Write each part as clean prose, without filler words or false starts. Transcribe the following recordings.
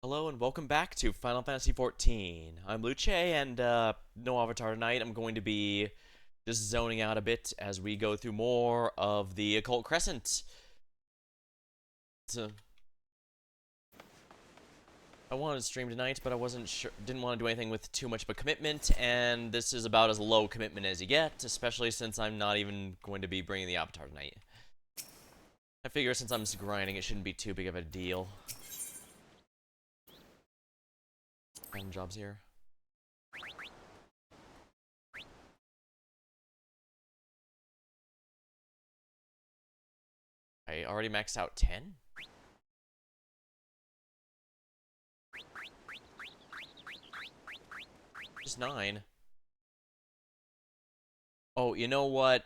Hello and welcome back to Final Fantasy XIV. I'm Luce and no avatar tonight. I'm going to be just zoning out a bit as we go through more of the Occult Crescent. So, I wanted to stream tonight, but I wasn't sure, didn't want to do anything with too much of a commitment, and this is about as low commitment as you get, especially since I'm not even going to be bringing the avatar tonight. I figure since I'm just grinding, it shouldn't be too big of a deal. Random jobs here. I already maxed out 10? Just 9. Oh, you know what?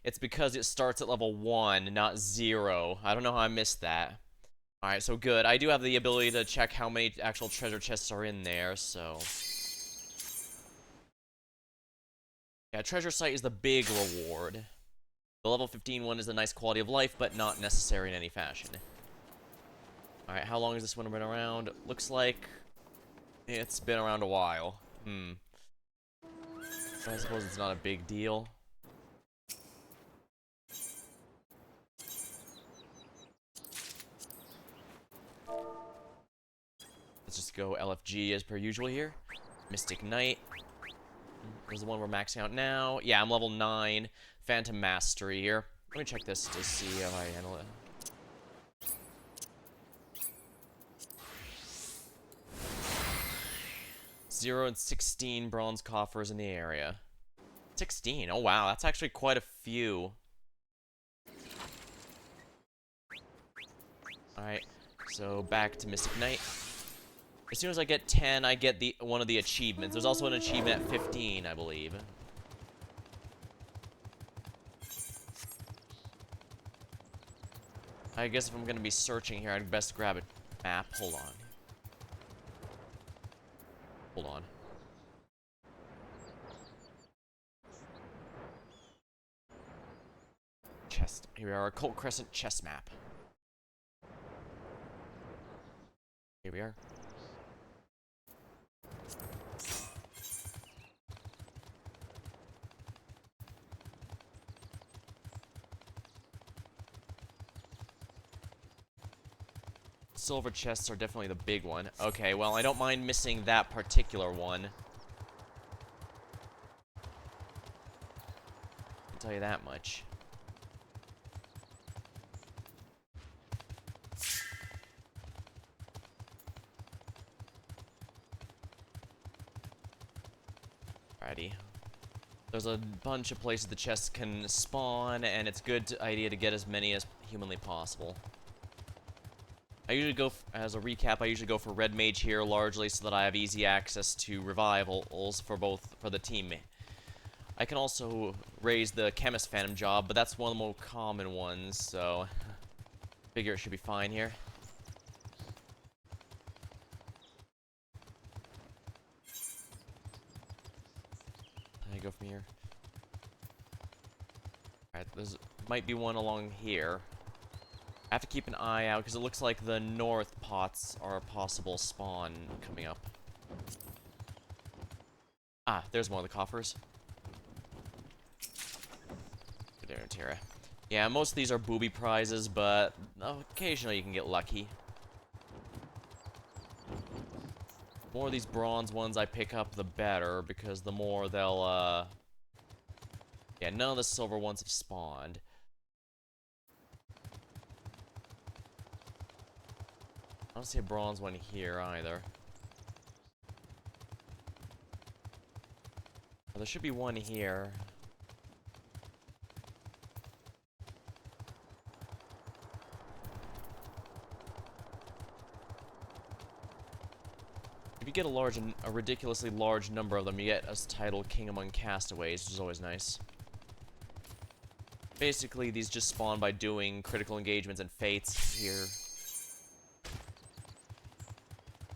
It's because it starts at level 1, not 0. I don't know how I missed that. Alright, so good. I do have the ability to check how many actual treasure chests are in there, so... Yeah, treasure site is the big reward. The level 15 one is a nice quality of life, but not necessary in any fashion. Alright, how long has this one been around? Looks like... it's been around a while. I suppose it's not a big deal. Let's just go LFG as per usual here. Mystic Knight. There's the one we're maxing out now. Yeah, I'm level 9. Phantom Mastery here. Let me check this to see how I handle it. 0 and 16 bronze coffers in the area. 16? Oh wow, that's actually quite a few. Alright, so back to Mystic Knight. As soon as I get 10, I get one of the achievements. There's also an achievement at 15, I believe. I guess if I'm gonna be searching here, I'd best grab a map. Hold on. Hold on. Chest. Here we are, Occult Crescent chest map. Here we are. Silver chests are definitely the big one. Okay, well, I don't mind missing that particular one. I can tell you that much. Alrighty. There's a bunch of places the chests can spawn, and it's a good idea to get as many as humanly possible. I usually go, as a recap, I usually go for Red Mage here largely so that I have easy access to revivals for the team. I can also raise the Chemist Phantom job, but that's one of the more common ones, so figure it should be fine here. I go from here. Alright, there's might be one along here. I have to keep an eye out, because it looks like the north pots are a possible spawn coming up. Ah, there's one of the coffers. There, Tira. Yeah, most of these are booby prizes, but occasionally you can get lucky. The more of these bronze ones I pick up, the better, because the more they'll, yeah, none of the silver ones have spawned. I don't see a bronze one here either. Well, there should be one here. If you get a ridiculously large number of them, you get a title King Among Castaways, which is always nice. Basically, these just spawn by doing critical engagements and fates here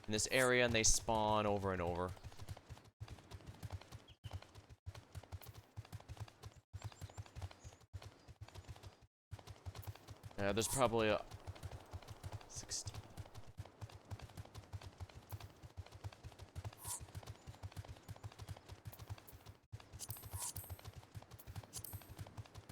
in this area, and they spawn over and over. There's probably a 16.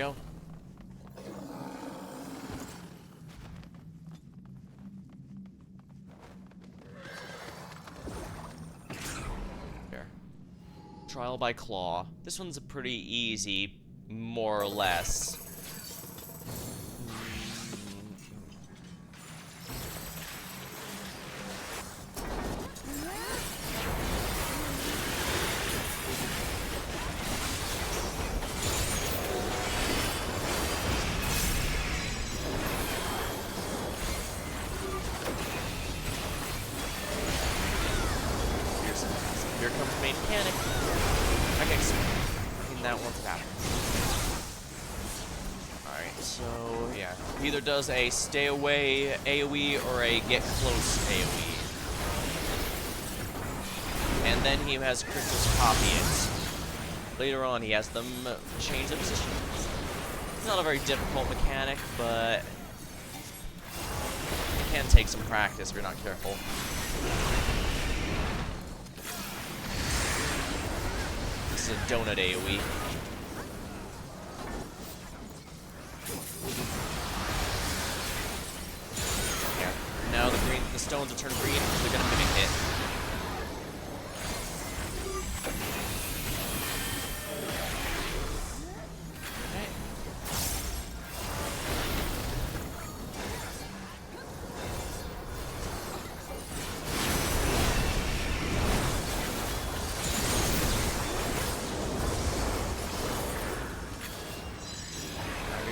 go. There. Trial by claw. This one's a pretty easy, more or less. Here comes main mechanic. I can explain that once it happens. Alright, so yeah. He either does a stay away AoE or a get close AoE. And then he has crystals copy it. Later on he has them change their position. It's not a very difficult mechanic, but it can take some practice if you're not careful. This is a donut AoE. Yeah. Now the stones will turn green, they're gonna mimic it.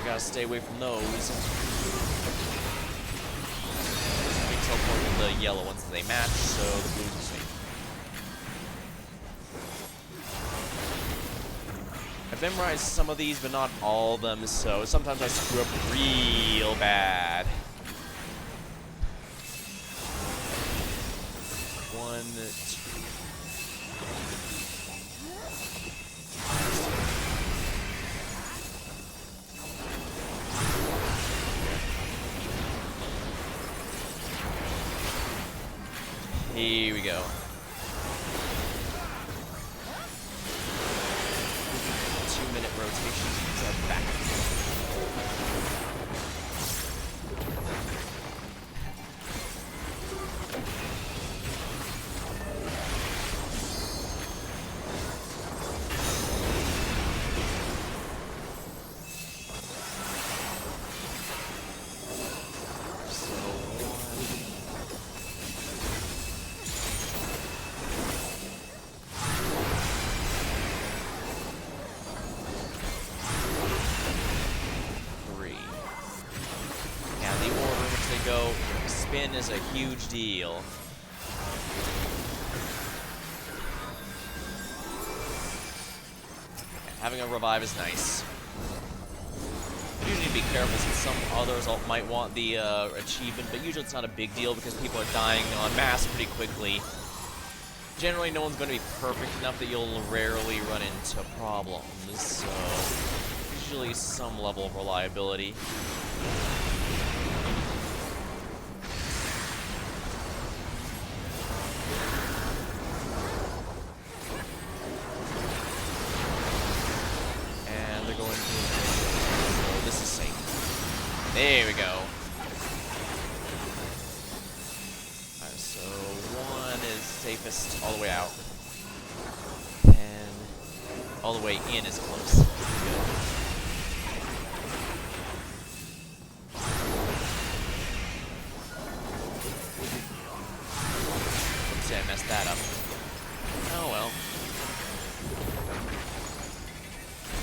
Gotta stay away from those. We teleport to the yellow ones as they match, so the blues are safe. I've memorized some of these, but not all of them, so sometimes I screw up real bad. 1, 2. Here we go. 2-minute rotation to back. Go. Spin is a huge deal. Having a revive is nice. You need to be careful since some others might want the achievement, but usually it's not a big deal because people are dying en masse pretty quickly. Generally, no one's going to be perfect enough that you'll rarely run into problems, so usually some level of reliability. There we go. Alright, so 1 is safest all the way out. And all the way in is close. Good. Oops, I messed that up. Oh well.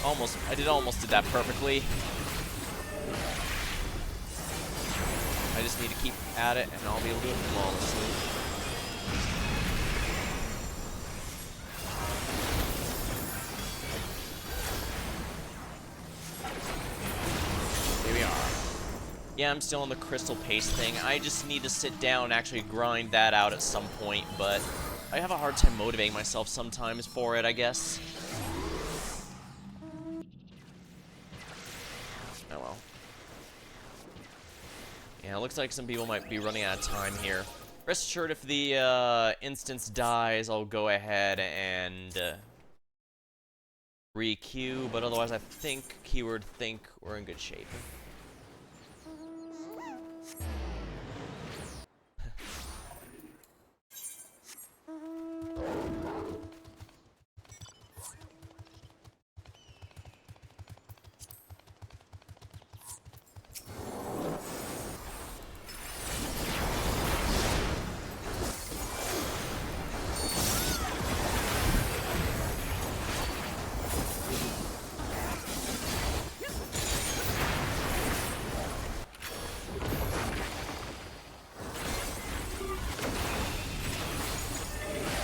I almost did that perfectly. I just need to keep at it, and I'll be able to do it flawlessly. Here we are. Yeah, I'm still on the crystal paste thing. I just need to sit down and actually grind that out at some point, but I have a hard time motivating myself sometimes for it, I guess. Oh well. Yeah, it looks like some people might be running out of time here. Rest assured, if the instance dies, I'll go ahead and re-queue, but otherwise I think, keyword think, we're in good shape.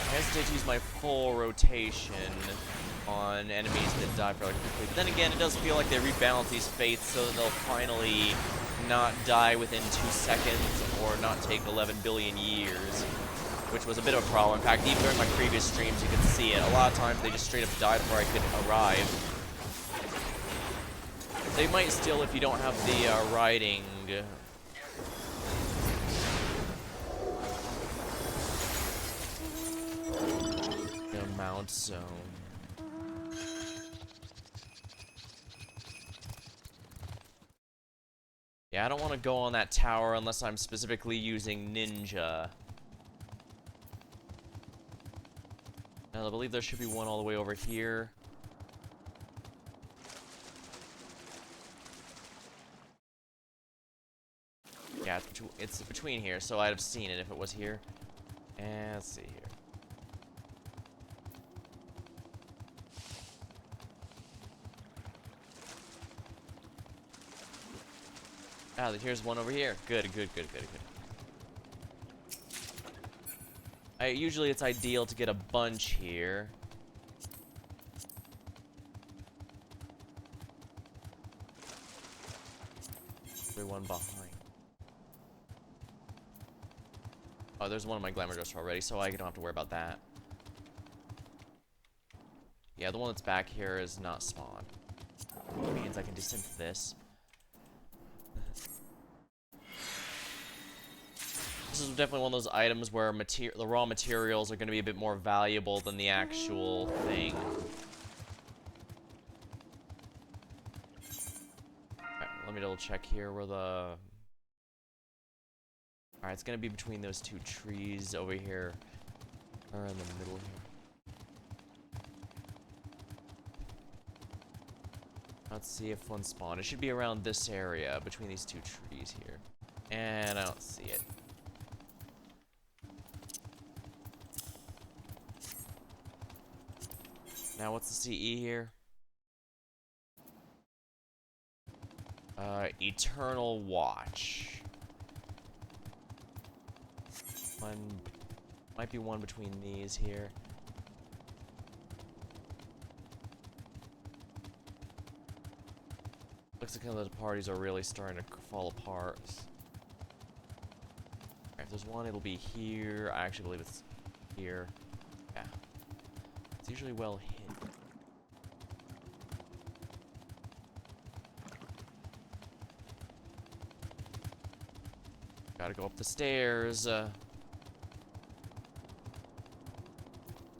I hesitate to use my full rotation on enemies that die fairly quickly. But then again, it does feel like they rebalance these fates so that they'll finally not die within 2 seconds or not take 11 billion years, which was a bit of a problem. In fact, even during my previous streams, you could see it. A lot of times, they just straight up died before I could arrive. They might still if you don't have the riding. Mount zone. Yeah, I don't want to go on that tower unless I'm specifically using ninja. Now, I believe there should be one all the way over here. Yeah, it's between here, so I'd have seen it if it was here. And let's see here. Ah, here's one over here. Good. Usually it's ideal to get a bunch here. There's one behind. Oh, there's one in my glamour dresser already, so I don't have to worry about that. Yeah, the one that's back here is not spawned. Which means I can descend to this. This is definitely one of those items where the raw materials are going to be a bit more valuable than the actual thing. Right, let me double check here where the... Alright, it's going to be between those two trees over here. Or in the middle here. Let's see if one spawned. It should be around this area, between these two trees here. And I don't see it. Now, what's the CE here? Eternal Watch. One... Might be one between these here. Looks like the parties are really starting to fall apart. Alright, if there's one, it'll be here. I actually believe it's here. Yeah. It's usually well hidden. Gotta go up the stairs. There's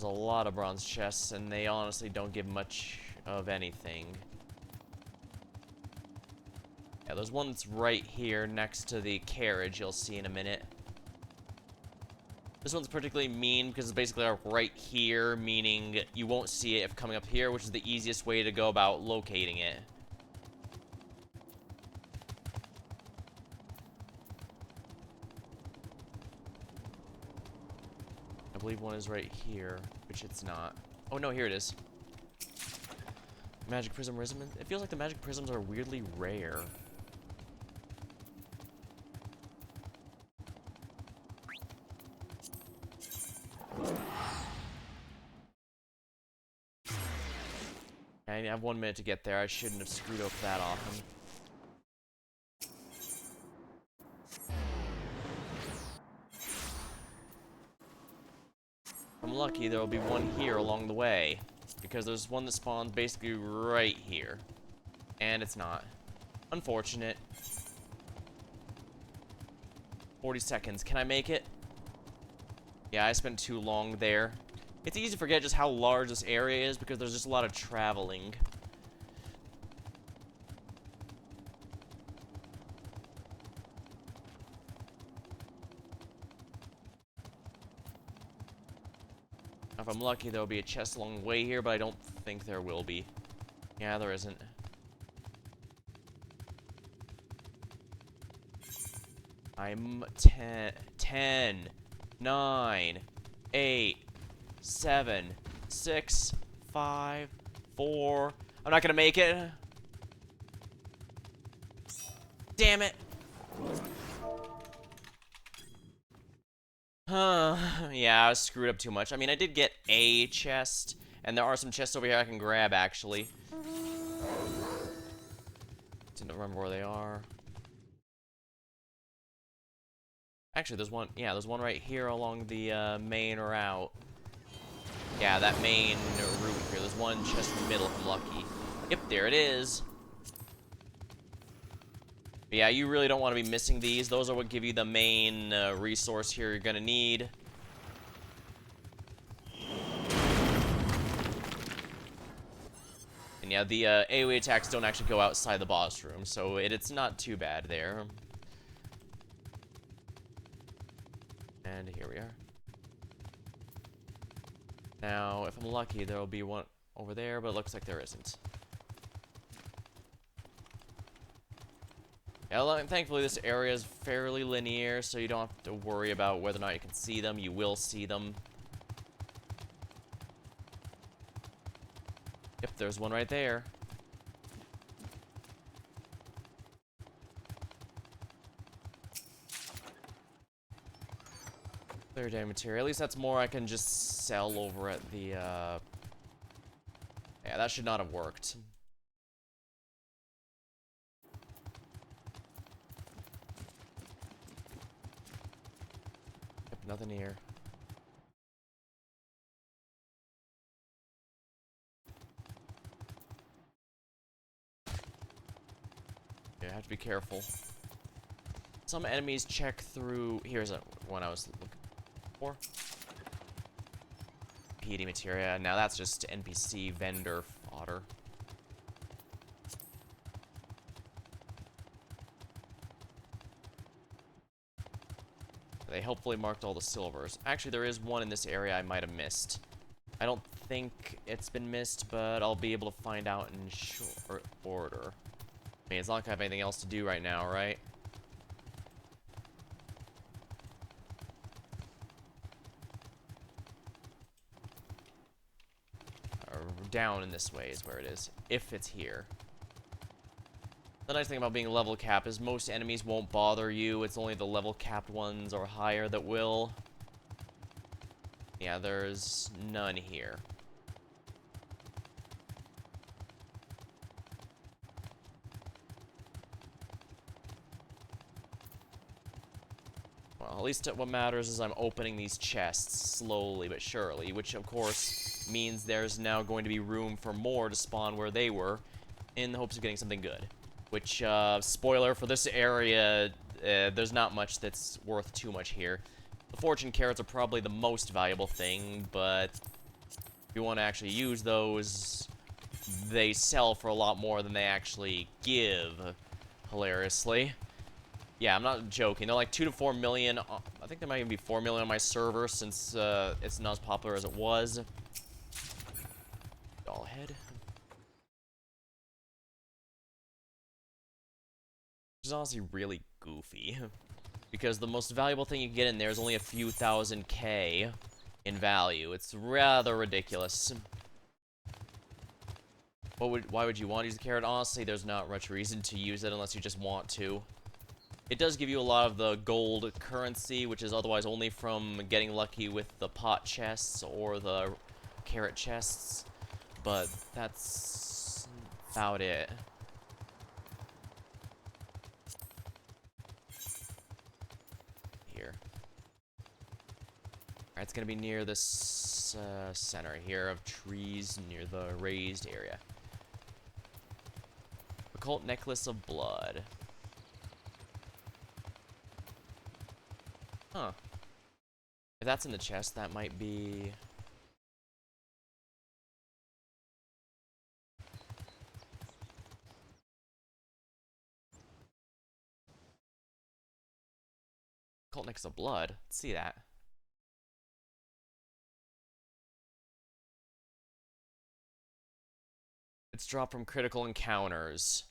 a lot of bronze chests, and they honestly don't give much of anything. Yeah, there's one that's right here next to the carriage you'll see in a minute. This one's particularly mean because it's basically right here, meaning you won't see it if coming up here, which is the easiest way to go about locating it. I believe one is right here, which it's not. Oh no, here it is. Magic prism resonance. It feels like the magic prisms are weirdly rare. I have 1 minute to get there. I shouldn't have screwed up that often. If I'm lucky, there'll be one here along the way. Because there's one that spawns basically right here. And it's not. Unfortunate. 40 seconds. Can I make it? Yeah, I spent too long there. It's easy to forget just how large this area is because there's just a lot of traveling. If I'm lucky, there'll be a chest along the way here, but I don't think there will be. Yeah, there isn't. I'm 10, 9, 8, 7, 6, 5, 4. I'm not gonna make it. Damn it. Yeah, I was screwed up too much. I mean, I did get a chest, and there are some chests over here I can grab, actually. Didn't remember where they are. Actually, there's one, yeah, there's one right here along the main route. Yeah, that main route here. There's one chest in the middle if I'm lucky. Yep, there it is. But yeah, you really don't want to be missing these. Those are what give you the main resource here you're gonna need. And yeah, the AoE attacks don't actually go outside the boss room, so it's not too bad there. And here we are. Now, if I'm lucky, there'll be one over there, but it looks like there isn't. Yeah, thankfully this area is fairly linear, so you don't have to worry about whether or not you can see them. You will see them. Yep, there's one right there. Clear day material. At least that's more I can just sell over at the, Yeah, that should not have worked. Yep, nothing here. Yeah, I have to be careful. Some enemies check through... Here's one I was looking for. PD materia. Now that's just NPC vendor fodder. They helpfully marked all the silvers. Actually, there is one in this area I might have missed. I don't think it's been missed, but I'll be able to find out in short order. I mean, it's not like I have anything else to do right now, right? Down in this way is where it is, if it's here. The nice thing about being level capped is most enemies won't bother you. It's only the level capped ones or higher that will. Yeah, there's none here. Well, at least what matters is I'm opening these chests slowly but surely, which of course means there's now going to be room for more to spawn where they were, in the hopes of getting something good. Which, spoiler for this area, there's not much that's worth too much here. The fortune carrots are probably the most valuable thing, but if you want to actually use those, they sell for a lot more than they actually give, hilariously. Yeah, I'm not joking. They're like 2 to 4 million. I think there might even be 4 million on my server since it's not as popular as it was. Doll head. Which is honestly really goofy. Because the most valuable thing you can get in there is only a few thousand K in value. It's rather ridiculous. Why would you want to use the carrot? Honestly, there's not much reason to use it unless you just want to. It does give you a lot of the gold currency, which is otherwise only from getting lucky with the pot chests or the carrot chests. But that's about it. Here. Alright, it's gonna be near this center here of trees near the raised area. Occult necklace of blood. Huh. If that's in the chest, that might be... Specks of blood. Let's see that. It's dropped from critical encounters.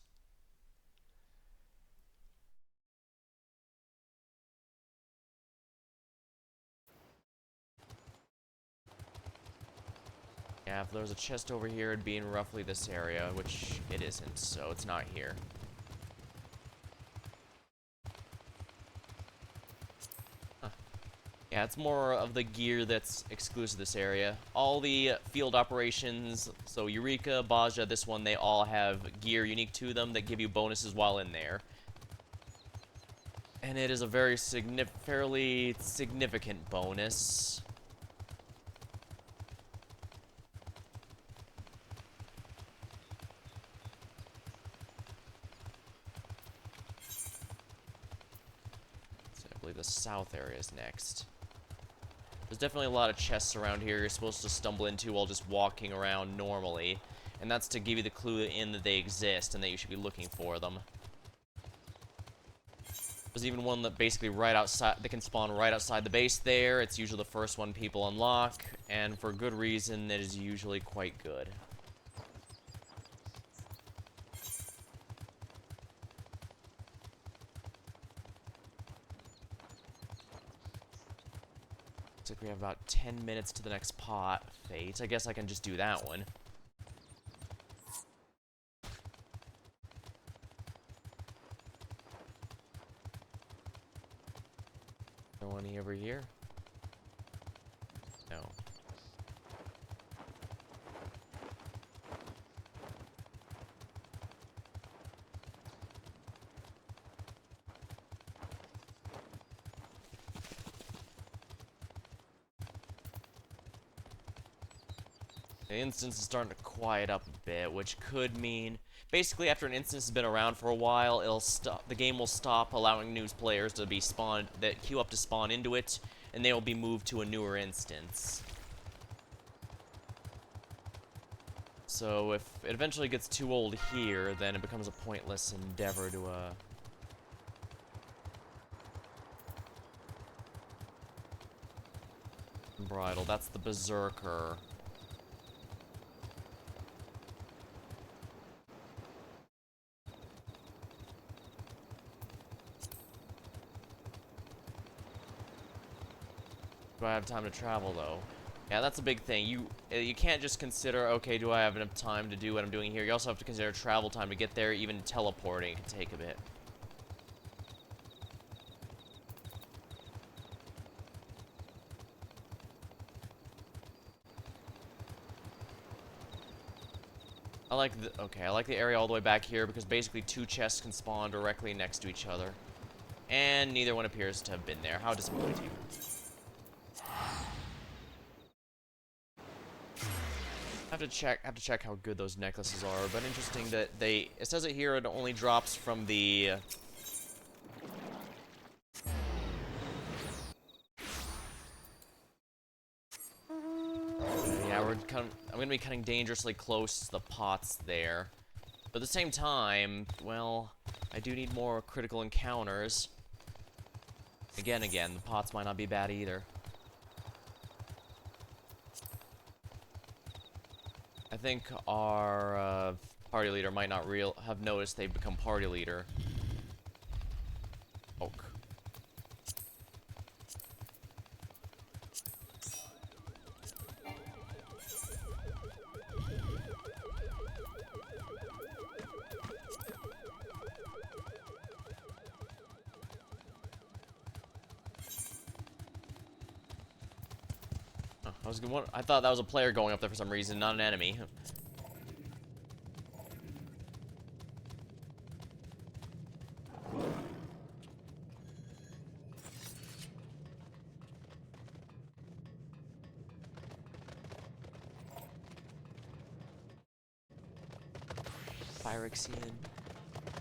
Yeah, if there was a chest over here, it'd be in roughly this area, which it isn't, so it's not here. Huh. Yeah, it's more of the gear that's exclusive to this area. All the field operations, so Eureka, Baja, this one, they all have gear unique to them that give you bonuses while in there. And it is a very fairly significant bonus. So I believe the south area is next. There's definitely a lot of chests around here you're supposed to stumble into while just walking around normally. And that's to give you the clue in that they exist and that you should be looking for them. There's even one that basically right outside, that can spawn right outside the base there. It's usually the first one people unlock, and for good reason, it is usually quite good. Looks like we have about 10 minutes to the next pot. Fate. I guess I can just do that one. No one over here? No. The instance is starting to quiet up a bit, which could mean basically after an instance has been around for a while, it'll stop. The game will stop allowing new players to be spawned that queue up to spawn into it, and they will be moved to a newer instance. So if it eventually gets too old here, then it becomes a pointless endeavor to bridle. That's the Berserker. Do I have time to travel, though? Yeah, that's a big thing. You can't just consider, okay, do I have enough time to do what I'm doing here? You also have to consider travel time to get there. Even teleporting can take a bit. I like the area all the way back here because basically two chests can spawn directly next to each other. And neither one appears to have been there. How disappointing. I have to check how good those necklaces are, but interesting that it says it here, it only drops from the yeah, I'm gonna be cutting dangerously close to the pots there. But at the same time, well, I do need more critical encounters. Again, the pots might not be bad either. I think our party leader might not have noticed they've become party leader. Oak. I thought that was a player going up there for some reason, not an enemy. Phyrexian.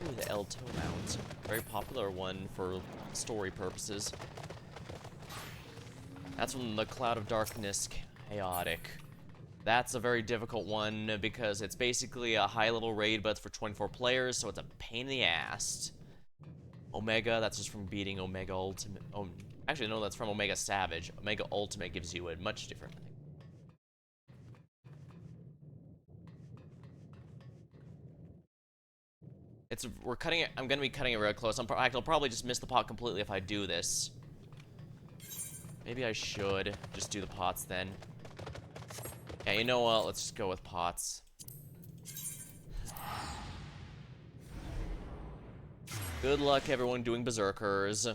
Ooh, the El Mount. Very popular one for story purposes. That's from the Cloud of Darkness Chaotic. That's a very difficult one because it's basically a high-level raid, but it's for 24 players, so it's a pain in the ass. Omega, that's just from beating Omega Ultimate. Oh, Actually, no, that's from Omega Savage. Omega Ultimate gives you a much different thing. We're cutting it. I'm gonna be cutting it real close. I'll probably just miss the pot completely if I do this. Maybe I should just do the pots then. Yeah, you know what? Let's just go with pots. Good luck, everyone doing berserkers.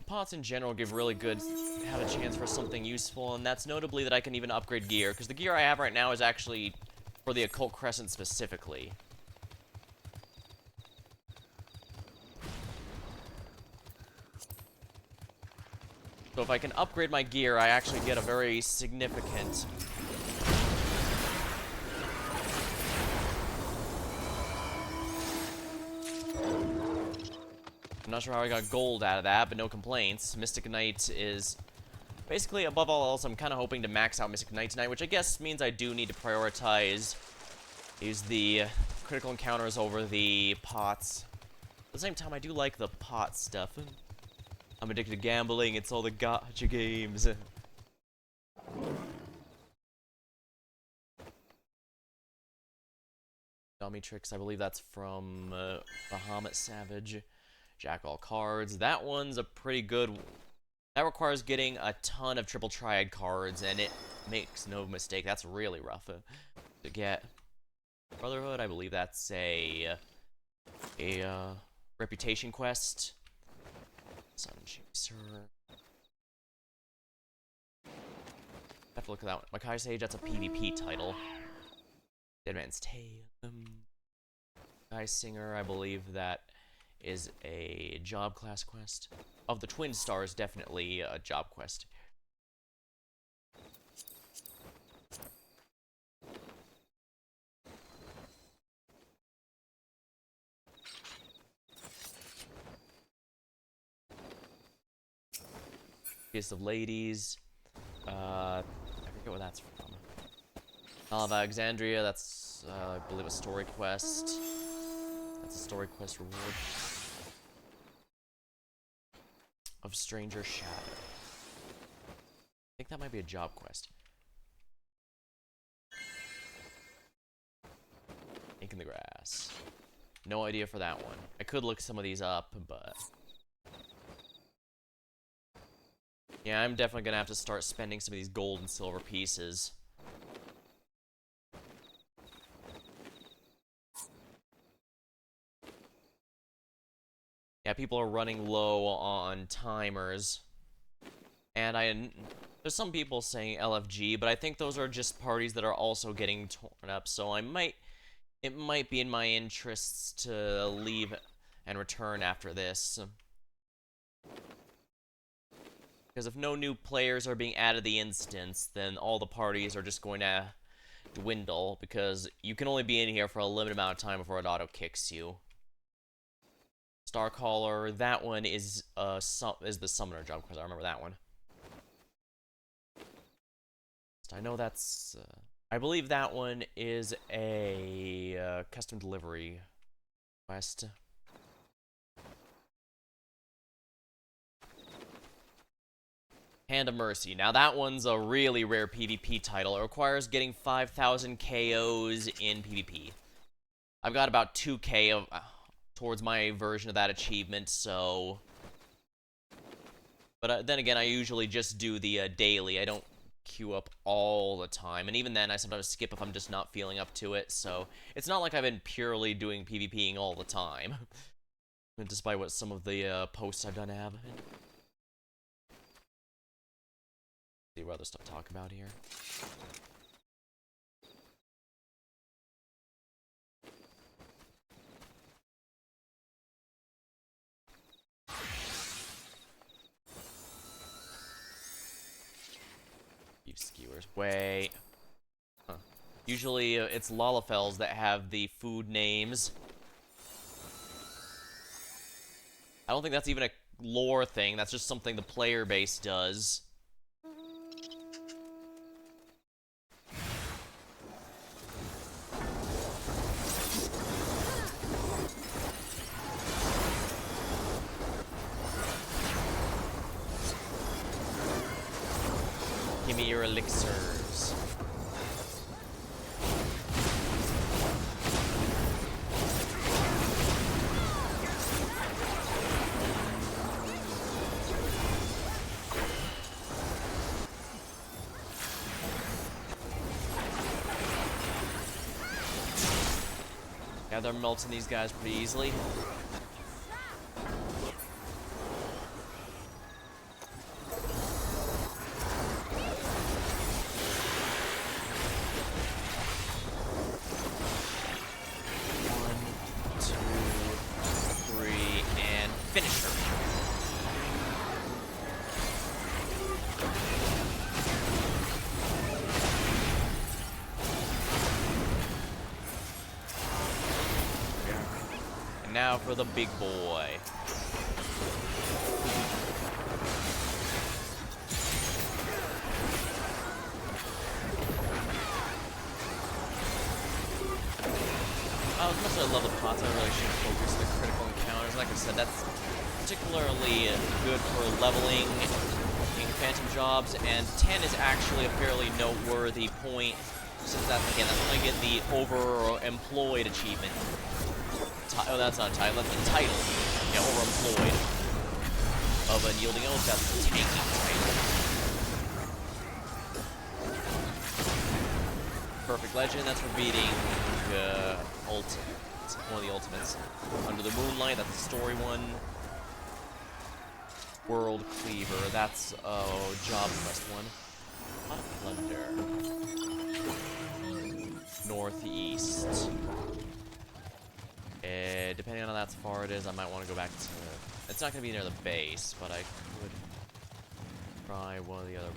Pots in general have a chance for something useful, and that's notably that I can even upgrade gear, because the gear I have right now is actually for the Occult Crescent specifically. So if I can upgrade my gear, I actually get a very significant... I'm not sure how I got gold out of that, but no complaints. Mystic Knight is... Basically, above all else, I'm kind of hoping to max out Mystic Knight tonight, which I guess means I do need to prioritize... Use the critical encounters over the pots. At the same time, I do like the pot stuff. I'm addicted to gambling, it's all the gacha games. Dominatrix, I believe that's from Bahamut Savage. Jack all cards. That one's a pretty good... That requires getting a ton of triple triad cards, and it makes no mistake. That's really rough to get. Brotherhood, I believe that's a reputation quest. Sun Chaser. I have to look at that one. Makai Sage, that's a PvP title. Dead Man's Tale. Guy Singer, I believe that is a job class quest. Of the Twin Stars, definitely a job quest. Feast of Ladies. I forget where that's from. Of Alexandria, that's, I believe, a story quest. That's a story quest reward. Of Stranger Shadow. I think that might be a job quest. Ink in the Grass. No idea for that one. I could look some of these up, but... Yeah, I'm definitely gonna have to start spending some of these gold and silver pieces. Yeah, people are running low on timers. And there's some people saying LFG, but I think those are just parties that are also getting torn up, so it might be in my interests to leave and return after this. Because if no new players are being added to the instance, then all the parties are just going to dwindle, because you can only be in here for a limited amount of time before it auto-kicks you. Starcaller, that one is the summoner job quest. I remember that one. I know that's... I believe that one is a custom delivery quest. Hand of Mercy. Now that one's a really rare PvP title. It requires getting 5,000 KOs in PvP. I've got about 2k of... towards my version of that achievement, so... But then again, I usually just do the daily. I don't queue up all the time, and even then, I sometimes skip if I'm just not feeling up to it, so... It's not like I've been purely doing PvPing all the time. Despite what some of the posts I've done have. See what other stuff to talk about here. Beef skewers. Wait. Huh. Usually it's Lalafels that have the food names. I don't think that's even a lore thing. That's just something the player base does. Give me your elixirs. Yeah, they're melting these guys pretty easily. Now for the big boy. As much as I love the pots, I really should focus the critical encounters. Like I said, that's particularly good for leveling in Phantom jobs, and 10 is actually a fairly noteworthy point, since that's, again, that's when I get the overemployed achievement. Oh, that's not a title, that's a title. Yeah, overemployed. Of unyielding oath, that's the tanky title. Perfect Legend, that's for beating one of the ultimates. Under the Moonlight, that's the story one. World Cleaver, that's job quest one. Pot of Plunder. Northeast. Depending on how that's far it is, I might want to go back to... It's not going to be near the base, but I could try one of the other...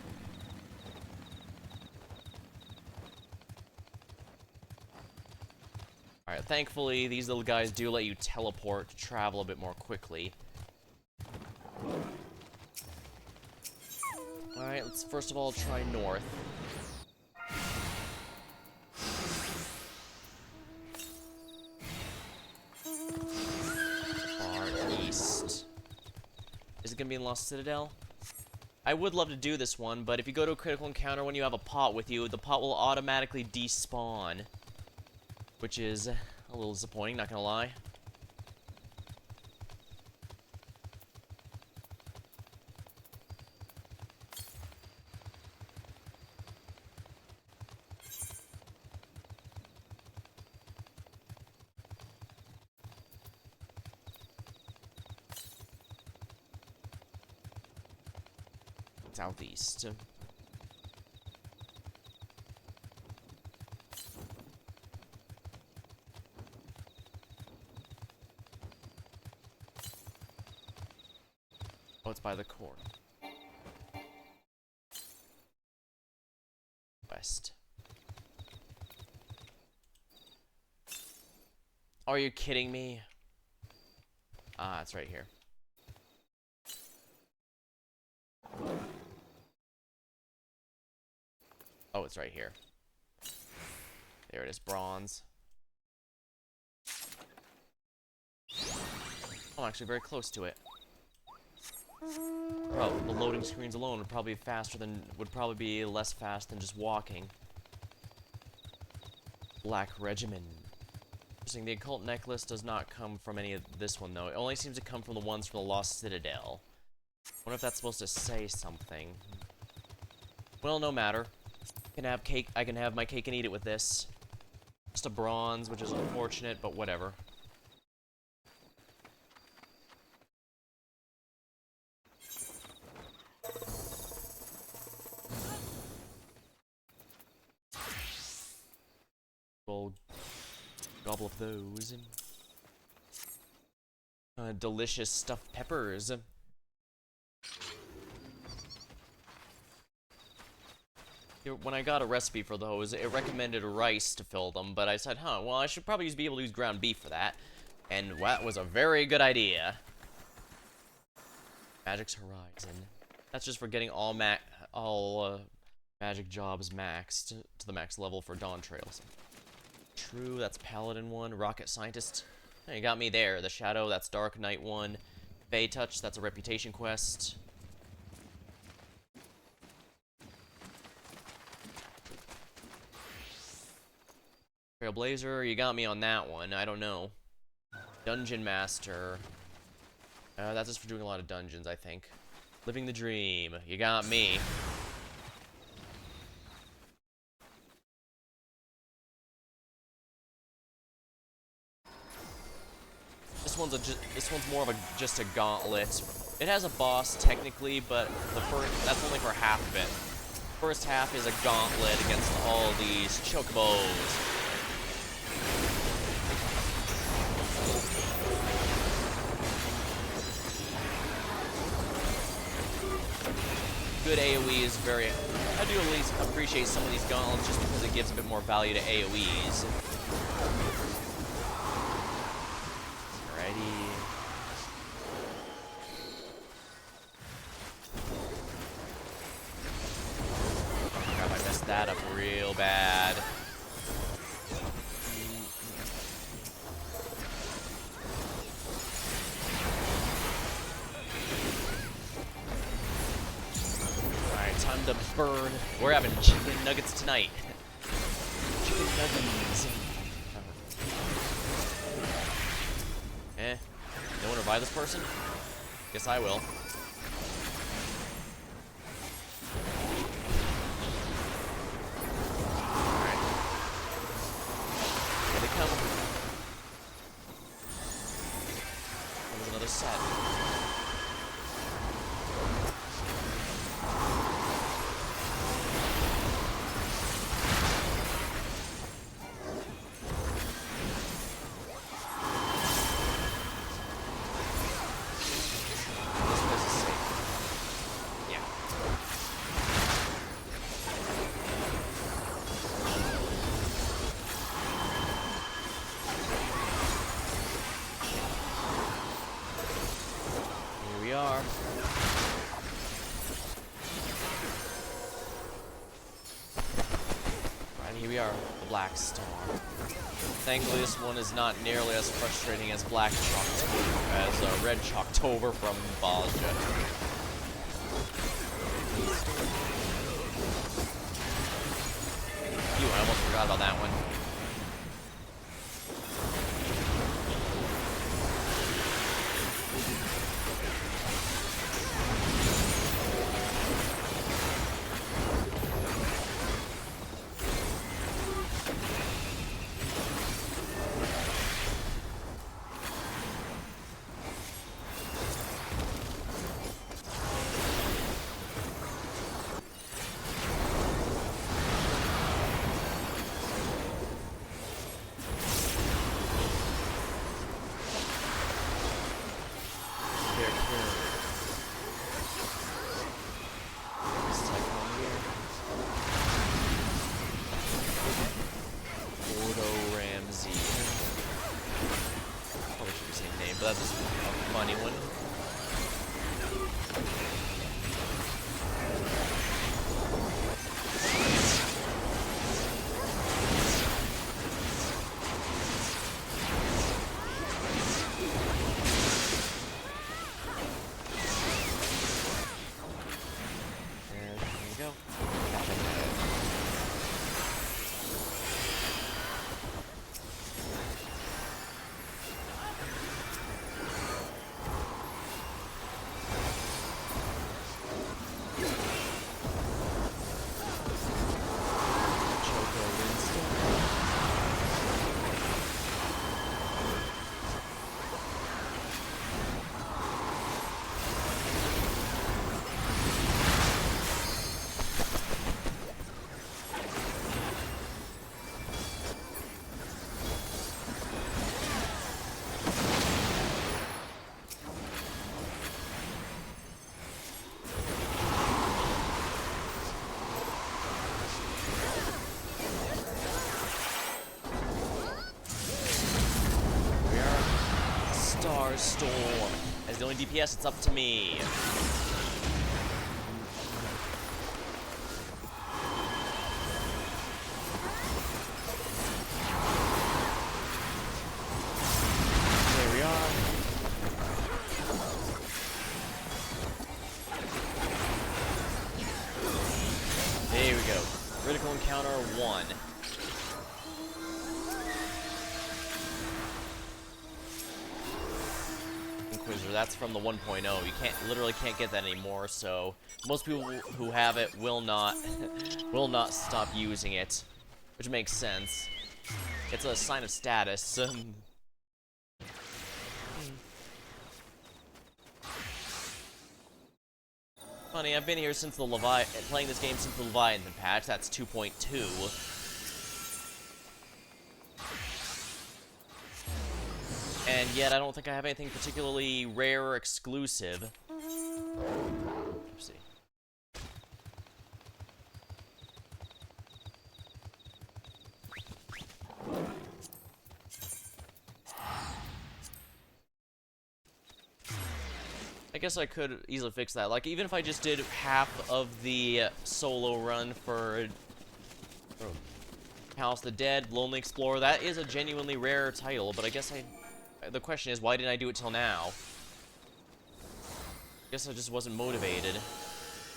Alright, thankfully, these little guys do let you teleport to travel a bit more quickly. Alright, let's first of all try north. Is it going to be in Lost Citadel? I would love to do this one, but if you go to a critical encounter when you have a pot with you, the pot will automatically despawn. Which is a little disappointing, not going to lie. Southeast. Oh, it's by the core. West. Are you kidding me? Ah, it's right here. Oh, it's right here. There it is, bronze. Oh, I'm actually very close to it. Oh, the loading screens alone would probably be less fast than just walking. Black Regimen. Interesting, the occult necklace does not come from any of this one, though. It only seems to come from the ones from the Lost Citadel. I wonder if that's supposed to say something. Well, no matter. I can have my cake and eat it with this. Just a bronze, which is unfortunate, but whatever. We'll gobble up those. Delicious stuffed peppers. When I got a recipe for those, it recommended rice to fill them, but I said, well, I should probably be able to use ground beef for that. And that was a very good idea. Magic's Horizon. That's just for getting all magic jobs maxed to the max level for Dawn Trails. True, that's Paladin 1. Rocket Scientist. You got me there. The Shadow, that's Dark Knight 1. Bay Touch, that's a reputation quest. Trailblazer, you got me on that one. I don't know. Dungeon Master. That's just for doing a lot of dungeons, I think. Living the Dream. You got me. This one's more of just a gauntlet. It has a boss technically, but that's only for half of it. First half is a gauntlet against all these chocobos. Good AoE is very... I do at least appreciate some of these gauntlets just because it gives a bit more value to AoEs. Alrighty. Oh crap, I messed that up real bad. Time to burn. We're having chicken nuggets tonight. Chicken nuggets. No one revive this person? Guess I will. Alright. Here they come. There's another set. Here we are, the Black Star. Thankfully, this one is not nearly as frustrating as Red Shocktober from Balja. I almost forgot about that one. That's just a funny one. And there we go. Storm. As the only DPS, it's up to me. There we are. There we go. Critical encounter 1. Inquisitor. That's from the 1.0. You literally can't get that anymore, so most people who have it will not will not stop using it, which makes sense. It's a sign of status. Funny, I've been here since the playing this game since the Leviathan patch. That's 2.2. And yet, I don't think I have anything particularly rare or exclusive. Oopsie. I guess I could easily fix that. Like, even if I just did half of the solo run for House of the Dead, Lonely Explorer, that is a genuinely rare title, but I guess the question is, why didn't I do it till now? I guess I just wasn't motivated.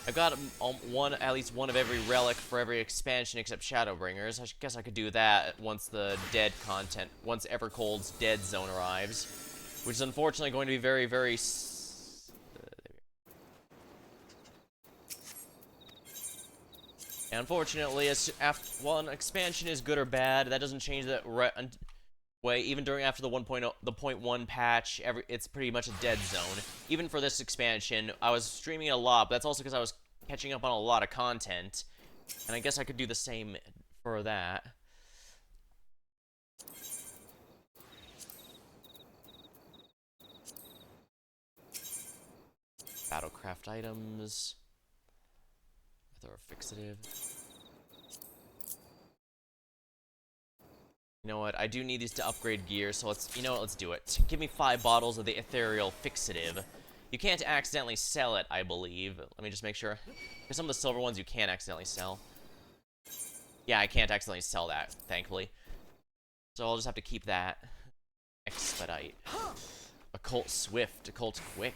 I got at least one of every relic for every expansion except Shadowbringers. I guess I could do that once the Dead content, once Evercold's Dead Zone arrives, which is unfortunately going to be very, very. And unfortunately, while an expansion is good or bad, that doesn't change that way. Even after the 1.0, the 0.1 patch, it's pretty much a dead zone. Even for this expansion, I was streaming a lot, but that's also because I was catching up on a lot of content. And I guess I could do the same for that. Battlecraft items. Throw a fixative. You know what? I do need these to upgrade gear, so let's do it. Give me 5 bottles of the ethereal fixative. You can't accidentally sell it, I believe. Let me just make sure. Because some of the silver ones you can accidentally sell. Yeah, I can't accidentally sell that, thankfully. So I'll just have to keep that. Expedite. Occult Swift. Occult Quick.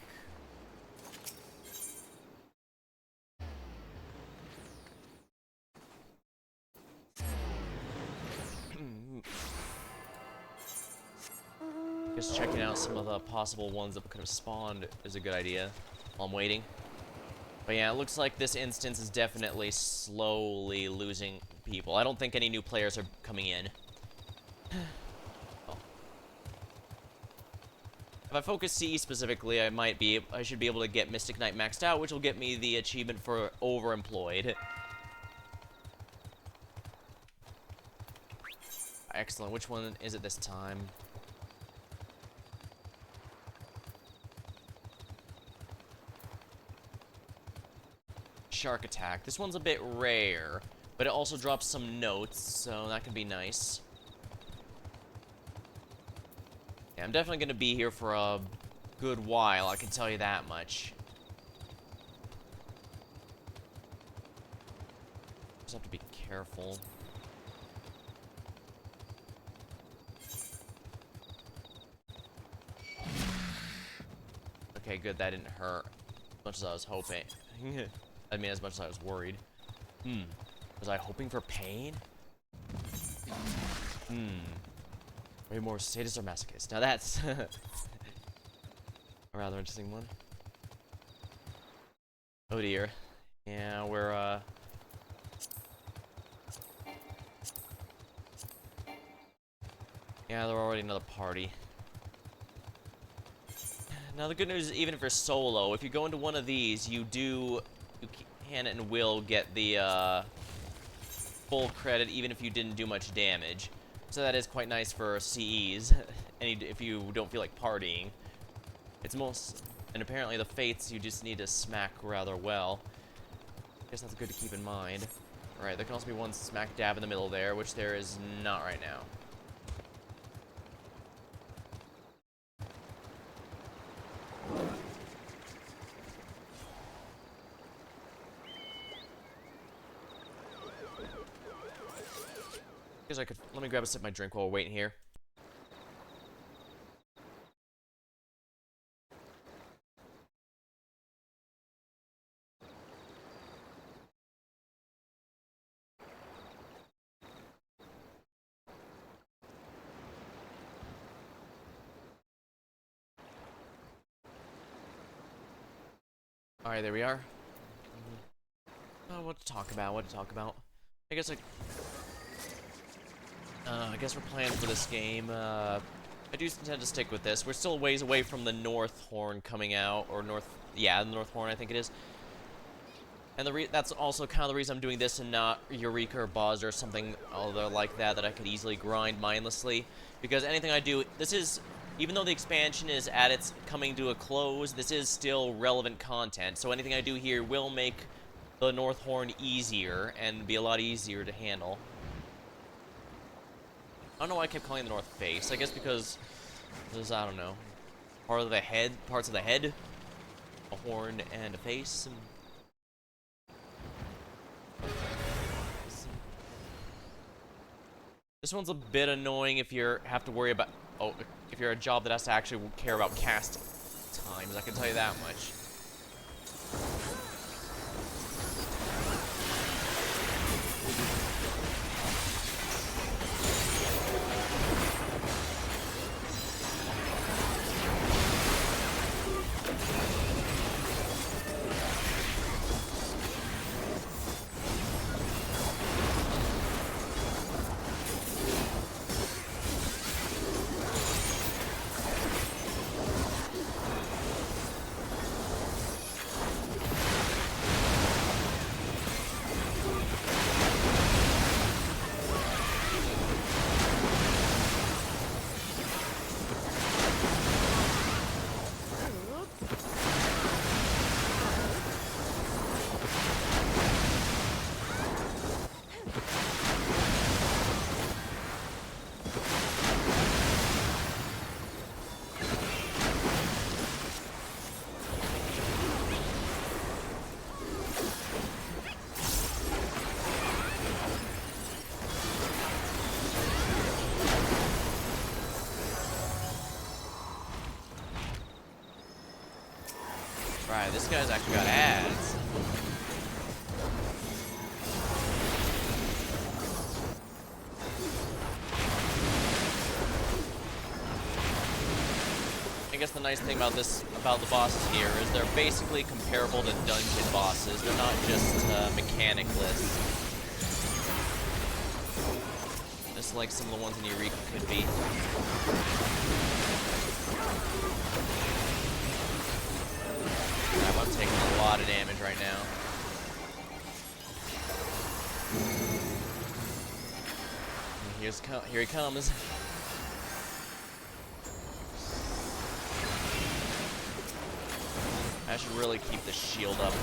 Just checking out some of the possible ones that could have spawned is a good idea while I'm waiting. But yeah, it looks like this instance is definitely slowly losing people. I don't think any new players are coming in. Oh. If I focus CE specifically, I should be able to get Mystic Knight maxed out, which will get me the achievement for Overemployed. Excellent. Which one is it this time? Shark Attack. This one's a bit rare, but it also drops some notes, so that could be nice. Yeah, I'm definitely going to be here for a good while, I can tell you that much. Just have to be careful. Okay, good, that didn't hurt as much as I was hoping. I mean, as much as I was worried. Was I hoping for pain? Are you more sadist or masochist? Now that's a rather interesting one. Oh dear. Yeah, we're yeah, they're already another party. Now the good news is, even for solo, if you go into one of these, you can and will get the full credit even if you didn't do much damage. So that is quite nice for CEs, if you don't feel like partying. And apparently the Fates you just need to smack rather well. I guess that's good to keep in mind. Alright, there can also be one smack dab in the middle there, which there is not right now. Let me grab a sip of my drink while we're waiting here. Alright, there we are. What to talk about? What to talk about? I guess I guess we're playing for this game. I do intend to stick with this. We're still a ways away from the North Horn coming out, or yeah, the North Horn, I think it is. And that's also kind of the reason I'm doing this and not Eureka or Boz or something other like that I could easily grind mindlessly. Because anything I do, this is, even though the expansion is at its coming to a close, this is still relevant content. So anything I do here will make the North Horn easier and be a lot easier to handle. I don't know why I kept calling it the North Face. I guess because there's, I don't know, parts of the head, a horn and a face. And this one's a bit annoying if you have to worry about, if you're a job that has to actually care about cast times. I can tell you that much. Right, this guy's actually got ads. I guess the nice thing about the bosses here is they're basically comparable to dungeon bosses. They're not just mechanicless. Just like some of the ones in Eureka could be. I'm taking a lot of damage right now. And here he comes. I should really keep the shield up.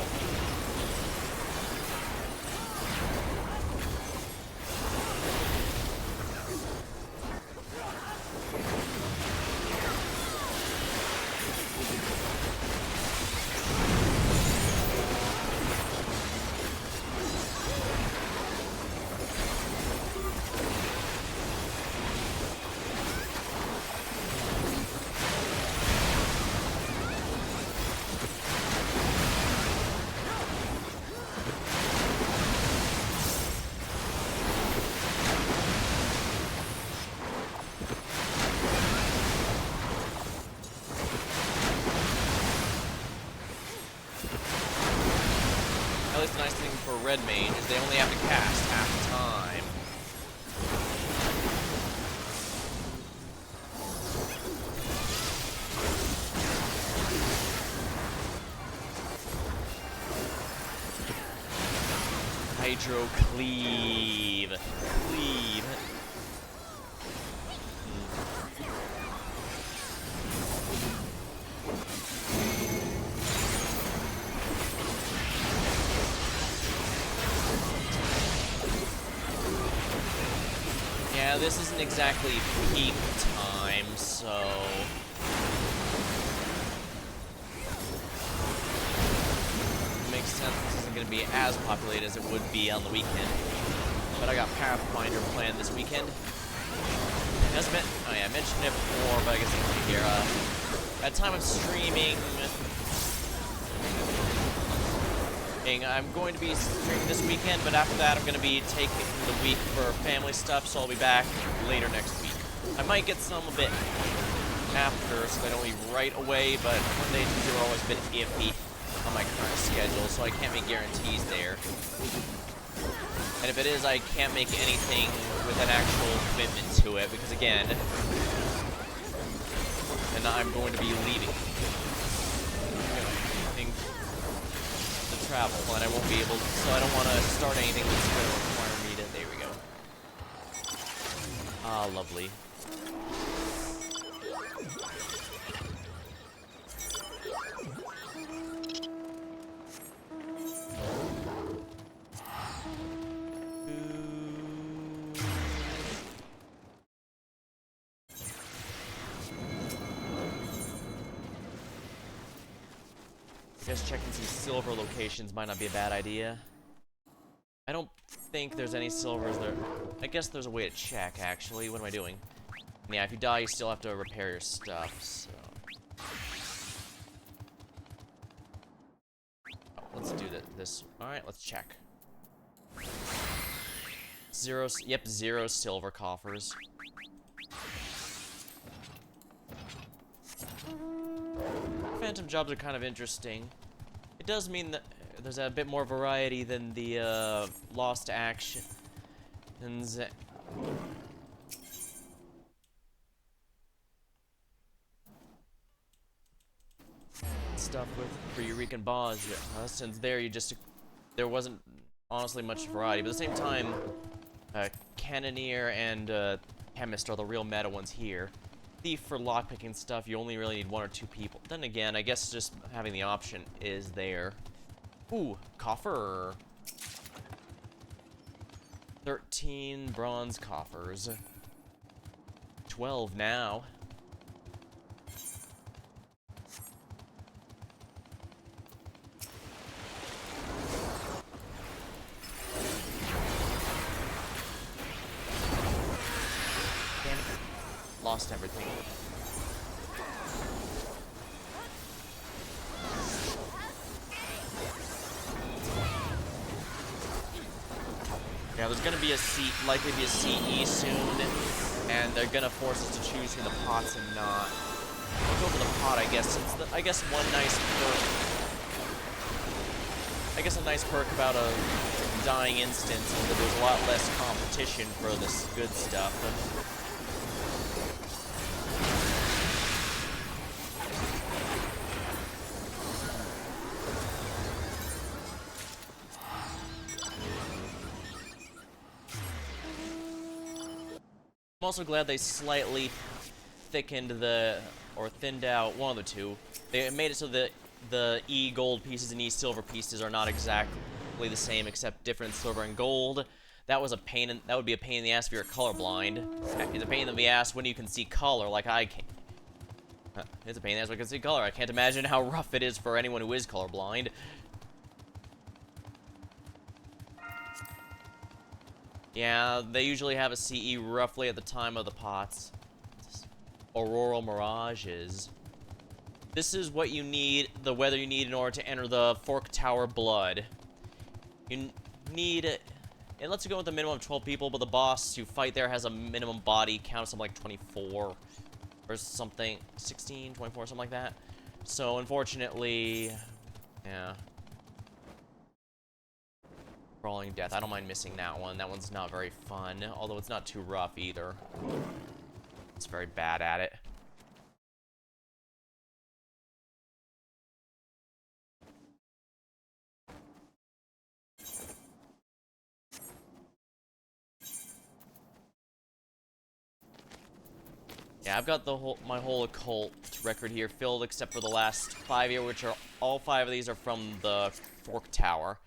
At least the nice thing for Red Mage is they only have to cast half the time. Hydro Cleave. Cleave. Yeah, this isn't exactly peak time, so it makes sense this isn't going to be as populated as it would be on the weekend. But I got Pathfinder planned this weekend. Oh yeah, I mentioned it before, but I guess I'll be here. At the time of streaming, I'm going to be streaming this weekend, but after that I'm going to be taking the week for family stuff, so I'll be back later next week. I might get some a bit after, so I don't leave right away, but Monday and Tuesday are always a bit iffy. on my current schedule, so I can't make guarantees there. And if it is, I can't make anything with an actual commitment to it, because again, then I'm going to be leaving. The travel, and I won't be able to, so I don't want to start anything that's going to require me to, there we go. Ah, lovely. I guess checking some silver locations might not be a bad idea. I don't think there's any silvers there. I guess there's a way to check, actually. What am I doing? Yeah, if you die, you still have to repair your stuff, so... Oh, let's do this. Alright, let's check. Zero silver coffers. Phantom jobs are kind of interesting. It does mean that there's a bit more variety than the lost actions. Stuff with for Eureka Boss, since there wasn't honestly much variety, but at the same time, Cannoneer and Chemist are the real meta ones here. Thief for lockpicking stuff, you only really need 1 or 2 people. Then again, I guess just having the option is there. Ooh, coffer. 13 bronze coffers. 12 now. Damn it. Lost everything. Yeah, there's gonna be likely be a CE soon, and they're gonna force us to choose between the pots and not. I'll go for the pot, I guess, since I guess one nice perk. I guess a nice perk about a dying instance is that there's a lot less competition for this good stuff. I'm also glad they slightly thickened or thinned out, one of the two. They made it so that the E gold pieces and E silver pieces are not exactly the same, except different silver and gold. That would be a pain in the ass if you're colorblind. It's a pain in the ass when you can see color, like I can. It's a pain in the ass when I can see color. I can't imagine how rough it is for anyone who is colorblind. Yeah, they usually have a CE roughly at the time of the pots. Auroral Mirages. This is what you need, the weather you need in order to enter the Fork Tower Blood. You need, it lets you go with a minimum of 12 people, but the boss to fight there has a minimum body count of something like 24. Or something, 16, 24, something like that. So, unfortunately, yeah. Crawling Death. I don't mind missing that one. That one's not very fun, although it's not too rough either. It's very bad at it. Yeah, I've got my whole occult record here filled except for the last 5 here, which are all 5 of these are from the Fork Tower.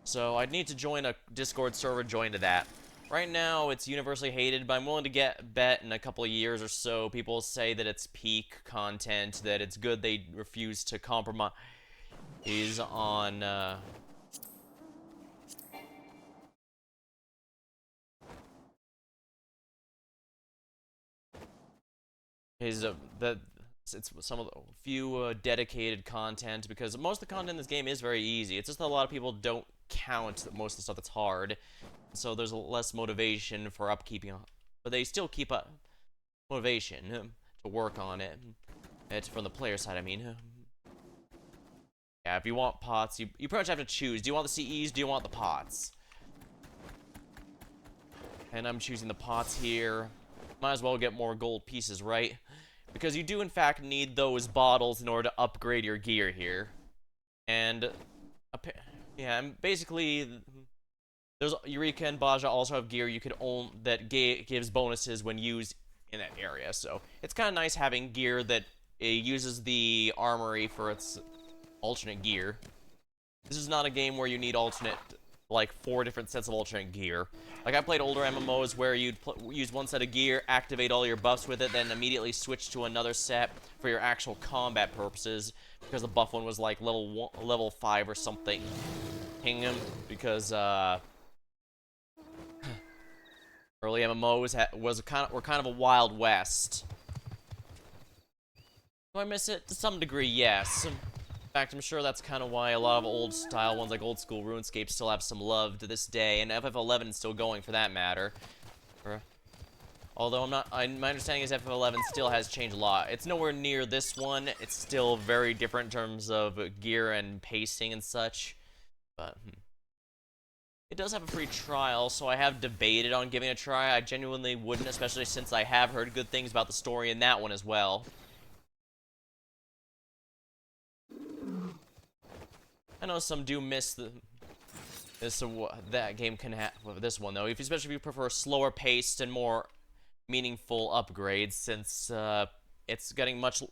So I'd need to join a Discord server, join to that. Right now, it's universally hated, but I'm willing to bet in a couple of years or so, people say that it's peak content, that it's good they refuse to compromise on, it's some of the few dedicated content, because most of the content in this game is very easy. It's just that a lot of people don't count most of the stuff that's hard, so there's less motivation for upkeeping, but they still keep up motivation to work on it. It's from the player side, I mean. Yeah, if you want pots, you pretty much have to choose. Do you want the CEs? Do you want the pots? And I'm choosing the pots here. Might as well get more gold pieces, right? Because you do, in fact, need those bottles in order to upgrade your gear here. And, yeah, and basically, there's Eureka and Baja also have gear you could own that gives bonuses when used in that area. So, it's kind of nice having gear that uses the armory for its alternate gear. This is not a game where you need alternate, like, 4 different sets of alternate gear. Like, I played older MMOs where you'd use one set of gear, activate all your buffs with it, then immediately switch to another set for your actual combat purposes, because the buff one was, like, level 5 or something. Because, early MMOs were kind of a Wild West. Do I miss it? To some degree, yes. In fact, I'm sure that's kind of why a lot of old-style ones like Old School RuneScape still have some love to this day, and FF11 is still going for that matter. Although my understanding is FF11 still has changed a lot. It's nowhere near this one. It's still very different in terms of gear and pacing and such. But, it does have a free trial, so I have debated on giving it a try. I genuinely wouldn't, especially since I have heard good things about the story in that one as well. I know some do miss that game can have this one though, especially if you prefer slower paced and more meaningful upgrades, since it's getting much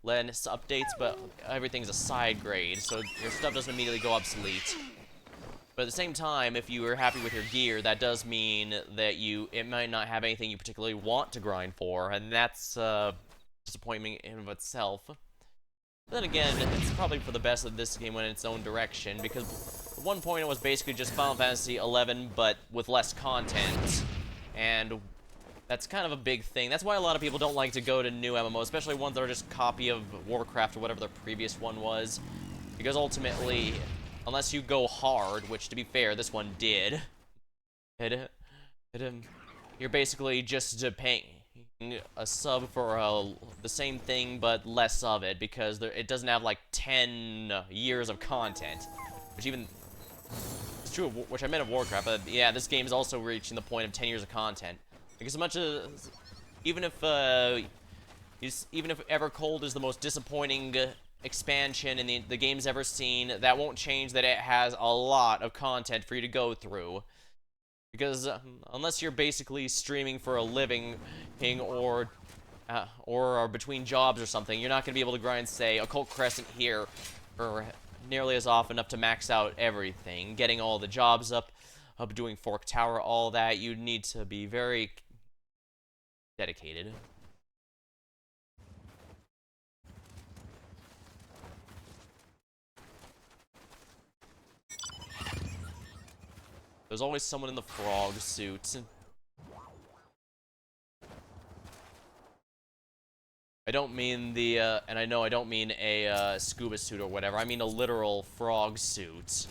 less updates, but everything's a side grade, so your stuff doesn't immediately go obsolete. But at the same time, if you are happy with your gear, that does mean that it might not have anything you particularly want to grind for, and that's disappointment in of itself. But then again, it's probably for the best that this game went in its own direction, because 1.0 was basically just Final Fantasy XI, but with less content, and that's kind of a big thing. That's why a lot of people don't like to go to new MMOs, especially ones that are just a copy of Warcraft or whatever the previous one was, because ultimately, unless you go hard, which to be fair, this one did, you're basically just paying a sub for the same thing, but less of it, because it doesn't have like 10 years of content, which even, it's true, which I meant of Warcraft, but yeah, this game is also reaching the point of 10 years of content, because as much as, even if Evercold is the most disappointing expansion in the game's ever seen, that won't change that it has a lot of content for you to go through. Because unless you're basically streaming for a living or are between jobs or something, you're not going to be able to grind, say, Occult Crescent here for nearly as often up to max out everything. Getting all the jobs up doing Fork Tower, all that, you'd need to be very dedicated. There's always someone in the frog suit. I don't mean the, and I know I don't mean a scuba suit or whatever. I mean a literal frog suit.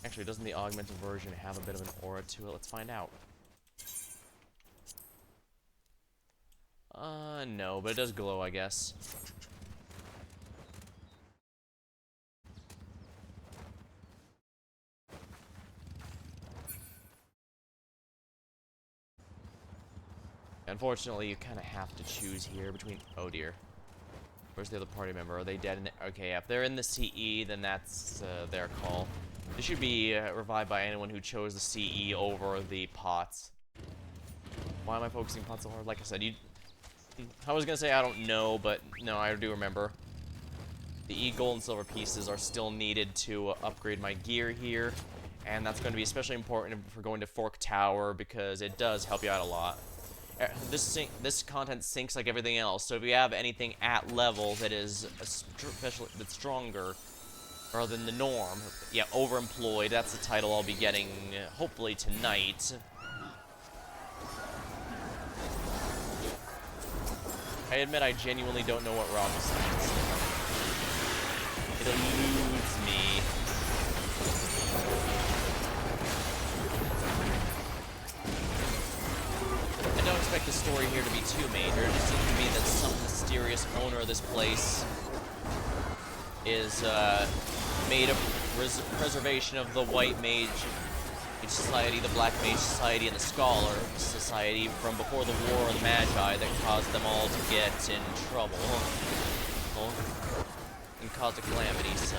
Actually, doesn't the augmented version have a bit of an aura to it? Let's find out. No, but it does glow, I guess. Unfortunately, you kind of have to choose here between... Oh, dear. Where's the other party member? Are they dead? Okay, yeah, if they're in the CE, then that's their call. They should be revived by anyone who chose the CE over the pots. Why am I focusing pots so hard? Like I said, I was gonna say I don't know, but no, I do remember. The E gold and silver pieces are still needed to upgrade my gear here, and that's going to be especially important for going to Fork Tower, because it does help you out a lot. This content syncs like everything else, so if you have anything at level that is that's stronger rather than the norm, yeah, overemployed, that's the title I'll be getting hopefully tonight. I admit I genuinely don't know what Robbus means. It eludes me. I don't expect mage. Or it just seems to be that some mysterious owner of this place is made a preservation of the White Mage Society, the Black Mage Society, and the Scholar Society from before the War of the Magi that caused them all to get in trouble. And caused a calamity, so...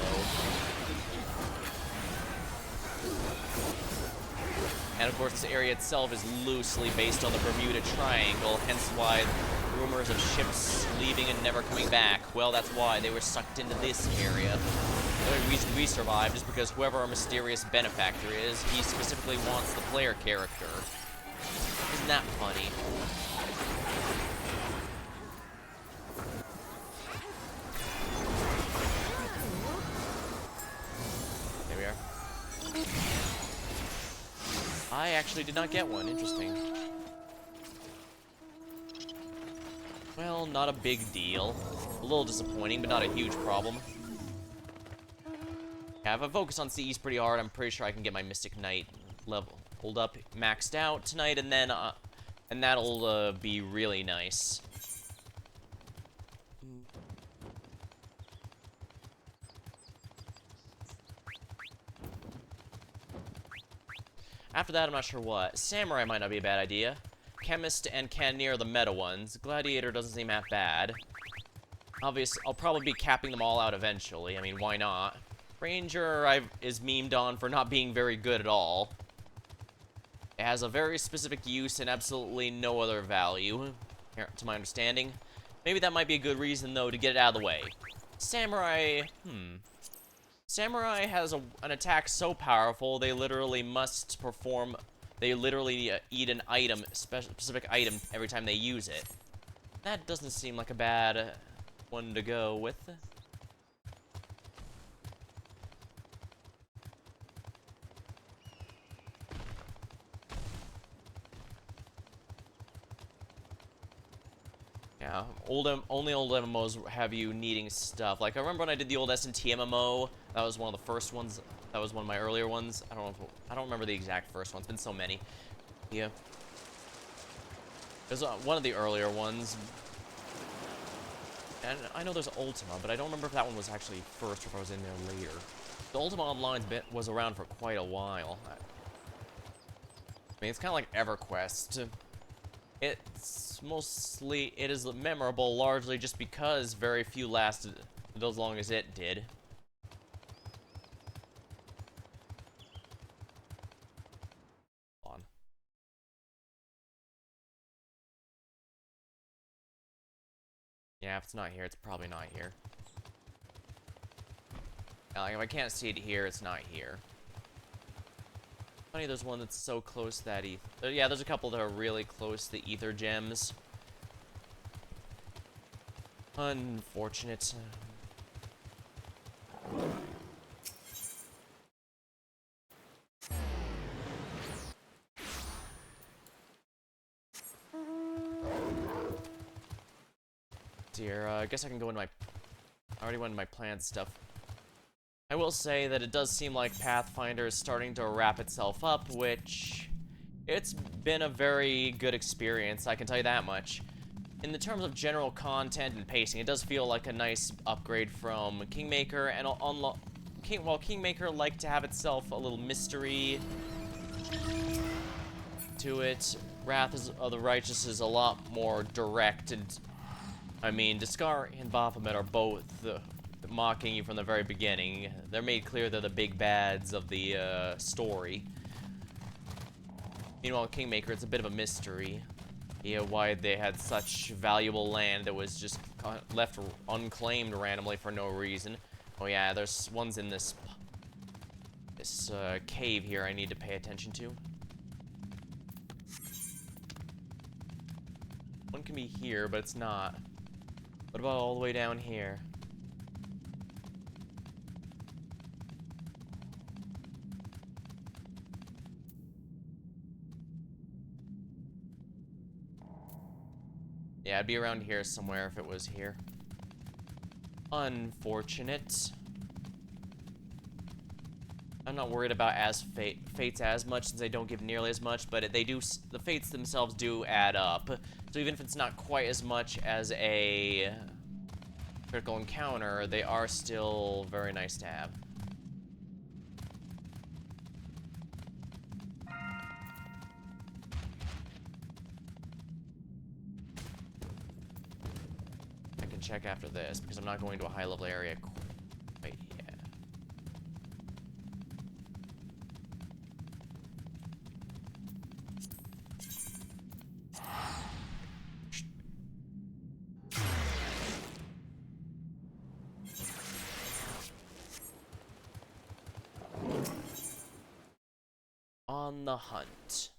And of course, this area itself is loosely based on the Bermuda Triangle, hence why rumors of ships leaving and never coming back. Well, that's why they were sucked into this area. The only reason we survived is because whoever our mysterious benefactor is, he specifically wants the player character. Isn't that funny? There we are. I actually did not get one. Interesting. Well, not a big deal. A little disappointing, but not a huge problem. Yeah, if I focus on CEs pretty hard, I'm pretty sure I can get my Mystic Knight level hold up maxed out tonight, and then and that'll be really nice. After that, I'm not sure what. Samurai might not be a bad idea. Chemist and Cannoneer are the meta ones. Gladiator doesn't seem that bad. Obviously, I'll probably be capping them all out eventually. I mean, why not? Ranger is memed on for not being very good at all. It has a very specific use and absolutely no other value, to my understanding. Maybe that might be a good reason, though, to get it out of the way. Samurai, Samurai has an attack so powerful, they literally must perform... They literally eat an item, specific item, every time they use it. That doesn't seem like a bad one to go with. Yeah, only old MMOs have you needing stuff. Like, I remember when I did the old S&T MMO, that was one of the first ones. That was one of my earlier ones. I don't remember the exact first one. It's been so many. Yeah. There's one of the earlier ones. And I know there's Ultima, but I don't remember if that one was actually first or if I was in there later. The Ultima Online was around for quite a while. I mean, it's kind of like EverQuest. It is memorable largely just because very few lasted as long as it did. Hold on. Yeah, if it's not here, it's probably not here. Like, if I can't see it here, it's not here. Funny, there's one that's so close to that ether. Yeah, there's a couple that are really close to the ether gems. Unfortunate. Dear, I guess I can go into my... I already went into my planned stuff. I will say that it does seem like Pathfinder is starting to wrap itself up, which... It's been a very good experience, I can tell you that much. In the terms of general content and pacing, it does feel like a nice upgrade from Kingmaker, and while Kingmaker liked to have itself a little mystery to it, Wrath of the Righteous is a lot more direct, and I mean, Discar and Baphomet are both mocking you from the very beginning. They're made clear they're the big bads of the story. Meanwhile, Kingmaker, it's a bit of a mystery. Yeah, why they had such valuable land that was just left unclaimed randomly for no reason. Oh yeah, there's ones in this cave here I need to pay attention to. One can be here, but it's not. What about all the way down here? Yeah, it'd be around here somewhere if it was here. Unfortunate. I'm not worried about fates as much since they don't give nearly as much, but they do. The fates themselves do add up. So even if it's not quite as much as a critical encounter, they are still very nice to have. I can check after this because I'm not going to a high-level area quite yet. On the hunt.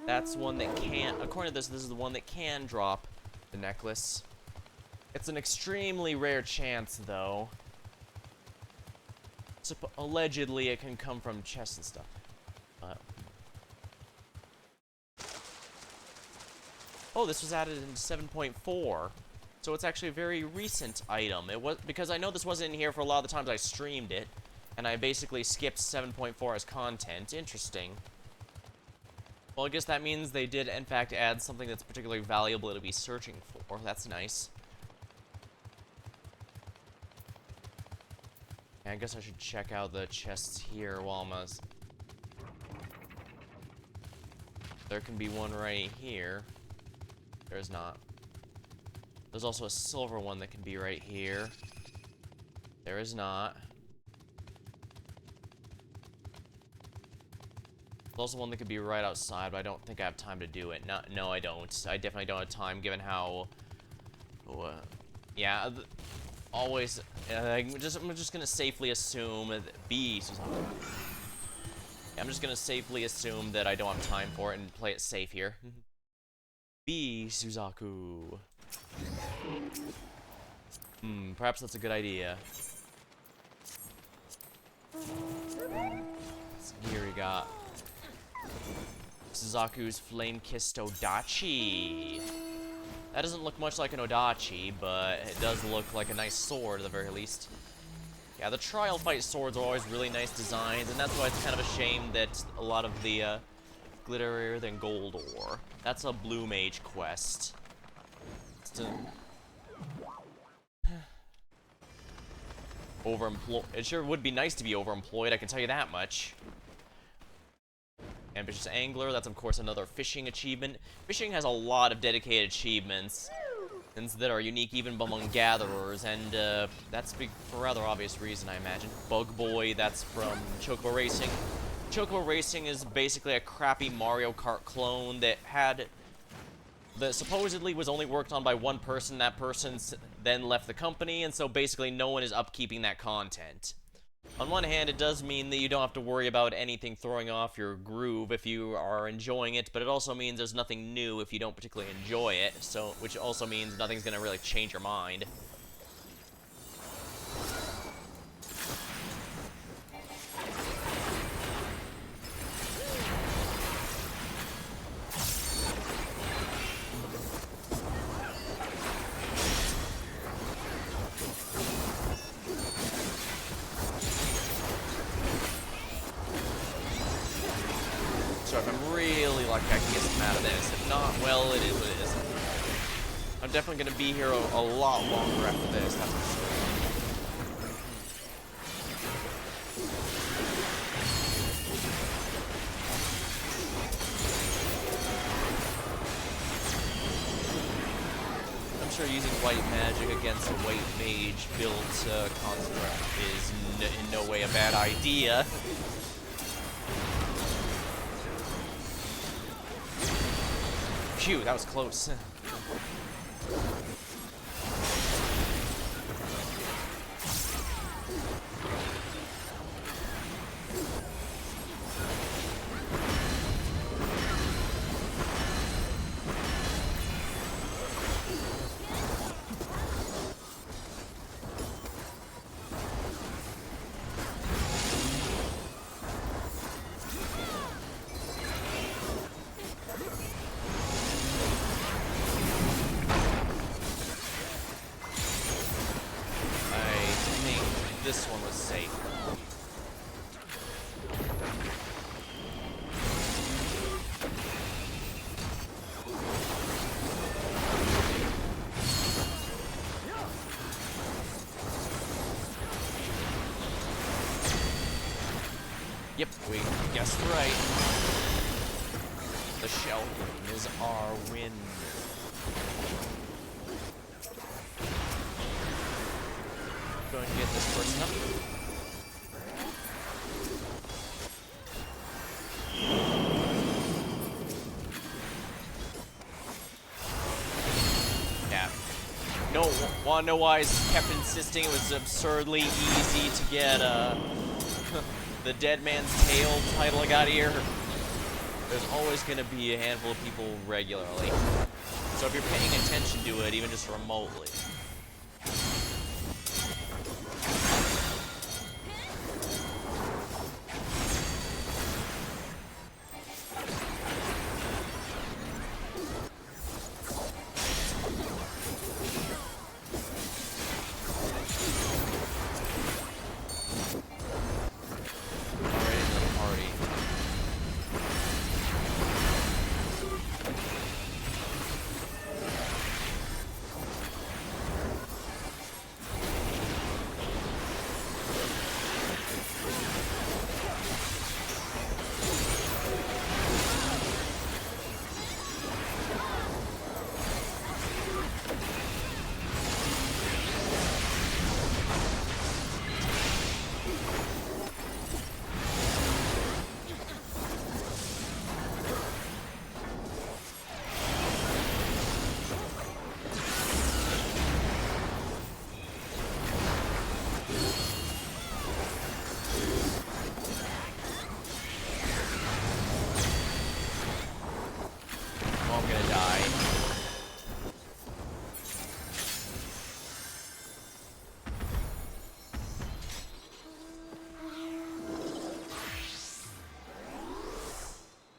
That's one that can, according to this is the one that can drop the necklace. It's an extremely rare chance, though. Allegedly, it can come from chests and stuff. Oh, this was added in 7.4. So it's actually a very recent item. It was because I know this wasn't in here for a lot of the times I streamed it, and I basically skipped 7.4 as content. Interesting. Well, I guess that means they did, in fact, add something that's particularly valuable to be searching for. That's nice. I guess I should check out the chests here while I'm There can be one right here. There's not. There's also a silver one that can be right here. There is not. There's also one that could be right outside, but I don't think I have time to do it. No, I don't. I definitely don't have time, given how... yeah, always... I'm just gonna safely assume that yeah, I'm just gonna safely assume that I don't have time for it and play it safe here. B. Suzaku. Perhaps that's a good idea. Here we got Suzaku's Flame-Kissed Odachi. That doesn't look much like an Odachi, but it does look like a nice sword at the very least. Yeah, the trial fight swords are always really nice designs, and that's why it's kind of a shame that a lot of the glitterier than gold ore. That's a blue mage quest. It sure would be nice to be overemployed, I can tell you that much. Ambitious Angler, that's of course another fishing achievement. Fishing has a lot of dedicated achievements that are unique even among gatherers, and that's for a rather obvious reason, I imagine. Bug Boy, that's from Chocobo Racing. Chocobo Racing is basically a crappy Mario Kart clone that supposedly was only worked on by one person. That person then left the company, and so basically no one is upkeeping that content. On one hand, it does mean that you don't have to worry about anything throwing off your groove if you are enjoying it, but it also means there's nothing new if you don't particularly enjoy it, so which also means nothing's gonna really change your mind. So if I'm really lucky, I can get some out of this. If not, well, it is what it is. I'm definitely going to be here a lot longer after this, that's for sure. I'm sure using white magic against a white mage built construct is in no way a bad idea. Phew, that was close. this one was safe. Yep, we guessed right. The shell game is our win. Going to get this person up. Yeah. No, wanna know why I kept insisting it was absurdly easy to get the Dead Man's Tale title I got here? There's always gonna be a handful of people regularly. So if you're paying attention to it, even just remotely.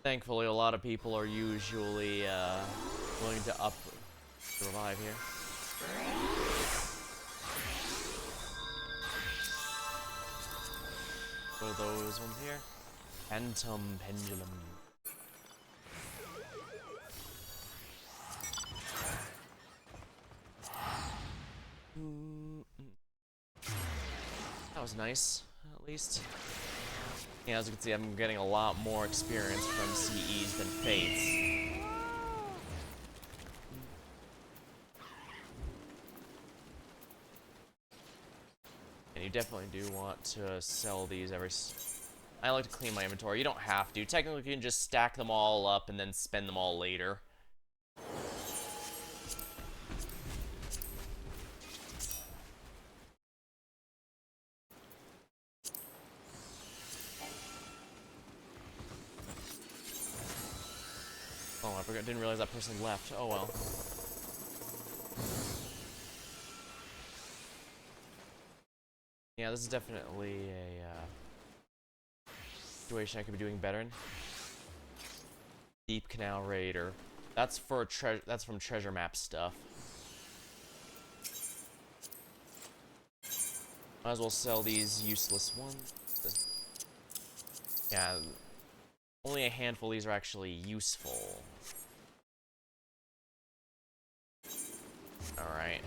Thankfully, a lot of people are usually willing to revive here. What are those ones here? Phantom Pendulum. That was nice, at least. Yeah, as you can see, I'm getting a lot more experience from CEs than Fates. And you definitely do want to sell these every... I like to clean my inventory. You don't have to. Technically, you can just stack them all up and then spend them all later. Oh, I forgot, didn't realize that person left. Oh well. Yeah, this is definitely a situation I could be doing better in. Deep Canal Raider. That's for that's from treasure map stuff. Might as well sell these useless ones. Yeah, only a handful of these are actually useful. Alright.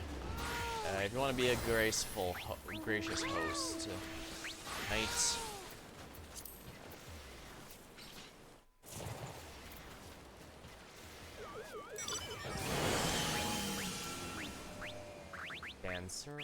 If you want to be a gracious host, knight. Dancer.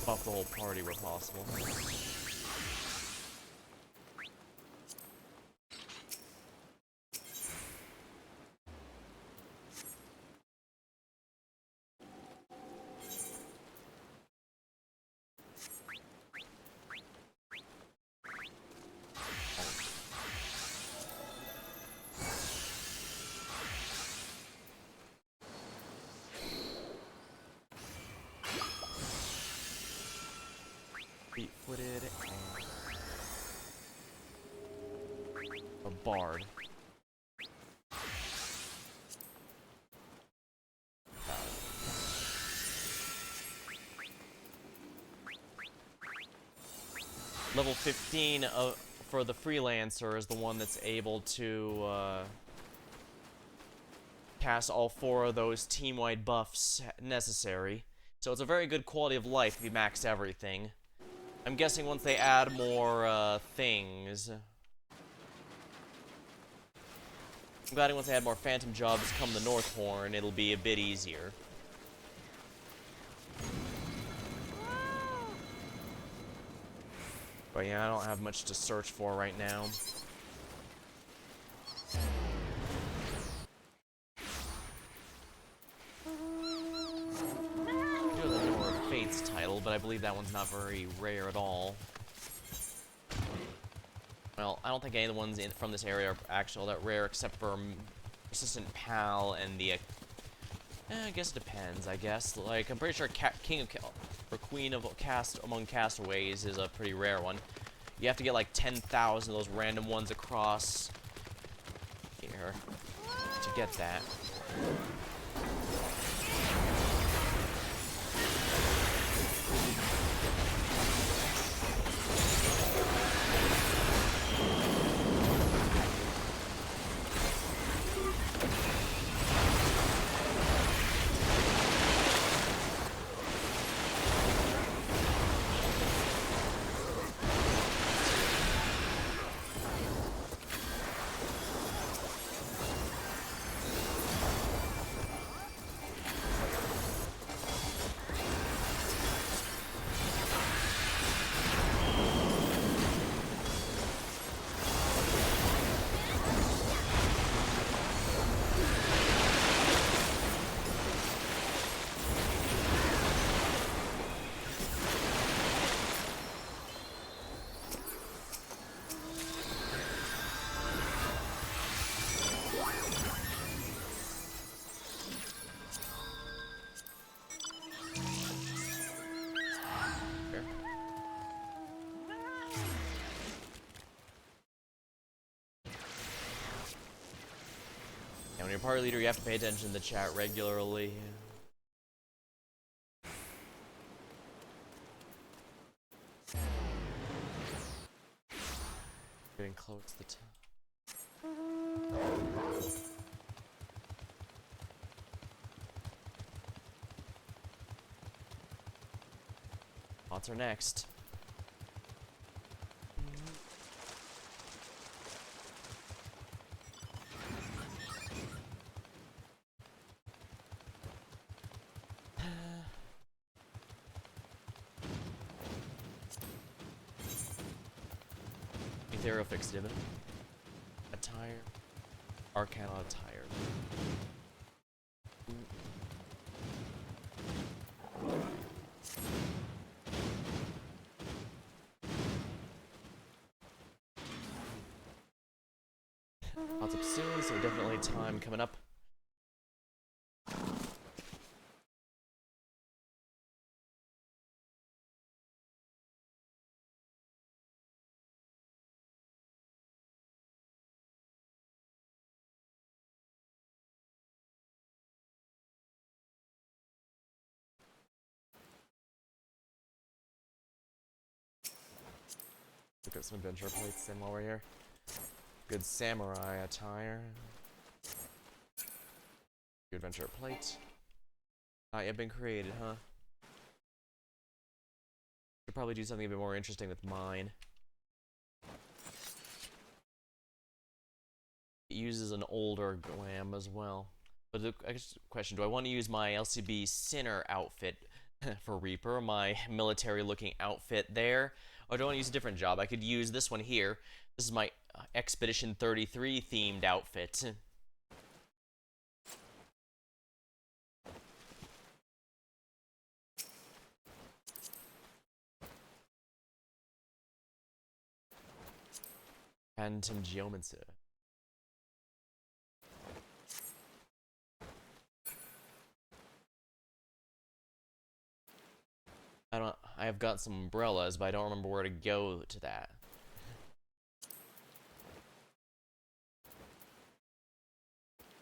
Buff the whole party where possible. Liquided and a bard. Level 15 for the freelancer is the one that's able to cast all 4 of those team-wide buffs necessary. So it's a very good quality of life if you max everything. I'm guessing once they add more things. I'm glad once they add more phantom jobs come the Northhorn, it'll be a bit easier. But yeah, I don't have much to search for right now. I do have the Door of Fate's title, but I believe that one's not very rare at all. Well, I don't think any of the ones from this area are actually all that rare, except for Persistent Pal and the... I guess it depends, I guess. Like, I'm pretty sure King of... or Queen of Cast Among Castaways is a pretty rare one. You have to get like 10,000 of those random ones across here to get that. When you're party leader, you have to pay attention to the chat regularly. Getting close to the top. Bots are next. Ethereal Fixed Dividend. Attire. Arcana Attire. Lots up soon, so definitely time coming up. Look at some adventure plates then while we're here. Good samurai attire. Good adventure plate. Not yet been created, huh? Could probably do something a bit more interesting with mine. It uses an older glam as well. But the question, do I want to use my LCB Sinner outfit for Reaper, my military-looking outfit there, or do I want to use a different job? I could use this one here. This is my Expedition 33 themed outfit. Phantom Geomancer. I have got some umbrellas, but I don't remember where to go to that.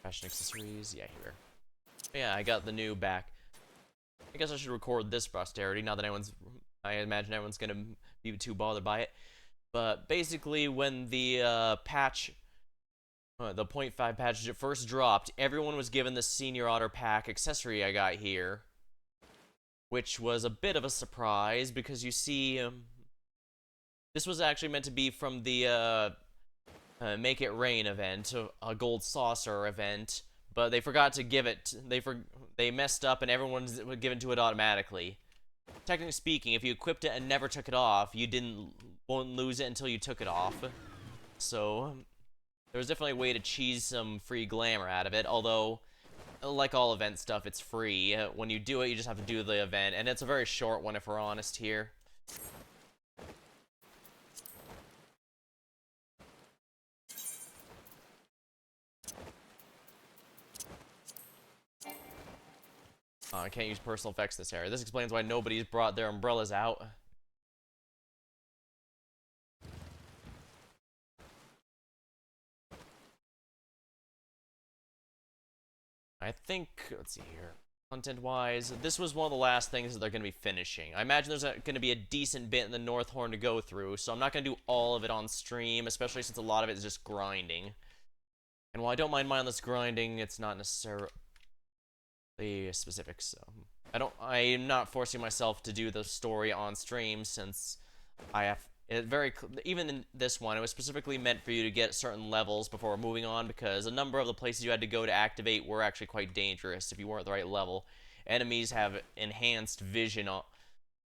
Fashion accessories, yeah, here. Yeah, I got the new back. I guess I should record this posterity, now that I imagine everyone's gonna be too bothered by it. But basically, when the patch, the 0.5 patch first dropped, everyone was given the Senior Otter Pack accessory I got here. Which was a bit of a surprise, because you see, this was actually meant to be from the Make It Rain event, a gold saucer event, but they forgot to give it, they messed up and everyone's given to it automatically. Technically speaking, if you equipped it and never took it off, you won't lose it until you took it off. So, there was definitely a way to cheese some free glamour out of it, although, like all event stuff, it's free. When you do it, you just have to do the event, and it's a very short one if we're honest here. I can't use personal effects in this area. This explains why nobody's brought their umbrellas out. I think, let's see here, content-wise, this was one of the last things that they're going to be finishing. I imagine there's going to be a decent bit in the North Horn to go through, so I'm not going to do all of it on stream, especially since a lot of it is just grinding. And while I don't mind mindless grinding, it's not necessarily specific, so I'm not forcing myself to do the story on stream, since I have even in this one, it was specifically meant for you to get certain levels before moving on, because a number of the places you had to go to activate were actually quite dangerous if you weren't the right level. Enemies have enhanced vision,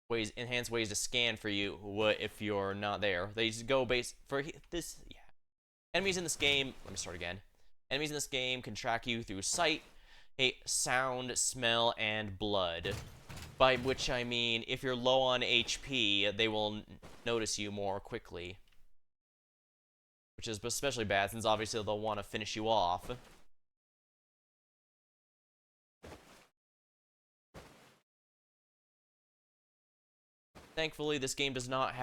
enhanced ways to scan for you if you're not there. They just go Enemies in this game, let me start again. Enemies in this game can track you through sight, sound, smell, and blood. By which I mean, if you're low on HP, they will notice you more quickly. Which is especially bad, since obviously they'll want to finish you off. Thankfully, this game does not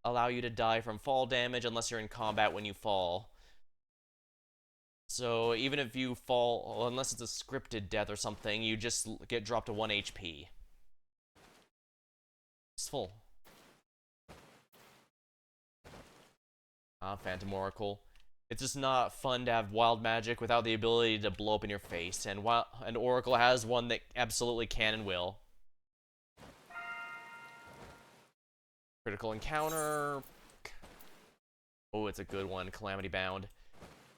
allow you to die from fall damage unless you're in combat when you fall. So even if you fall, unless it's a scripted death or something, you just get dropped to 1 HP. It's full. Phantom Oracle. It's just not fun to have wild magic without the ability to blow up in your face, and Oracle has one that absolutely can and will. Critical Encounter. Oh, it's a good one, Calamity Bound.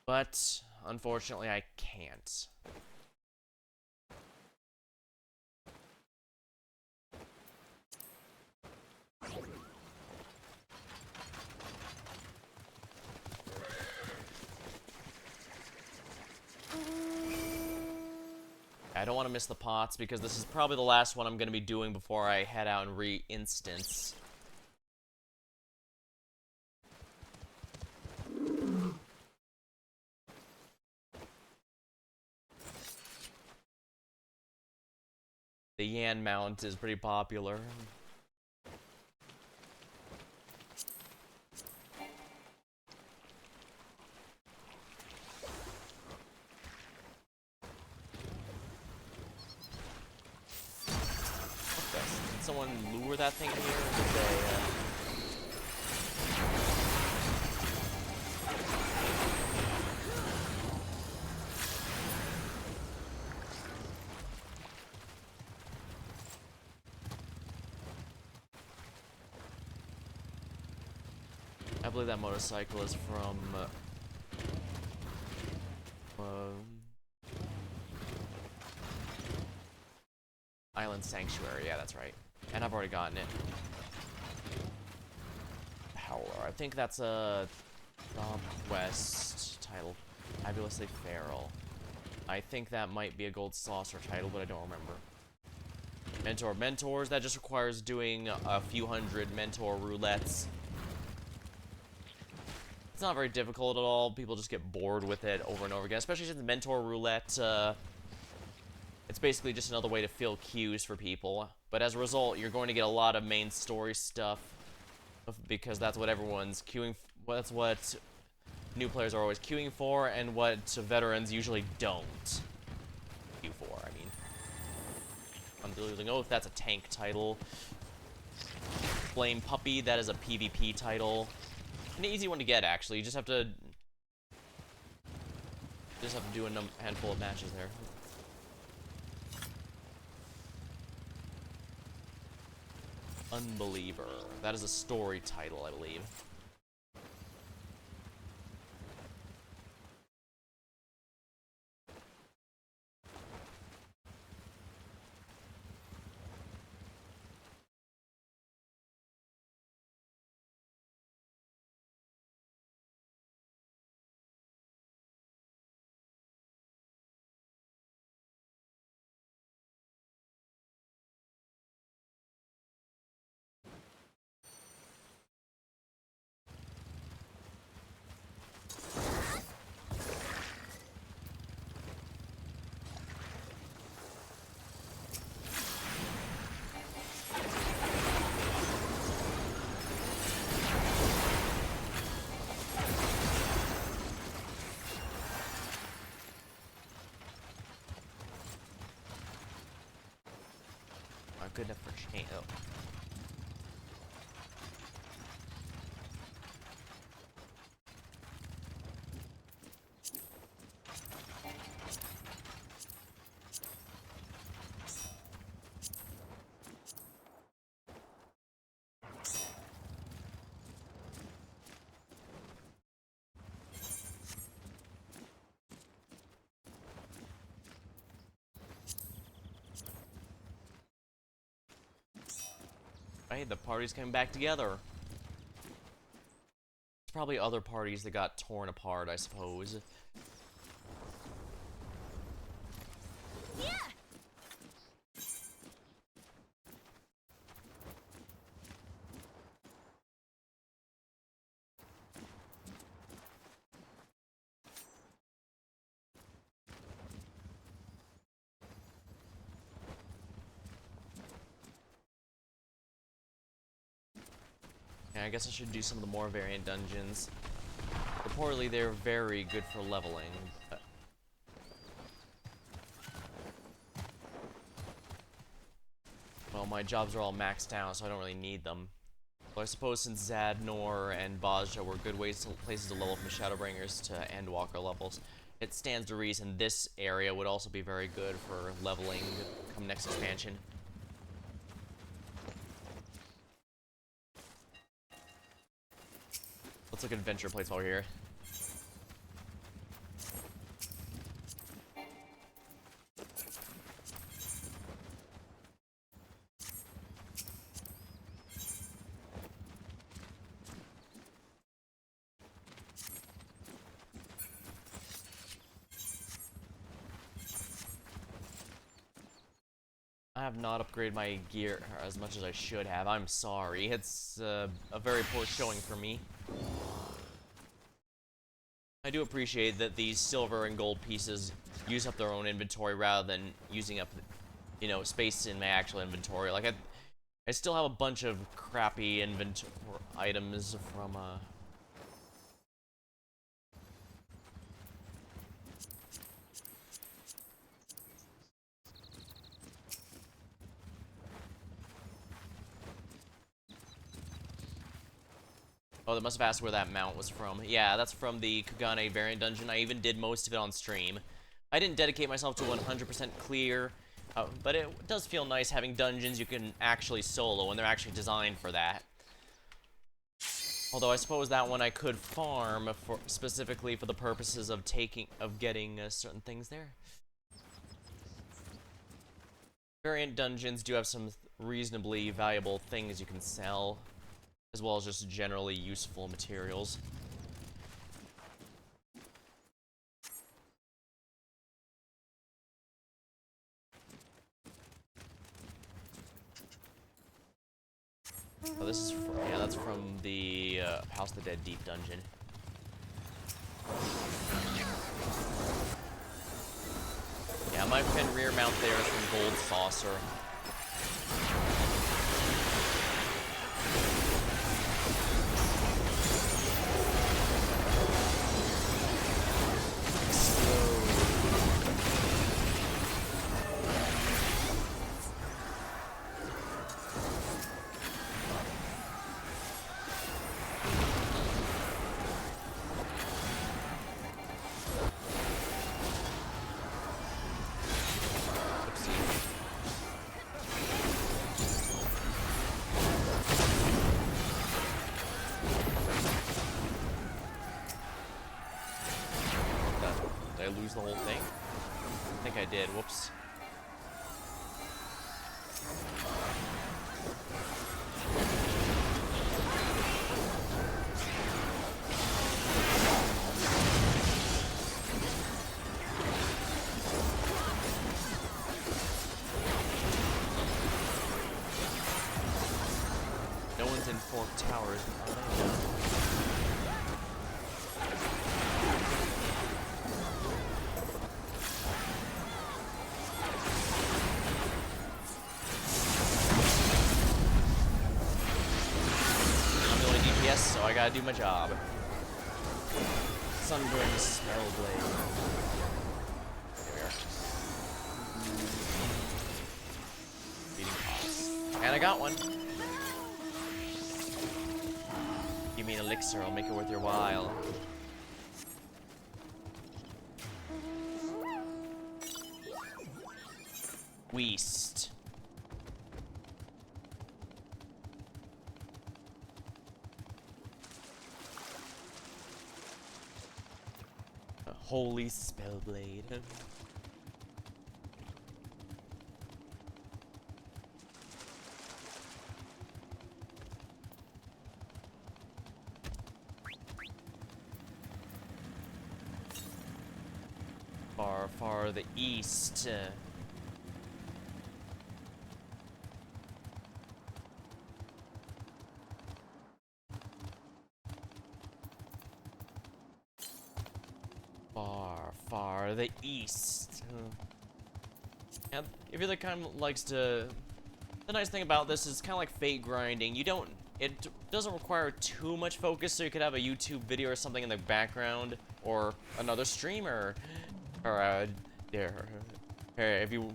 But, unfortunately, I can't. I don't want to miss the pots, because this is probably the last one I'm going to be doing before I head out and re-instance. The Yan mount is pretty popular. Did someone lure that thing in here, or did they, I believe that motorcycle is from, Island Sanctuary, yeah, that's right. And I've already gotten it. Howler, I think that's a West title. Fabulously Feral. I think that might be a Gold Saucer title, but I don't remember. Mentors, that just requires doing a few hundred mentor roulettes. It's not very difficult at all. People just get bored with it over and over again, especially since Mentor Roulette, it's It's basically just another way to fill queues for people. But as a result, you're going to get a lot of main story stuff because that's what everyone's queuing. That's what new players are always queuing for, and what veterans usually don't queue for. I mean, I'm deluding. Oh, if that's a tank title. Flame Puppy, that is a PvP title. An easy one to get, actually. You just have to do a handful of matches there. Unbeliever. That is a story title, I believe. Good enough for chain. Oh. Hey, the party's coming back together. There's probably other parties that got torn apart, I suppose. Yeah. Yeah, I guess I should do some of the more variant dungeons. Reportedly, they're very good for leveling. Well, my jobs are all maxed out, so I don't really need them. Well, I suppose since Zadnor and Bajja were good places to level from Shadowbringers to Endwalker levels, it stands to reason this area would also be very good for leveling come next expansion. Let's look at adventure plates while we're here. I have not upgraded my gear as much as I should have. I'm sorry. It's a very poor showing for me. I do appreciate that these silver and gold pieces use up their own inventory rather than using up, you know, space in my actual inventory. Like, I still have a bunch of crappy inventory items from, Oh, they must have asked where that mount was from. Yeah, that's from the Kugane variant dungeon. I even did most of it on stream. I didn't dedicate myself to 100% clear, but it does feel nice having dungeons you can actually solo, and they're actually designed for that. Although I suppose that one I could farm specifically for the purposes of getting certain things there. Variant dungeons do have some reasonably valuable things you can sell, as well as just generally useful materials. Oh, this is yeah, that's from the House of the Dead Deep dungeon. Yeah, knife pin rear mount there from Gold Saucer. Did I lose the whole thing? I think I did. Whoops. No one's in Fork Towers. Are they? So I gotta do my job. Sunburn Spellblade. There we are. Beating pots. And I got one. Give me an elixir, I'll make it worth your while. Weast. Holy Spellblade. Far, far the east. Far the east. And if you're the kind of likes to, the nice thing about this is kind of like fate grinding. It doesn't require too much focus, so you could have a YouTube video or something in the background, or another streamer, or if you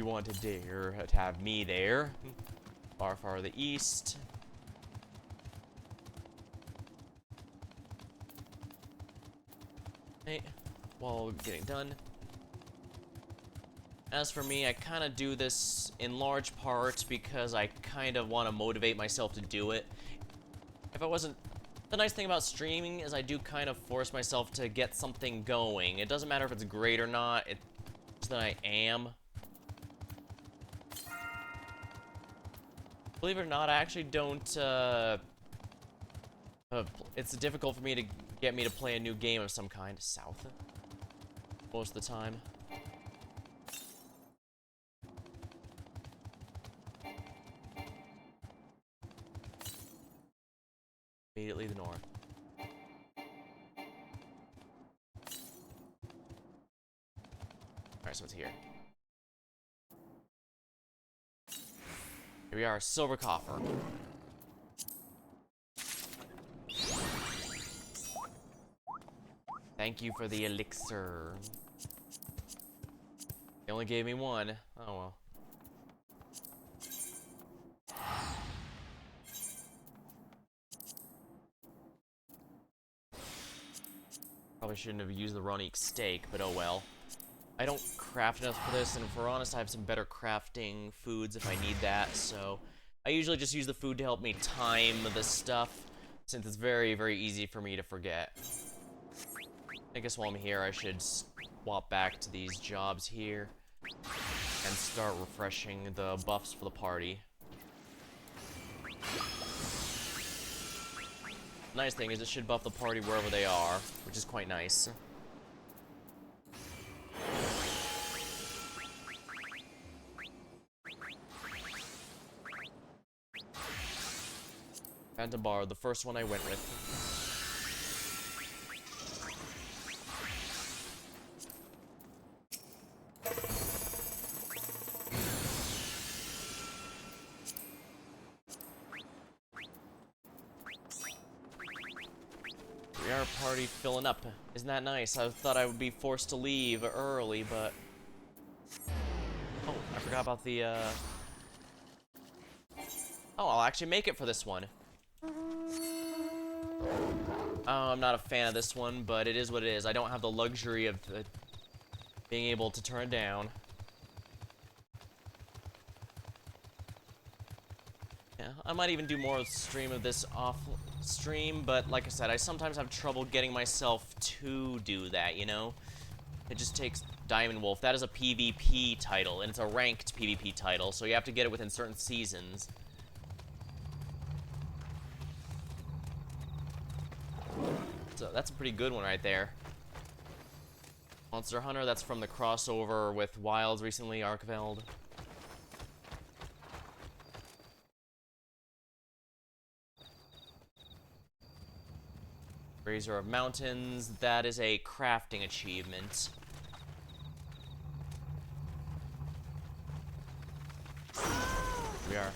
want to dare to have me there. Far the east. Hey. While getting done. As for me, I kind of do this in large part because I kind of want to motivate myself to do it. If I wasn't... The nice thing about streaming is I do kind of force myself to get something going. It doesn't matter if it's great or not, it's just that I am. Believe it or not, I actually don't, it's difficult for me to get me to play a new game of some kind. South. Most of the time. Immediately the north. Alright, so it's here. Here we are, silver coffer. Thank you for the elixir. They only gave me one. Oh well. Probably shouldn't have used the Ronique steak, but oh well. I don't craft enough for this, and if we're honest, I have some better crafting foods if I need that, so I usually just use the food to help me time the stuff, since it's very, very easy for me to forget. I guess while I'm here, I should swap back to these jobs here and start refreshing the buffs for the party. Nice thing is it should buff the party wherever they are, which is quite nice. Phantom Bar, the first one I went with. party filling up. Isn't that nice? I thought I would be forced to leave early, but... Oh, I forgot about the, Oh, I'll actually make it for this one. Oh, I'm not a fan of this one, but it is what it is. I don't have the luxury of being able to turn it down. Yeah, I might even do more stream of this off stream, but like I said, I sometimes have trouble getting myself to do that, you know? It just takes Diamond Wolf. That is a PvP title, and it's a ranked PvP title, so you have to get it within certain seasons. So that's a pretty good one right there. Monster Hunter, that's from the crossover with Wilds recently, Arkveld. Razor of Mountains, that is a crafting achievement. Here we are.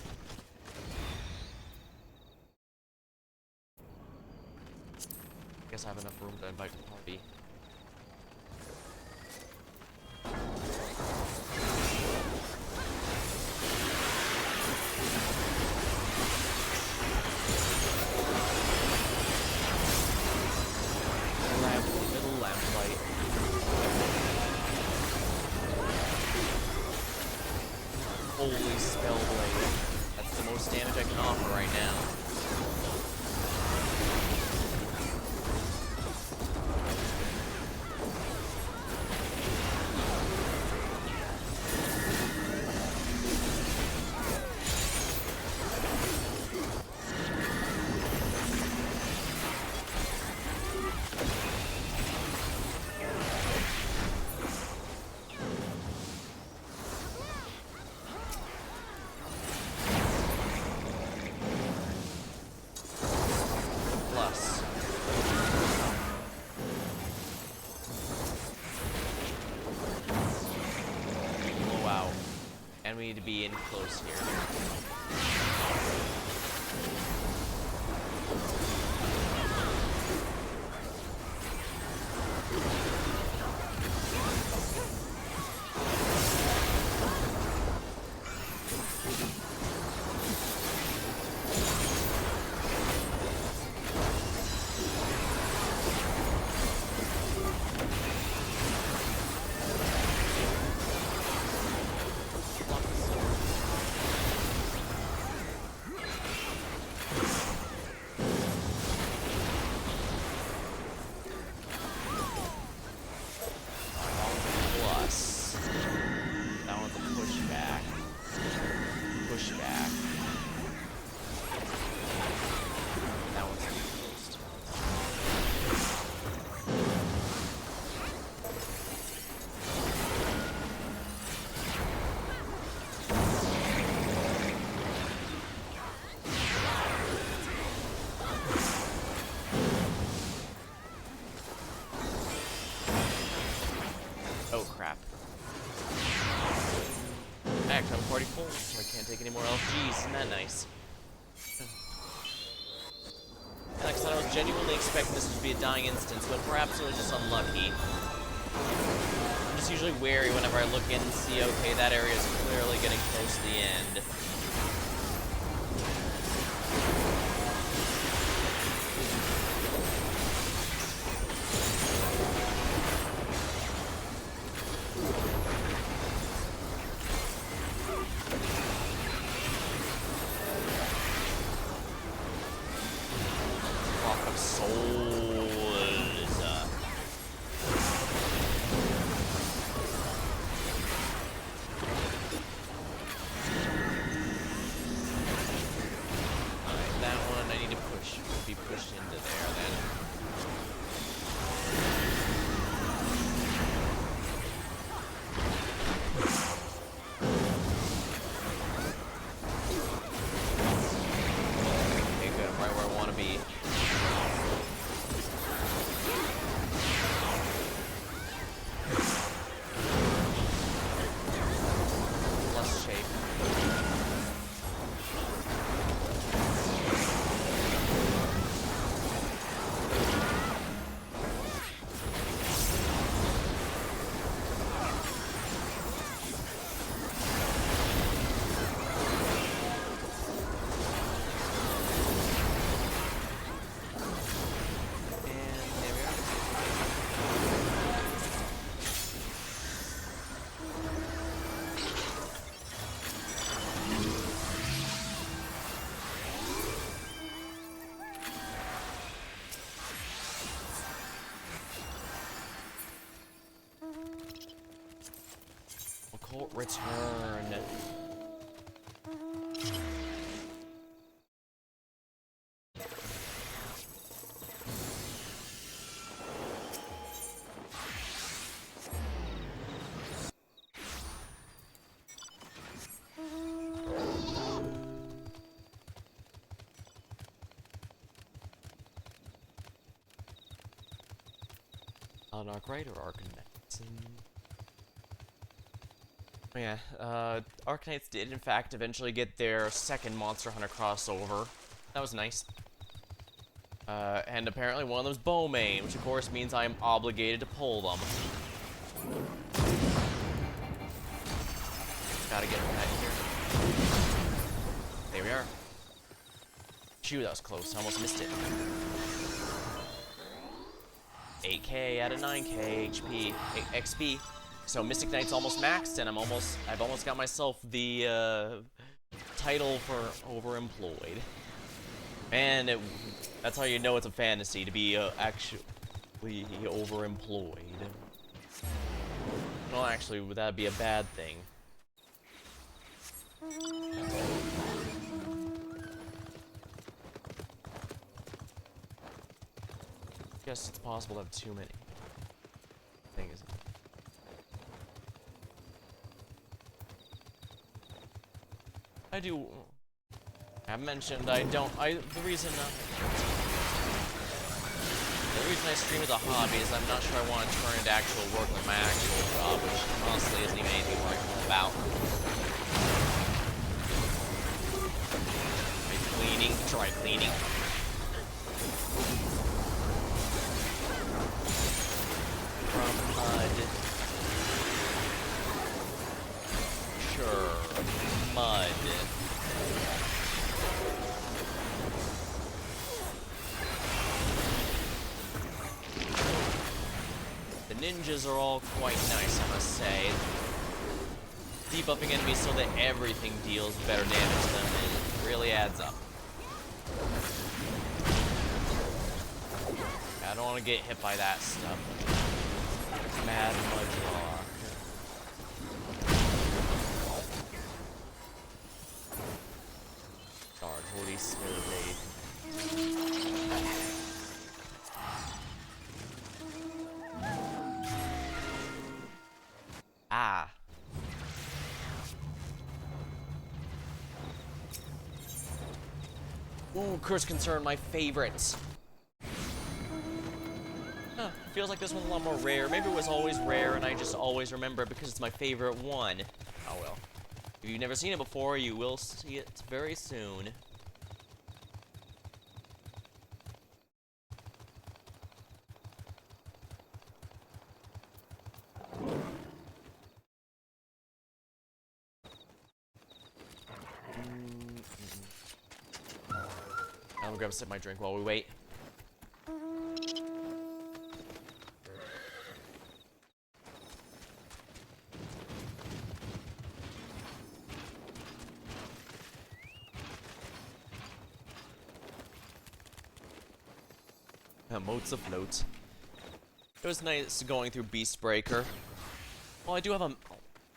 I guess I have enough room to invite the party. Middle lamplight. Holy Spellblade. That's the most damage I can offer right now. And we need to be in close here. Oh crap. Actually, I'm already full, so I can't take any more LGs. Isn't that nice? And like I said, I was genuinely expecting this to be a dying instance, but perhaps it was just unlucky. I'm just usually wary whenever I look in and see, okay, that area is clearly getting close to the end. Occult return. An Arclight or Arcanite? Oh yeah, Arcanites did in fact eventually get their second Monster Hunter crossover. That was nice. And apparently one of them's Bowmain, which of course means I am obligated to pull them. Gotta get that here. There we are. Phew, that was close. I almost missed it. 8k out of 9k HP, XP. So Mystic Knight's almost maxed, and I've almost got myself the title for overemployed. And that's how you know it's a fantasy, to be actually overemployed. Well, actually, would that be a bad thing? Guess it's possible to have too many things. I mentioned the reason I stream as a hobby is I'm not sure I want to turn into actual work like my actual job, which honestly isn't even anything worth about. Dry cleaning. From mud. Sure, mud. The ninjas are all quite nice, I must say. Debuffing enemies so that everything deals better damage to them, it really adds up. I don't want to get hit by that stuff. Mad Mudrock. Charge, Holy Spirit Raid. Ah. Ooh, Curse Concern, my favorites. Huh, feels like this one's a lot more rare. Maybe it was always rare and I just always remember it because it's my favorite one. Oh well. If you've never seen it before, you will see it very soon. I'm gonna grab a sip of my drink while we wait. Motes afloat. It was nice going through Beastbreaker. Well, I do have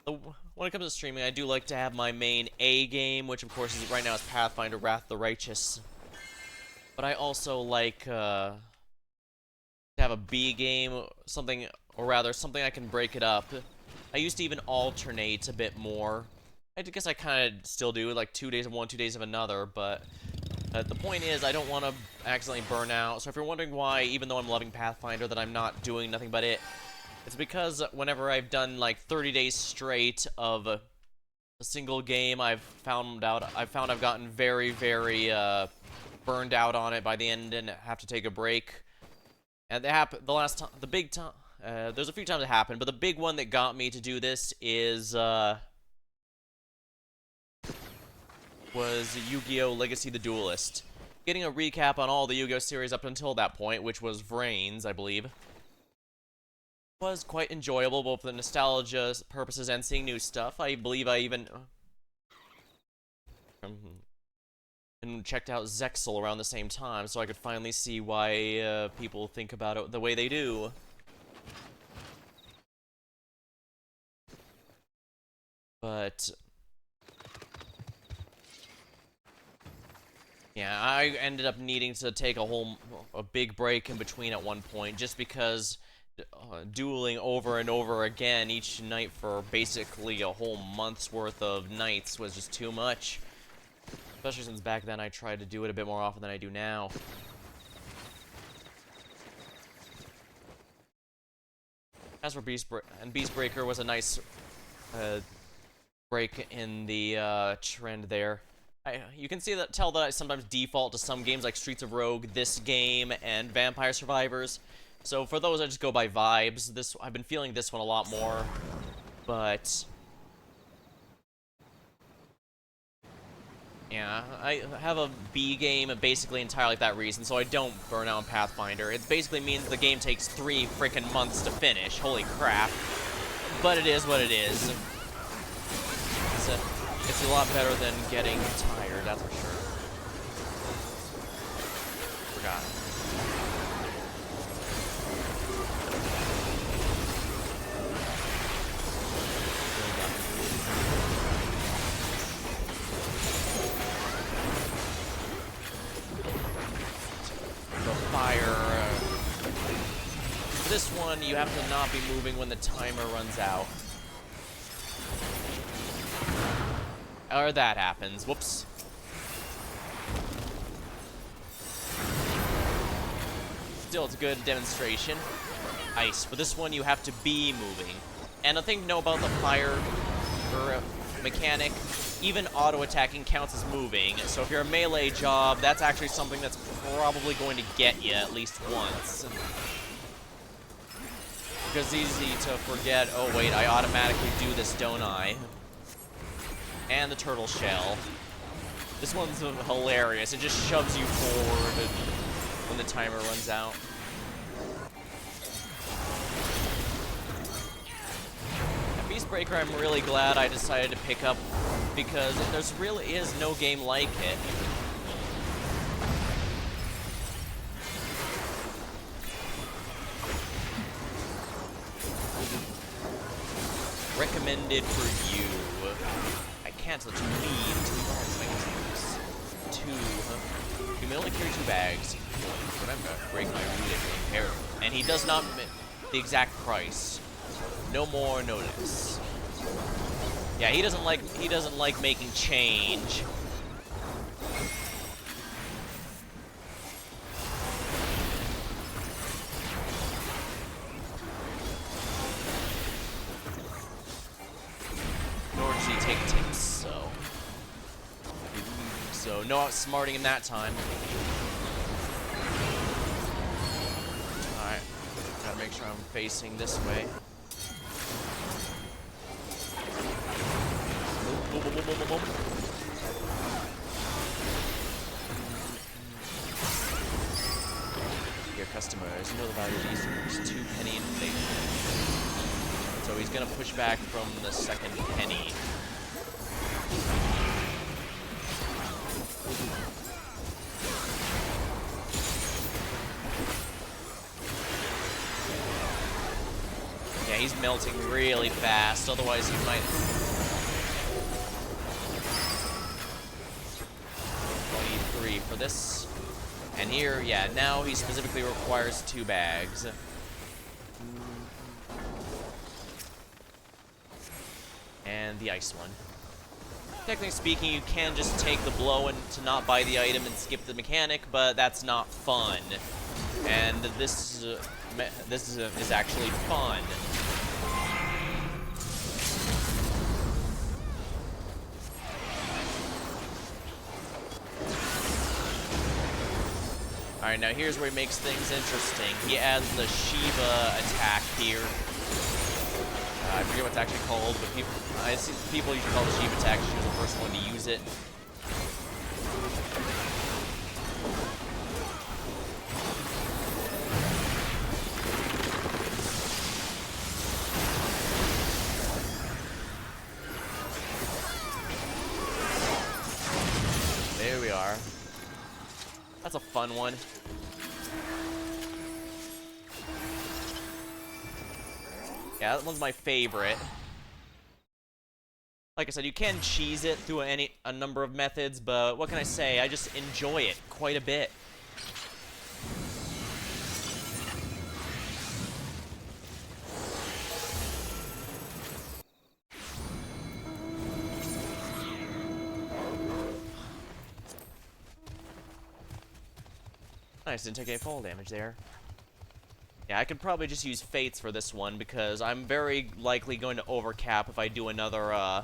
when it comes to streaming, I do like to have my main A game, which of course is right now is Pathfinder Wrath of the Righteous. But I also like to have a B game, something, or rather, something I can break it up. I used to even alternate a bit more. I guess I kind of still do, like 2 days of one, 2 days of another, but the point is, I don't want to accidentally burn out. So if you're wondering why, even though I'm loving Pathfinder, that I'm not doing nothing but it, it's because whenever I've done like 30 days straight of a single game, I've found I've gotten very, very burned out on it by the end and have to take a break. And the last time, the big time, there's a few times it happened, but the big one that got me to do this is was Yu-Gi-Oh! Legacy the Duelist. Getting a recap on all the Yu-Gi-Oh! Series up until that point, which was Vrains, I believe, was quite enjoyable, both for the nostalgia purposes and seeing new stuff. I believe I even and checked out Zexal around the same time, so I could finally see why people think about it the way they do. But yeah, I ended up needing to take a big break in between at one point, just because dueling over and over again each night for basically a whole month's worth of nights was just too much. Especially since back then I tried to do it a bit more often than I do now. As for Beastbreaker was a nice break in the trend there. You can tell that I sometimes default to some games like Streets of Rogue, this game, and Vampire Survivors. So for those, I just go by vibes. I've been feeling this one a lot more, but yeah, I have a B game basically entirely for that reason, so I don't burn out on Pathfinder. It basically means the game takes 3 freaking months to finish. Holy crap. But it is what it is. It's a lot better than getting tired, that's for sure. Forgot. The fire. For this one, you have to not be moving when the timer runs out. Or that happens. Whoops. Still, it's a good demonstration. Ice. For this one, you have to be moving. And the thing to know about the fire mechanic, even auto-attacking counts as moving. So if you're a melee job, that's actually something that's probably going to get you at least once. Because it's easy to forget, oh wait, I automatically do this, don't I? And the turtle shell. This one's hilarious. It just shoves you forward when the timer runs out. At Beastbreaker, I'm really glad I decided to pick up because there really is no game like it. Recommended for you. Cancel to leave 2 bags magazines. 2. You may only carry 2 bags. Remember, break my rule if you impair. And he does not the exact price. No more notice. Yeah, he doesn't like making change. Nor does he take tips. So no outsmarting him that time. Alright. Gotta make sure I'm facing this way. Boom, boom, boom, boom, boom, boom. Dear customers, you know the value of these 2 penny inflation. So he's gonna push back from the 2nd penny. Yeah, he's melting really fast, otherwise he might... 23 for this. And here, yeah, now he specifically requires 2 bags. And the ice one. Technically speaking, you can just take the blow and to not buy the item and skip the mechanic, but that's not fun. And this is actually fun. Alright, now here's where he makes things interesting. He adds the Shiva attack here. I forget what it's actually called, but I see people usually call it the Shiva attack. She was the first one to use it. There we are. That's a fun one. Yeah, that one's my favorite. Like I said, you can cheese it through a number of methods, but what can I say? I just enjoy it quite a bit. Nice, didn't take any fall damage there. Yeah, I could probably just use Fates for this one, because I'm very likely going to overcap if I do another,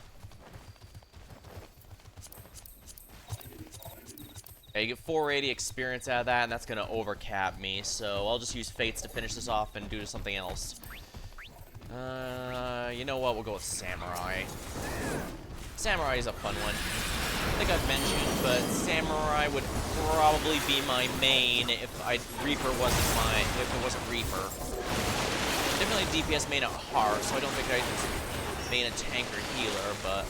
Yeah, you get 480 experience out of that, and that's gonna overcap me, so I'll just use Fates to finish this off and do something else. You know what? We'll go with Samurai. Samurai is a fun one. I think I've mentioned, but Samurai would probably be my main if Reaper wasn't if it wasn't Reaper. Definitely DPS main at heart, so I don't think I main a tank or healer, but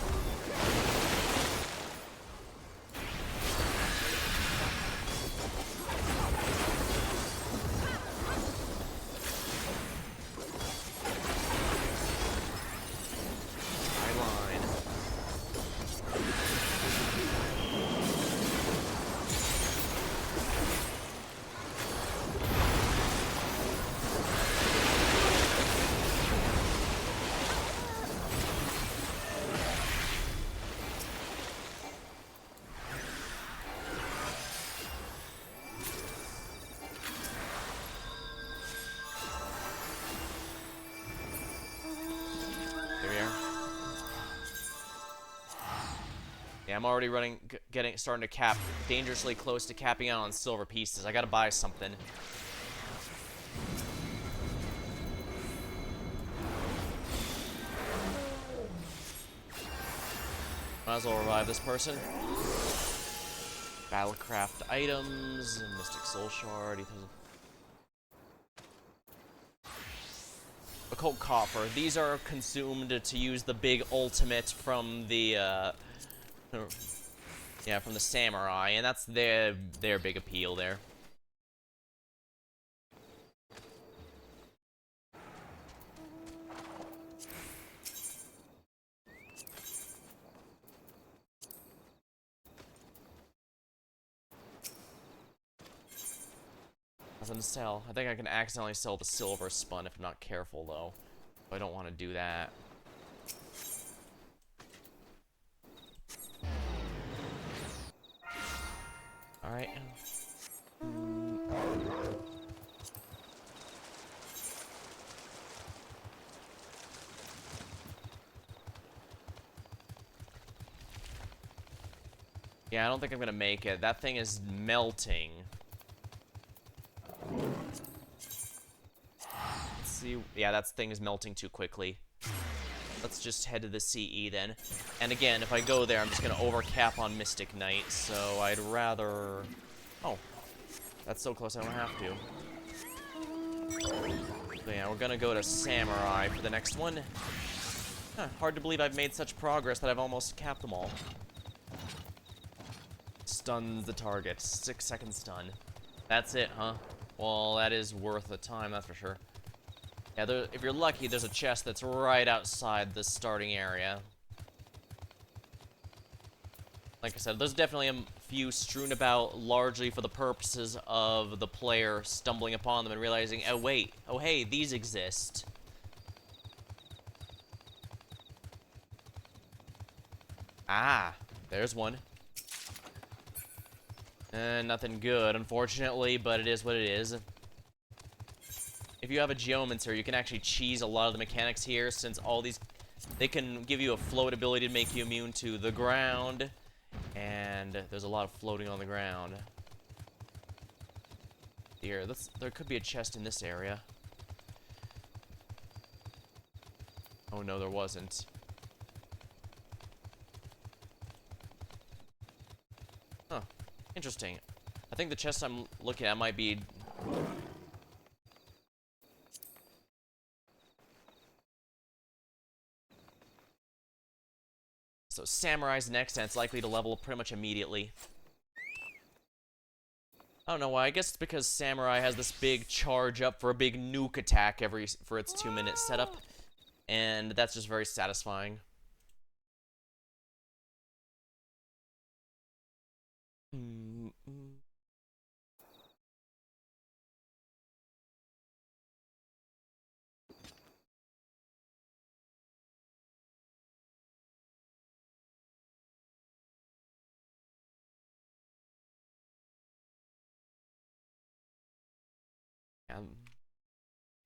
yeah, I'm already starting to cap, dangerously close to capping out on silver pieces. I gotta buy something. Might as well revive this person. Battlecraft items, Mystic Soul Shard, Occult Copper. These are consumed to use the big ultimate from the, yeah, from the Samurai, and that's their big appeal there. Nothing to sell. I think I can accidentally sell the silver spun if I'm not careful, though. I don't want to do that. Alright. Yeah, I don't think I'm gonna make it. That thing is melting. Let's see. Yeah, that thing is melting too quickly. Let's just head to the CE then. And again, if I go there, I'm just gonna overcap on Mystic Knight, so I'd rather... Oh. That's so close I don't have to. So yeah, we're gonna go to Samurai for the next one. Huh, hard to believe I've made such progress that I've almost capped them all. Stuns the target. 6-second stun. That's it, huh? Well, that is worth the time, that's for sure. Yeah, if you're lucky, there's a chest that's right outside the starting area. Like I said, there's definitely a few strewn about, largely for the purposes of the player stumbling upon them and realizing, oh wait, oh hey, these exist. Ah, there's one. Nothing good, unfortunately, but it is what it is. If you have a Geomancer, you can actually cheese a lot of the mechanics here, since all these... They can give you a float ability to make you immune to the ground, and there's a lot of floating on the ground. Here, there could be a chest in this area. Oh no, there wasn't. Huh. Interesting. I think the chest I'm looking at might be... So Samurai's next, and it's likely to level pretty much immediately. I don't know why. I guess it's because Samurai has this big charge up for a big nuke attack for its 2-minute setup, and that's just very satisfying. Mm, mm.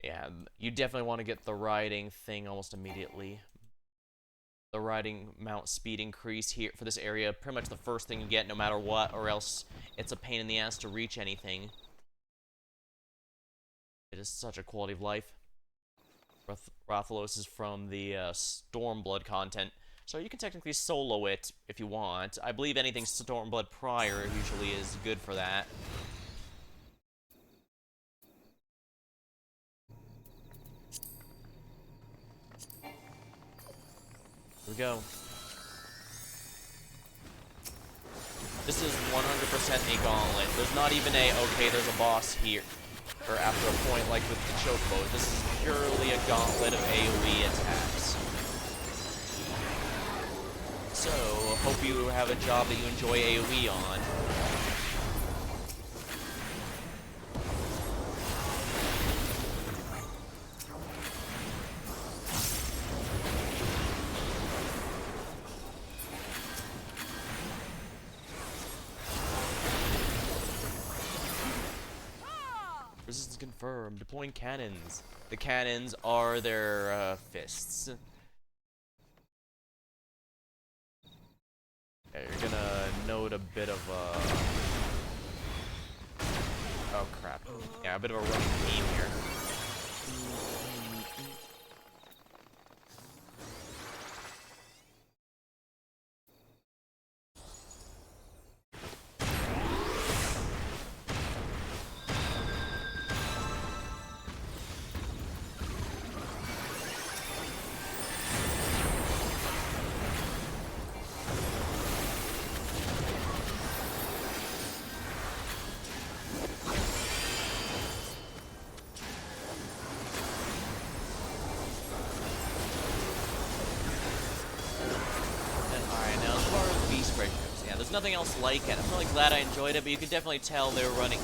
Yeah, you definitely want to get the riding thing almost immediately. The riding mount speed increase here for this area, pretty much the first thing you get no matter what, or else it's a pain in the ass to reach anything. It is such a quality of life. Rathalos is from the Stormblood content, so you can technically solo it if you want. I believe anything Stormblood prior usually is good for that. Here we go. This is 100% a gauntlet. There's not even a, okay, there's a boss here, or after a point like with the Chocobo. This is purely a gauntlet of AoE attacks. So, hope you have a job that you enjoy AoE on. Resistance confirmed. Deploying cannons. The cannons are their fists. Yeah, you're gonna note a bit of oh crap. Yeah, a bit of a running theme here. There's nothing else like it. I'm really glad I enjoyed it, but you can definitely tell they were running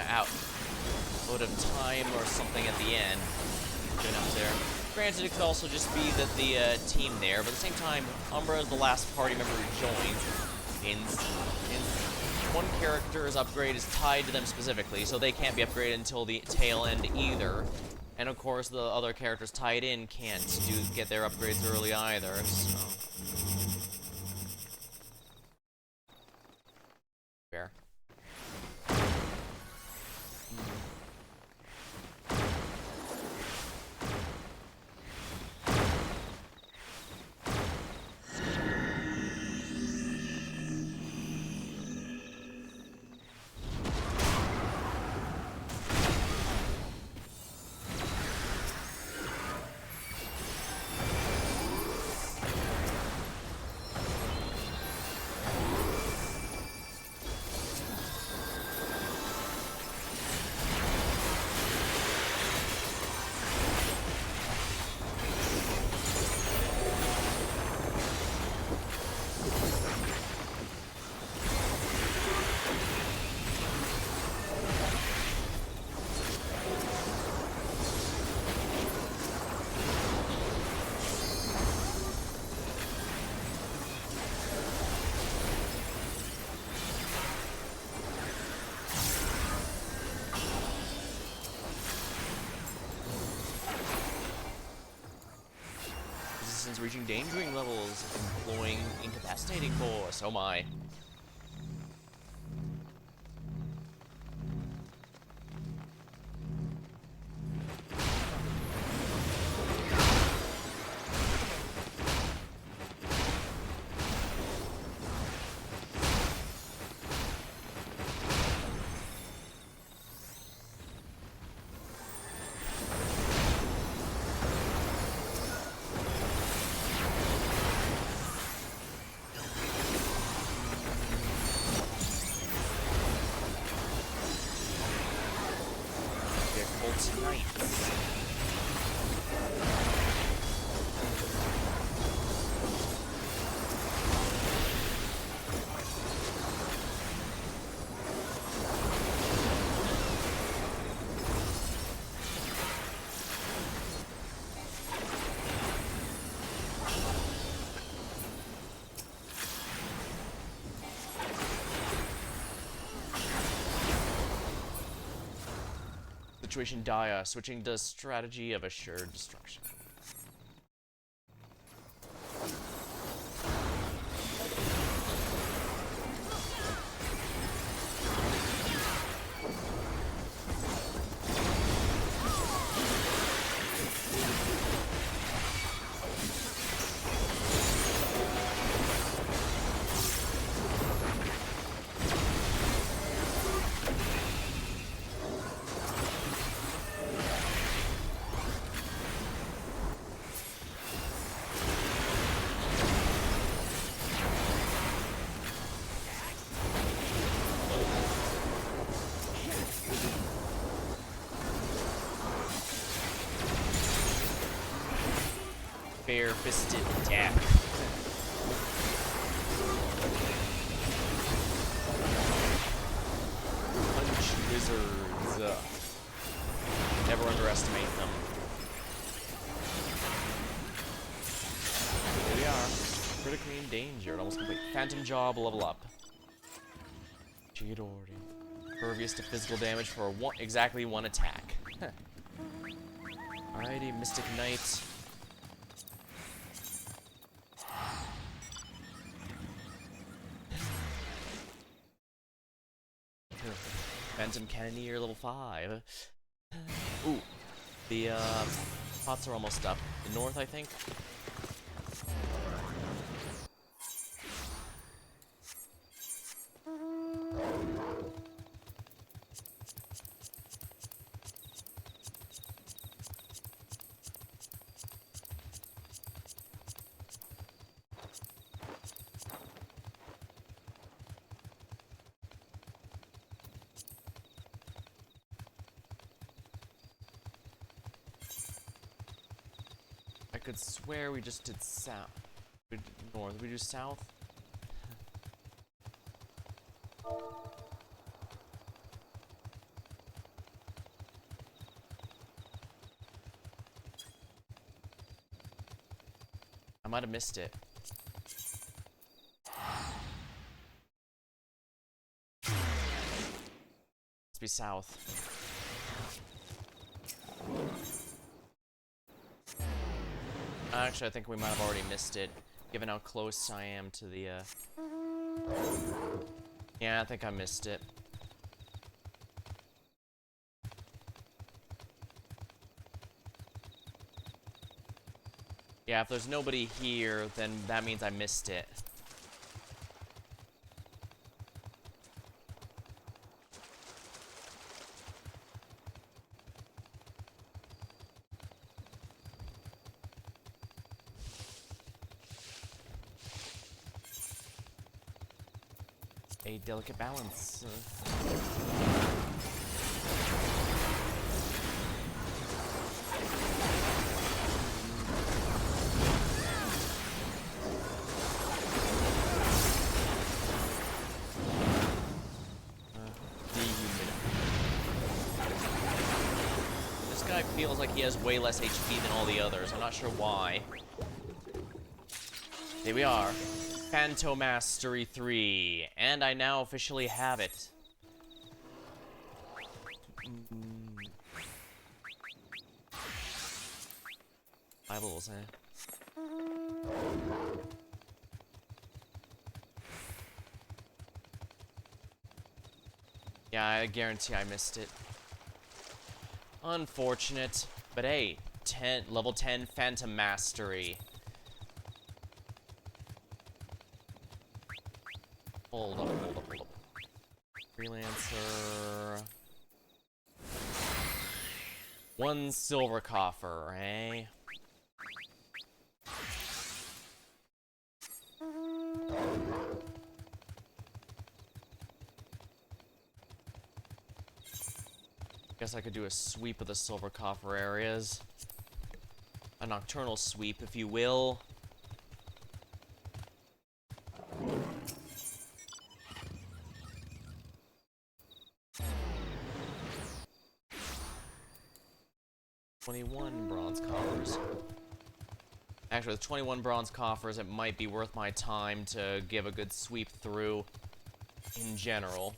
out of time or something at the end. Going up there. Granted, it could also just be that the team there, but at the same time, Umbra is the last party member who joins. In one character's upgrade is tied to them specifically, so they can't be upgraded until the tail end either. And of course, the other characters tied in can't get their upgrades early either. So. Fair. Reaching dangering levels, employing incapacitating force. Oh my. Situation dire. Switching to strategy of assured destruction. Bare-fisted death. Punch wizards. Never underestimate them. Here we are. Critically endangered. Almost complete. Phantom Job, level up. Chidori. Pervious to physical damage for exactly one attack. Alrighty, Mystic Knight. Phantom Cannoneer level 5. Ooh. The pots are almost up. The north, I think. I could swear we just did south. We did north. We do south? I might have missed it. Must be south. Actually, I think we might have already missed it, given how close I am to the, Yeah, I think I missed it. Yeah, if there's nobody here, then that means I missed it. A delicate balance. This guy feels like he has way less HP than all the others. I'm not sure why. Here we are. Phantomastery 3, and I now officially have it. Bibles, eh? Yeah, I guarantee I missed it. Unfortunate, but hey, level 10 Phantom Mastery. Hold up. Freelancer. 1 silver coffer, eh? Guess I could do a sweep of the silver coffer areas. A nocturnal sweep, if you will. $21 bronze coffers. Actually, with 21 bronze coffers, it might be worth my time to give a good sweep through in general.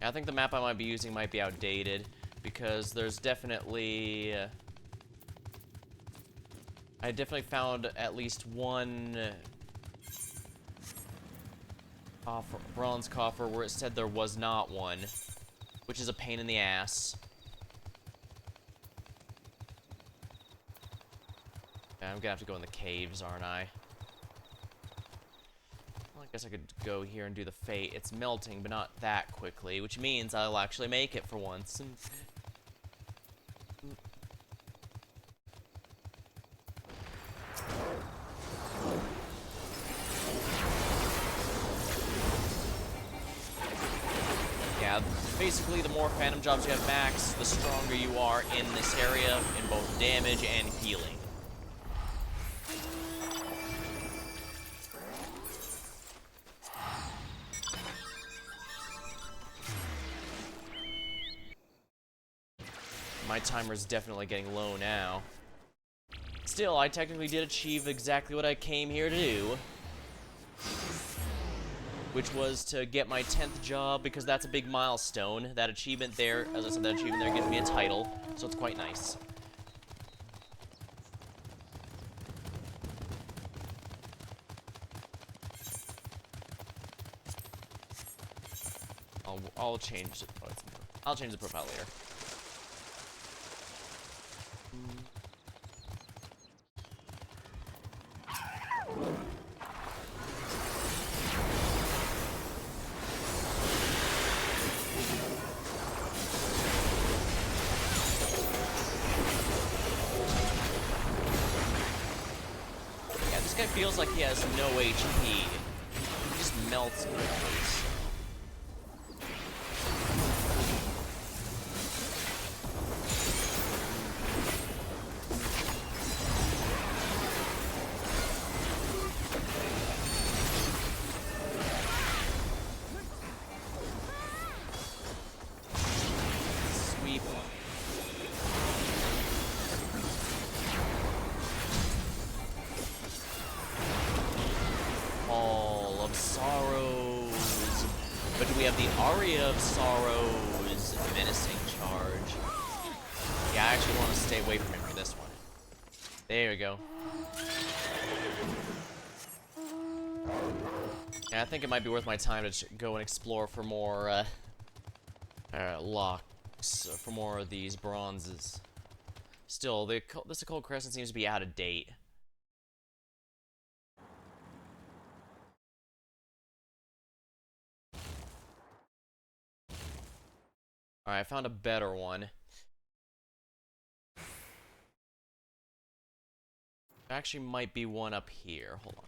I think the map I might be using might be outdated, because there's definitely... I definitely found at least one bronze coffer where it said there was not one, which is a pain in the ass. Yeah, I'm gonna have to go in the caves, aren't I? Well, I guess I could go here and do the fate. It's melting, but not that quickly, which means I'll actually make it for once. Yeah, basically the more phantom jobs you have max, the stronger you are in this area in both damage and healing. My timer's definitely getting low now. Still, I technically did achieve exactly what I came here to do, which was to get my 10th job, because that's a big milestone. That achievement there, as I said, that achievement there gives me a title, so it's quite nice. I'll change it. I'll change the profile later. Yeah, this guy feels like he has no HP. He just melts in my face. Of Sorrow's menacing charge. Yeah, I actually want to stay away from him for this one. There we go. Yeah, I think it might be worth my time to go and explore for more locks, for more of these bronzes. Still, this Occult Crescent seems to be out of date. Alright, I found a better one. There actually might be one up here. Hold on.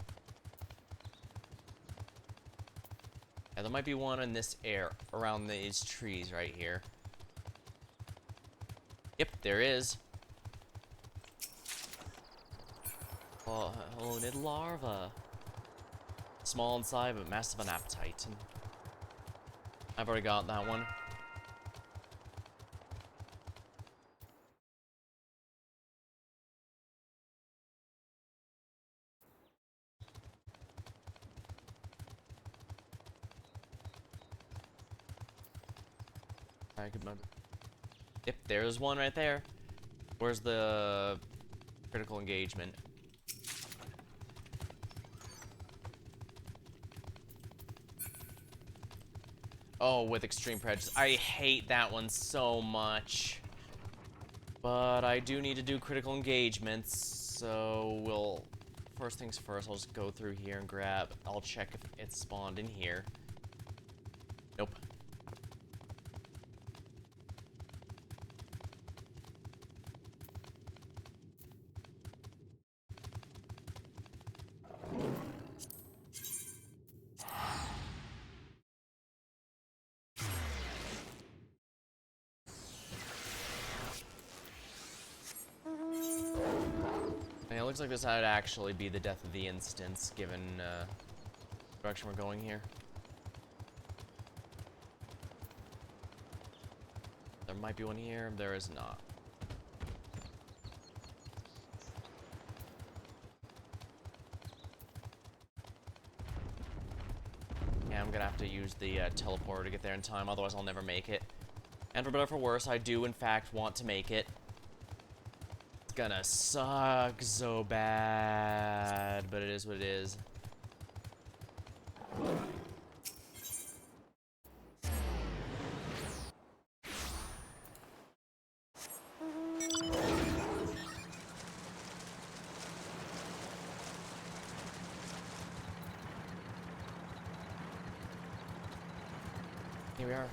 Yeah, there might be one in this air, around these trees right here. Yep, there is. Oh, horned larva. Small inside, but massive on appetite. And I've already got that one. I could remember. Yep, there's one right there. Where's the critical engagement? Oh, with extreme prejudice. I hate that one so much. But I do need to do critical engagements, so we'll... First things first, I'll just go through here and grab... I'll check if it's spawned in here. Nope. It looks like this would actually be the death of the instance, given the direction we're going here. There might be one here, there is not. Yeah, gonna have to use the teleporter to get there in time, otherwise I'll never make it. And for better or for worse, I do in fact want to make it. It's gonna suck so bad, but it is what it is. Here we are.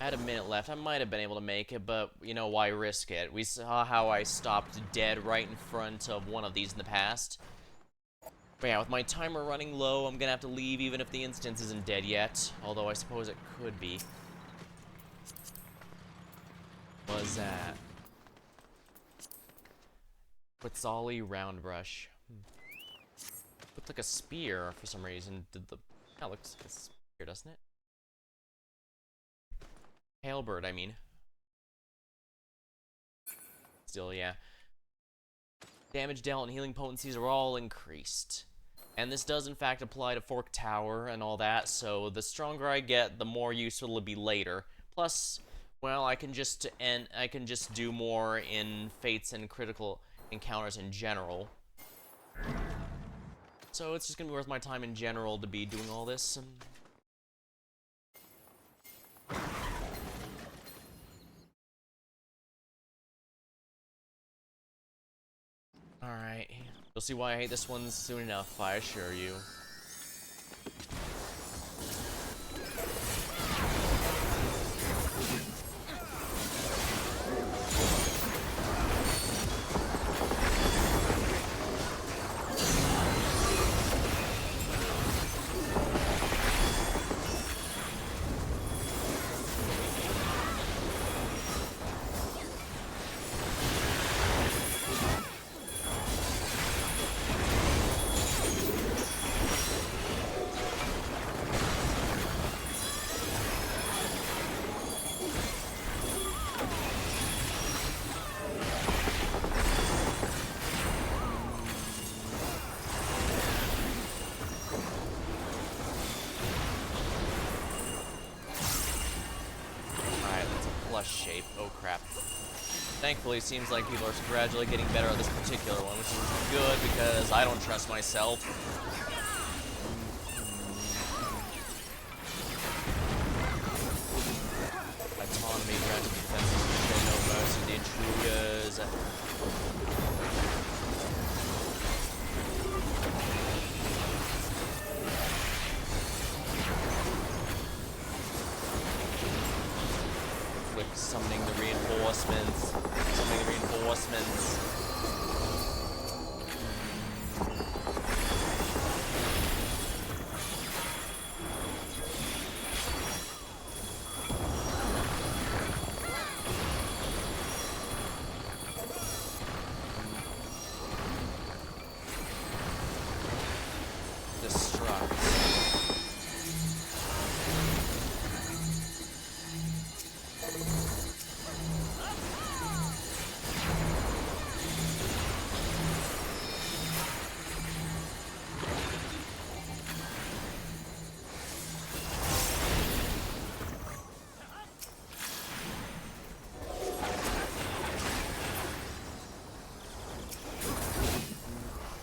I had a minute left. I might have been able to make it, but, you know, why risk it? We saw how I stopped dead right in front of one of these in the past. But yeah, with my timer running low, I'm gonna have to leave even if the instance isn't dead yet. Although I suppose it could be. What was that? Quetzali round brush. Looked like a spear for some reason. That looks like a spear, doesn't it? Halberd, I mean. Still, yeah. Damage dealt and healing potencies are all increased. And this does in fact apply to Fork Tower and all that, so the stronger I get, the more useful it'll be later. Plus, well, I can just do more in Fates and critical encounters in general. So it's just gonna be worth my time in general to be doing all this. Alright. You'll see why I hate this one soon enough, I assure you. Shape. Oh crap. Thankfully, it seems like people are gradually getting better at this particular one, which is good because I don't trust myself. Autonomy, granted defenses, show no mercy, the intruders. Summoning the reinforcements. Summoning the reinforcements. Destruct.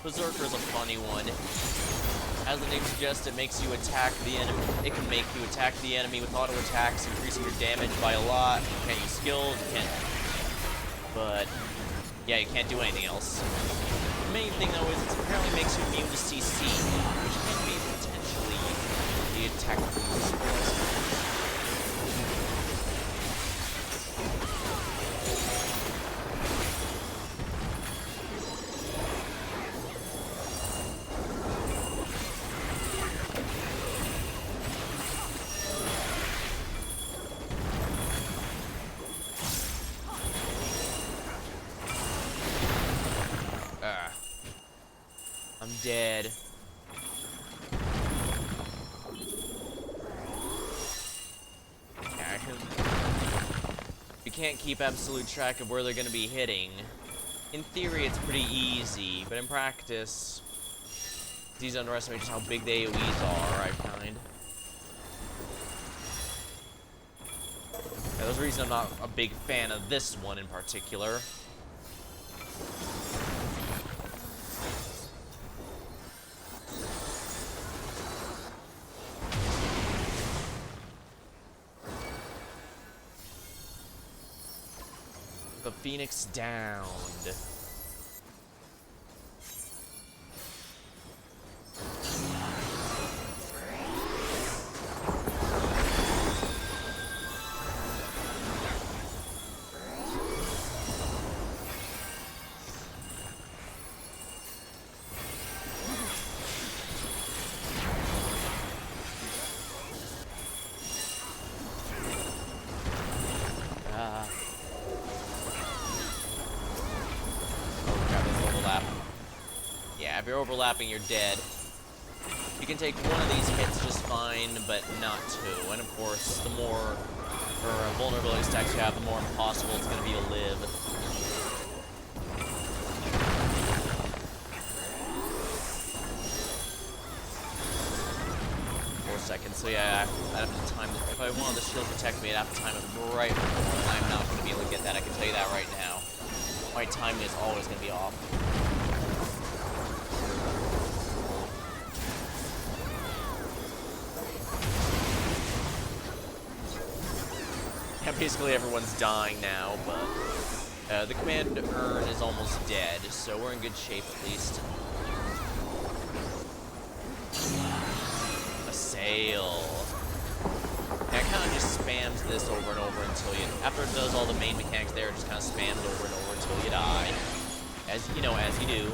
Berserker is a funny one. As the name suggests, it makes you attack the enemy. It can make you attack the enemy with auto attacks, increasing your damage by a lot. You can't use skills, you can't. But yeah, you can't do anything else. The main thing though is it apparently makes you immune to CC, which can be potentially the attack skills. I'm dead. You can't keep absolute track of where they're going to be hitting. In theory, it's pretty easy, but in practice, it's easy to underestimate just how big the AoEs are, I find. Yeah, there's a reason I'm not a big fan of this one in particular. The Phoenix downed. Oh crap, that's overlap. Yeah, if you're overlapping, you're dead. You can take one of these hits just fine, but not two. And of course, the more vulnerability stacks you have, the more impossible it's going to be to live. 4 seconds, so yeah, I'd have to time it. If I wanted the shield to protect me, I'd have to time it right before, and I'm not going to be able to get that, I can tell you that right now. My timing is always going to be off. Yeah, basically everyone's dying now, but the command urn is almost dead, so we're in good shape at least. A sail. Yeah, it kind of just spams this over and over until you... After it does all the main mechanics there, it just kind of spams over and over until you die. As you know, as you do.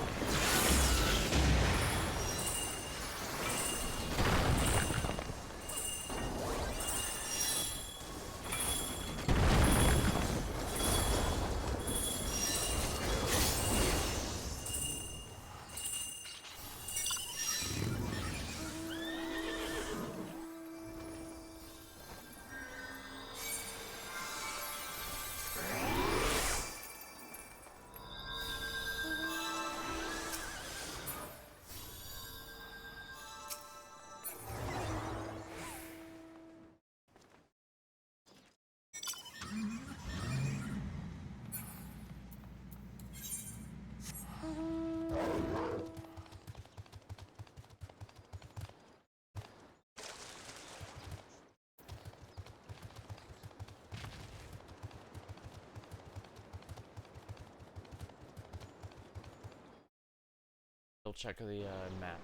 I'll check the map.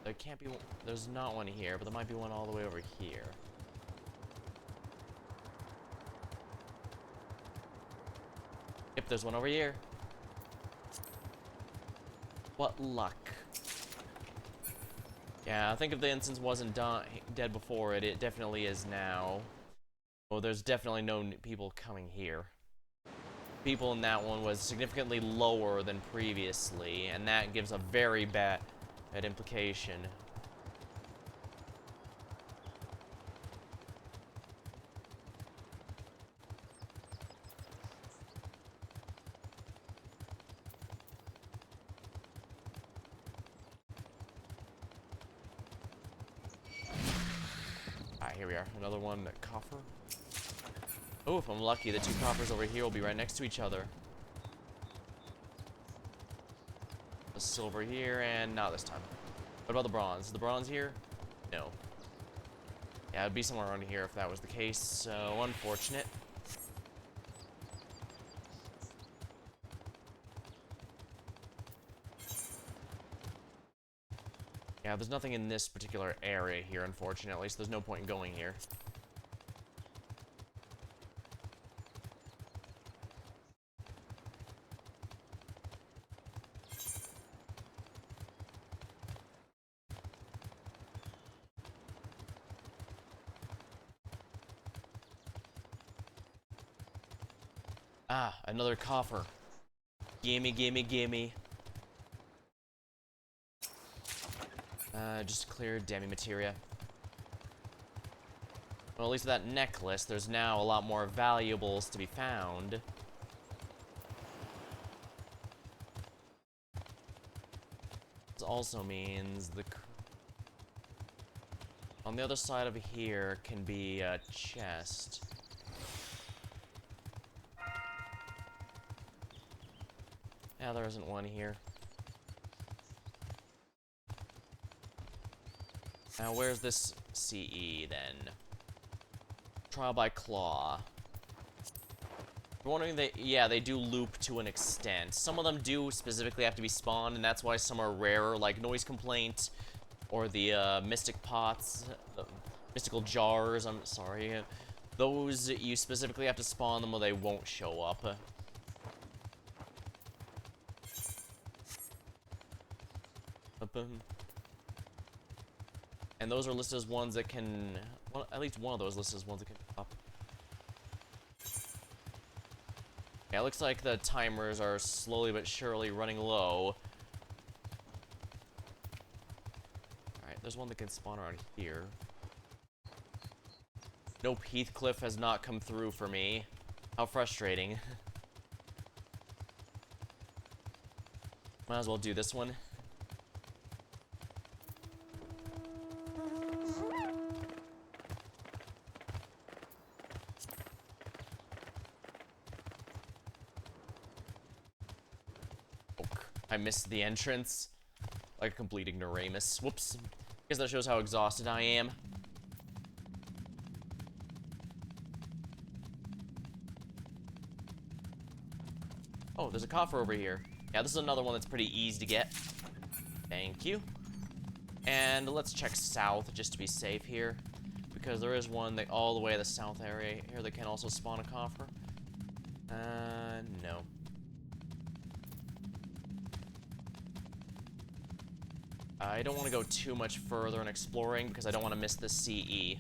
There can't be one, there's not one here, but there might be one all the way over here. Yep, there's one over here. What luck. Yeah, I think if the instance wasn't dead before it, it definitely is now. Well, there's definitely no people coming here. People in that one was significantly lower than previously, and that gives a very bad implication. Alright, here we are. Another one, coffer. Oh, if I'm lucky, the two coffers over here will be right next to each other. The silver here, and not this time. What about the bronze? Is the bronze here? No. Yeah, it'd be somewhere around here if that was the case, so unfortunate. Yeah, there's nothing in this particular area here, unfortunately, so there's no point in going here. Ah, another coffer. Gimme, gimme, gimme. Just clear demi-materia. Well, at least with that necklace, there's now a lot more valuables to be found. This also means the... On the other side of here can be a chest. Yeah, there isn't one here. Now, where's this CE, then? Trial by Claw. I'm wondering, they do loop to an extent. Some of them do specifically have to be spawned, and that's why some are rarer, like Noise Complaint, or the, Mystic Pots, Mystical Jars, I'm sorry. Those, you specifically have to spawn them or they won't show up. And those are listed as ones that can... Well, at least one of those listed as ones that can pop. Yeah, it looks like the timers are slowly but surely running low. Alright, there's one that can spawn around here. Nope, Heathcliff has not come through for me. How frustrating. Might as well do this one. I missed the entrance. Like a complete ignoramus. Whoops. Guess that shows how exhausted I am. Oh, there's a coffer over here. Yeah, this is another one that's pretty easy to get. Thank you. And let's check south just to be safe here. Because there is one that all the way to the south area here that can also spawn a coffer. No. I don't want to go too much further in exploring because I don't want to miss the CE.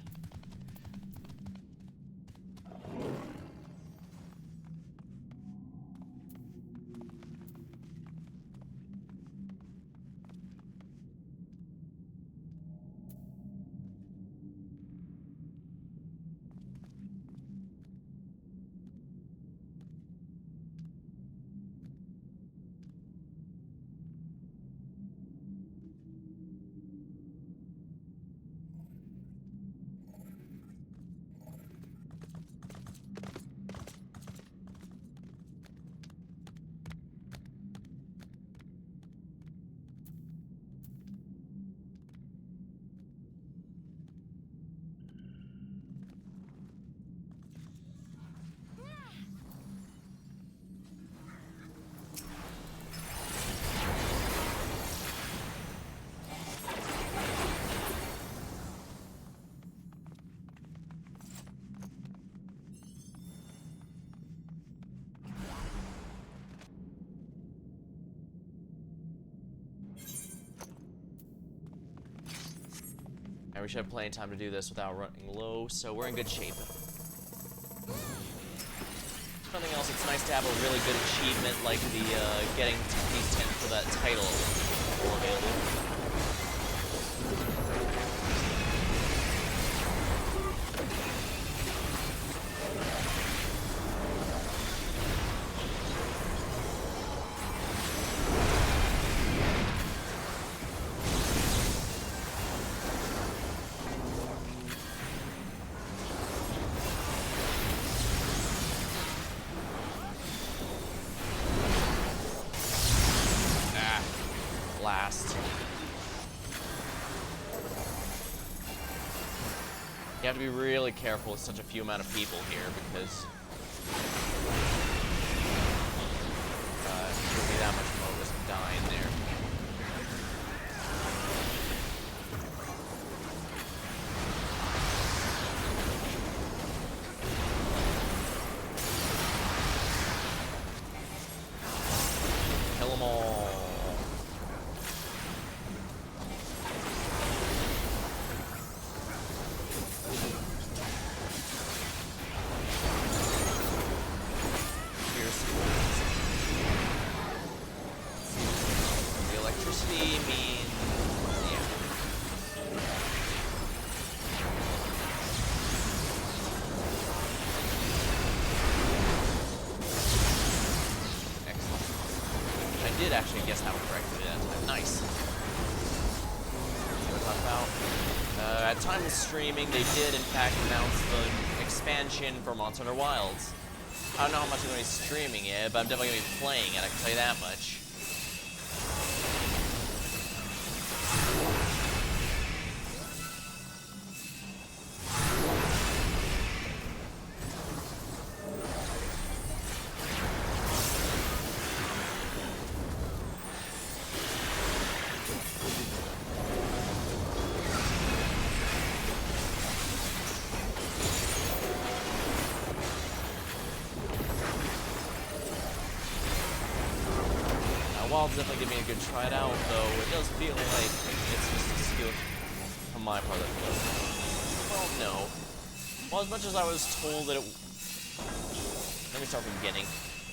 And we should have plenty of time to do this without running low, so we're in good shape. If nothing else, it's nice to have a really good achievement like the getting these 10 for that title available. Blast. You have to be really careful with such a few amount of people here because there'll be that much more risk of dying there. Kill them all. Did actually guess that one correctly that time. Nice. See what I'm talking about? At time of streaming, they did in fact announce the expansion for Monster Hunter Wilds. I don't know how much I'm going to be streaming it, but I'm definitely going to be playing it, I can tell you that much. Wild's definitely giving me a good try it out, though it does feel like it's just a skill on my part that feels. Well, no. Well, as much as I was told that it... Let me start from the beginning.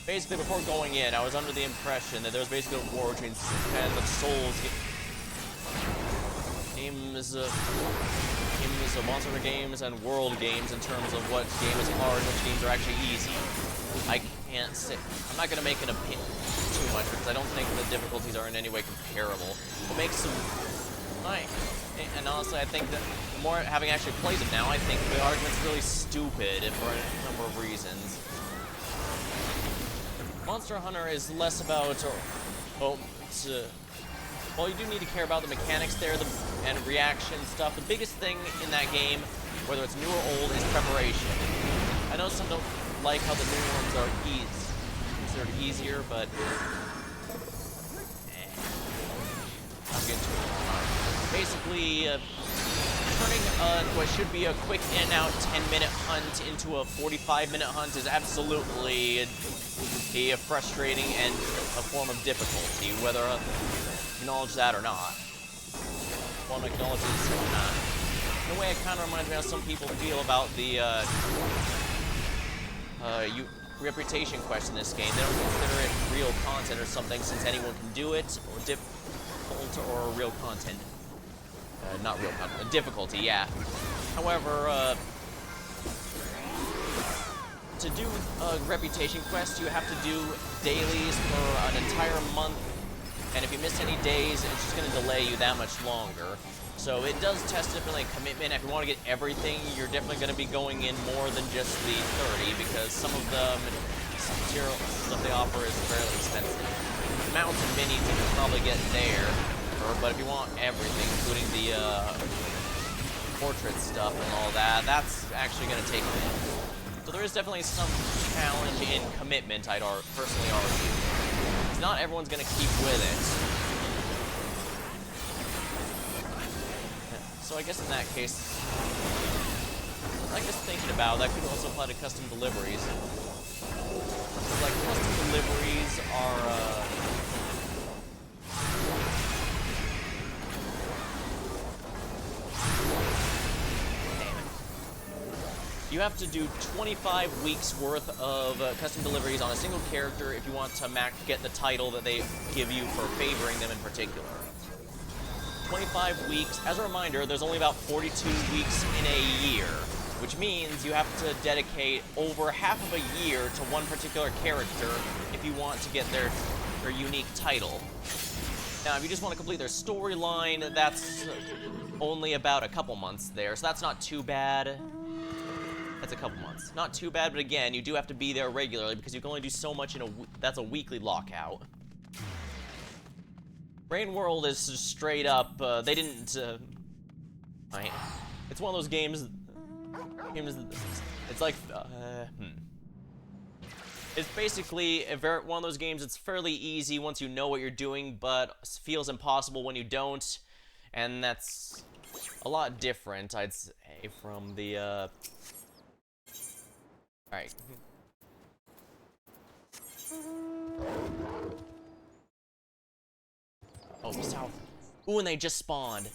Basically, before going in, I was under the impression that there was basically a war between fans of Souls games, Monster Hunter games, and World games in terms of what game is hard and which games are actually easy. I can't say... I'm not going to make an opinion too much because I don't think the difficulties are in any way comparable. What makes them... And honestly, I think that the more having actually played it now, I think the argument's really stupid for a number of reasons. Monster Hunter is less about... well, you do need to care about the mechanics there and reaction stuff. The biggest thing in that game, whether it's new or old, is preparation. I know some don't like how the new ones are considered easier, but I'll get to it. Basically, turning what should be a quick in-out 10-minute hunt into a 45-minute hunt is absolutely a frustrating and a form of difficulty, whether acknowledge that or not. One acknowledges or not. In a way, it kind of reminds me how some people feel about the reputation quest in this game. They don't consider it real content or something, since anyone can do it, or difficult or real content. Not real content, difficulty, yeah. However, to do a reputation quest, you have to do dailies for an entire month, and if you miss any days, it's just going to delay you that much longer. So it does test differently commitment. If you want to get everything, you're definitely going to be going in more than just the 30, because some of the material stuff they offer is fairly expensive. Mounts and minis you can probably get there, but if you want everything, including the portrait stuff and all that, that's actually going to take a minute. So there is definitely some challenge in commitment, I'd personally argue. Because not everyone's going to keep with it. So I guess in that case, like just thinking about, that could also apply to custom deliveries. Like, custom deliveries are, you have to do 25 weeks worth of custom deliveries on a single character if you want to get the title that they give you for favoring them in particular. 25 weeks. As a reminder, there's only about 42 weeks in a year, which means you have to dedicate over half of a year to one particular character if you want to get their unique title. Now, if you just want to complete their storyline, that's only about a couple months there, so that's not too bad. That's a couple months. Not too bad, but again, you do have to be there regularly because you can only do so much in that's a weekly lockout. Rain World is just straight up, they didn't, it's one of those games, it's like, It's basically one of those games that's fairly easy once you know what you're doing, but feels impossible when you don't, and that's a lot different, I'd say, from the, Alright. Oh, south. Ooh, and they just spawned.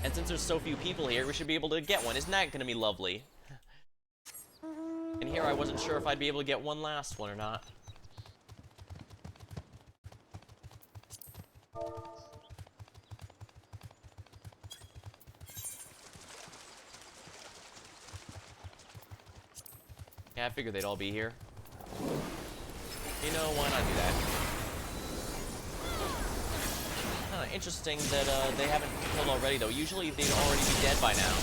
And since there's so few people here, we should be able to get one. Isn't that gonna be lovely? And here I wasn't sure if I'd be able to get one last one or not. Yeah, I figured they'd all be here. You know, why not do that? interesting that they haven't killed already, though. Usually they'd already be dead by now.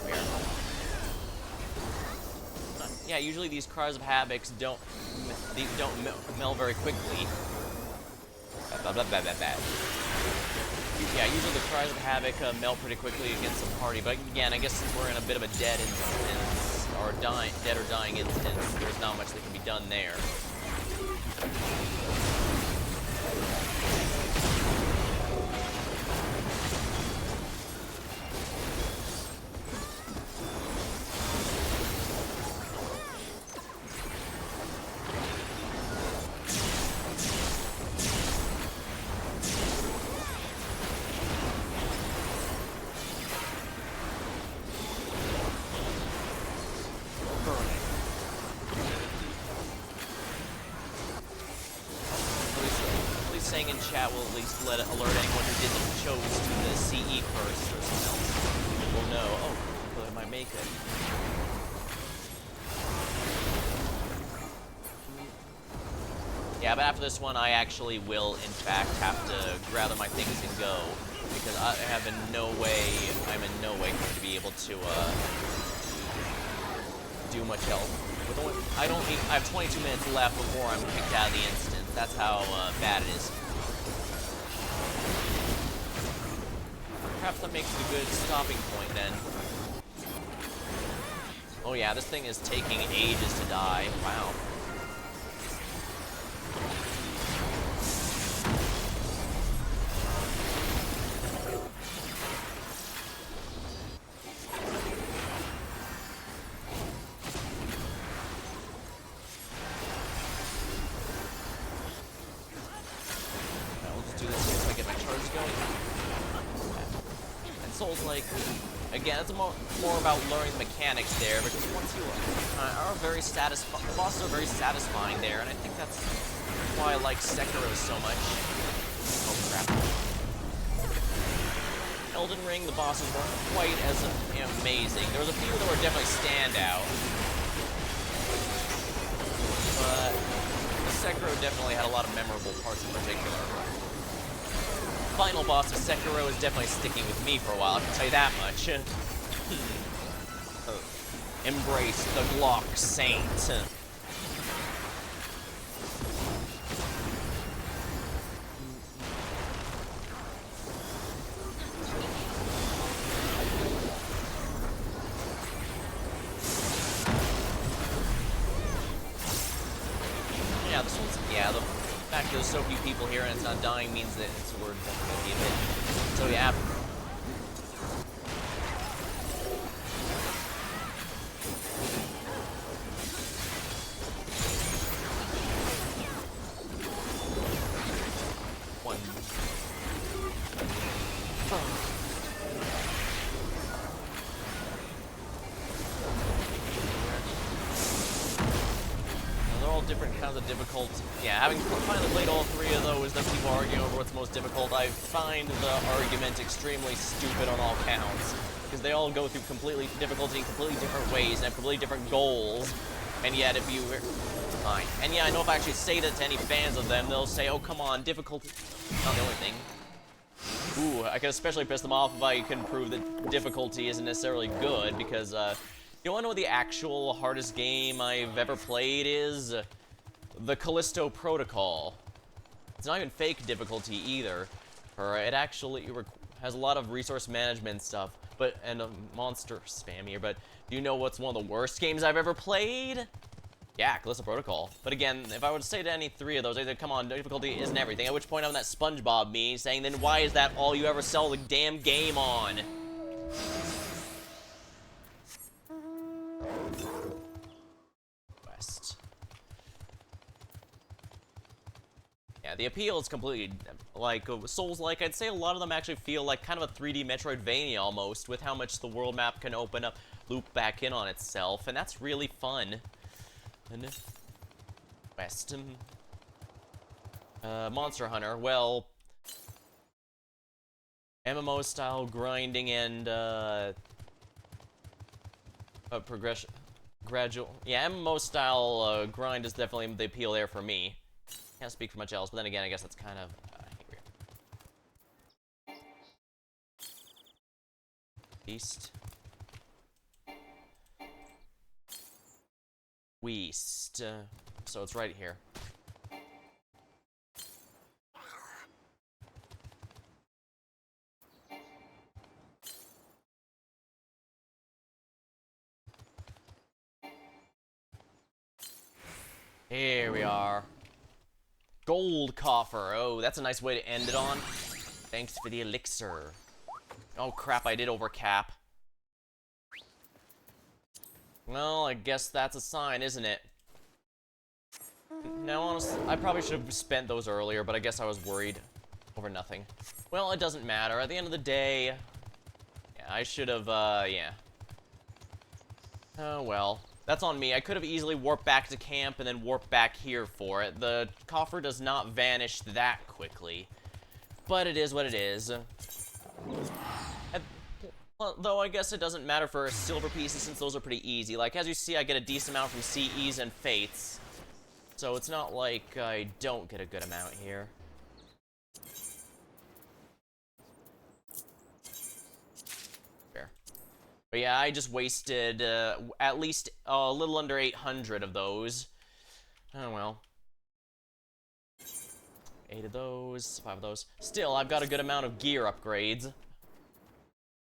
Weird. Yeah, usually these Cries of Havocs don't melt very quickly. Yeah, usually the Cries of Havoc melt pretty quickly against the party, but again, I guess since we're in a bit of a dead instance, or dead or dying instance, there's not much that can be done there. Saying in chat will at least let it alert anyone who didn't chose to the CE first or something else. Will know. Oh, but I might make it. Yeah, but after this one, I actually will, in fact, have to gather my things and go, because I'm in no way going to be able to do much else. I have 22 minutes left before I'm kicked out of the instance. That's how bad it is. Perhaps that makes it a good stopping point then. Oh yeah, this thing is taking ages to die. Wow. Like, again, it's more about learning the mechanics there, because once you are very satisfying, the bosses are very satisfying there, and I think that's why I like Sekiro so much. Oh crap. Elden Ring, the bosses weren't quite as amazing. There was a few that were definitely standout, but Sekiro definitely had a lot of memorable parts in particular. Final boss of Sekiro is definitely sticking with me for a while, I can tell you that much. Embrace the Glock Saint. Yeah, this one's, yeah, the fact that there's so few people here and it's not dying means that it's worth definitely a bit. So yeah. One. They're all different kinds of difficult. Yeah, having finally played all three of those that people arguing over what's most difficult, I find the argument extremely stupid on all counts. Because they all go through completely difficulty in completely different ways and have completely different goals. And yet if you... Fine. And yeah, I know if I actually say that to any fans of them, they'll say, oh come on, difficulty... Not the only thing. Ooh, I could especially piss them off if I can prove that difficulty isn't necessarily good, because, you wanna know what the actual hardest game I've ever played is? The Callisto Protocol. It's not even fake difficulty either. It actually has a lot of resource management stuff, and a monster spam here, but do you know what's one of the worst games I've ever played? Yeah, Callisto Protocol. But again, if I were to say to any three of those, I'd say, come on, difficulty isn't everything, at which point I'm that SpongeBob meme saying, then why is that all you ever sell the damn game on? West. Yeah, the appeal is completely, like, Souls-like. I'd say a lot of them actually feel like kind of a 3D Metroidvania almost, with how much the world map can open up, loop back in on itself, and that's really fun. And West. Monster Hunter, well, MMO-style grinding and, progression, gradual, yeah, MMO-style, grind is definitely the appeal there for me. Can't speak for much else, but then again, I guess that's kind of... here we go. East. West. So it's right here. Here we are. Gold coffer. Oh, that's a nice way to end it on. Thanks for the elixir. Oh crap, I did overcap. Well, I guess that's a sign, isn't it? Now, honestly, I probably should have spent those earlier, but I guess I was worried over nothing. Well, it doesn't matter. At the end of the day, yeah, I should have, yeah. Oh, well. That's on me. I could have easily warped back to camp and then warped back here for it. The coffer does not vanish that quickly. But it is what it is. Well, though I guess it doesn't matter for silver pieces since those are pretty easy. Like, as you see, I get a decent amount from CEs and Fates. So it's not like I don't get a good amount here. Fair. But yeah, I just wasted at least a little under 800 of those. Oh well. 8 of those, 5 of those. Still, I've got a good amount of gear upgrades.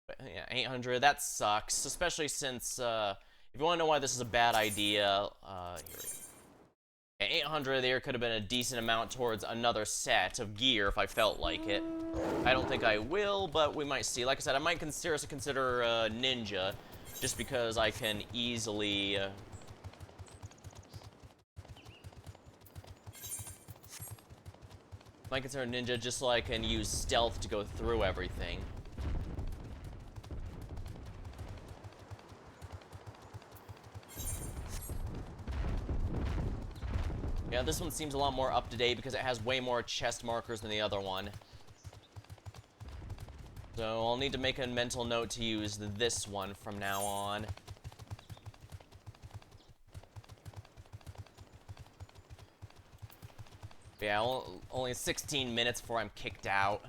But yeah, 800, that sucks. Especially since, if you want to know why this is a bad idea, here we go. 800 there could have been a decent amount towards another set of gear if I felt like it. I don't think I will, but we might see. Like I said, I might seriously consider Ninja, just because I can easily... might consider Ninja just so I can use stealth to go through everything. Yeah, this one seems a lot more up-to-date because it has way more chest markers than the other one. So I'll need to make a mental note to use this one from now on. Yeah, only 16 minutes before I'm kicked out.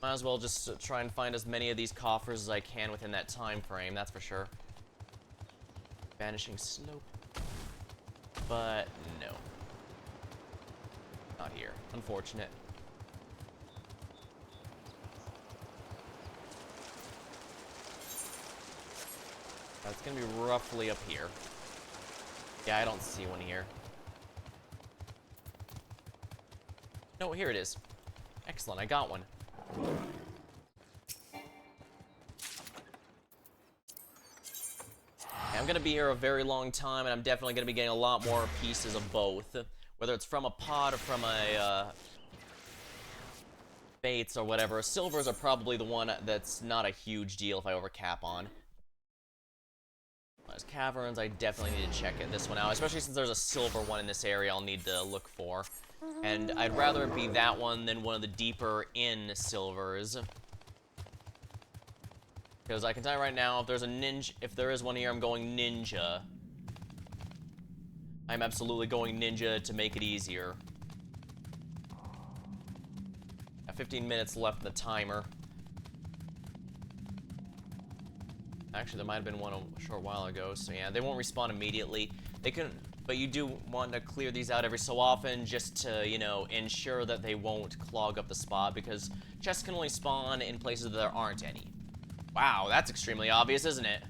Might as well just try and find as many of these coffers as I can within that time frame, that's for sure. Vanishing slope. But no. Not here. Unfortunate. That's gonna be roughly up here. Yeah, I don't see one here. No, here it is. Excellent, I got one. I'm gonna be here a very long time, and I'm definitely gonna be getting a lot more pieces of both. Whether it's from a pod or from a, Fates or whatever. Silvers are probably the one that's not a huge deal if I overcap on. There's caverns, I definitely need to check this one out, especially since there's a silver one in this area I'll need to look for. And I'd rather it be that one than one of the deeper in silvers. Because I can tell you right now, if there's a ninja, if there is one here, I'm going ninja. I'm absolutely going ninja to make it easier. Got 15 minutes left in the timer. Actually, there might have been one a short while ago, so yeah, they won't respawn immediately. They can, but you do want to clear these out every so often just to, you know, ensure that they won't clog up the spot, because chests can only spawn in places that there aren't any. Wow, that's extremely obvious, isn't it?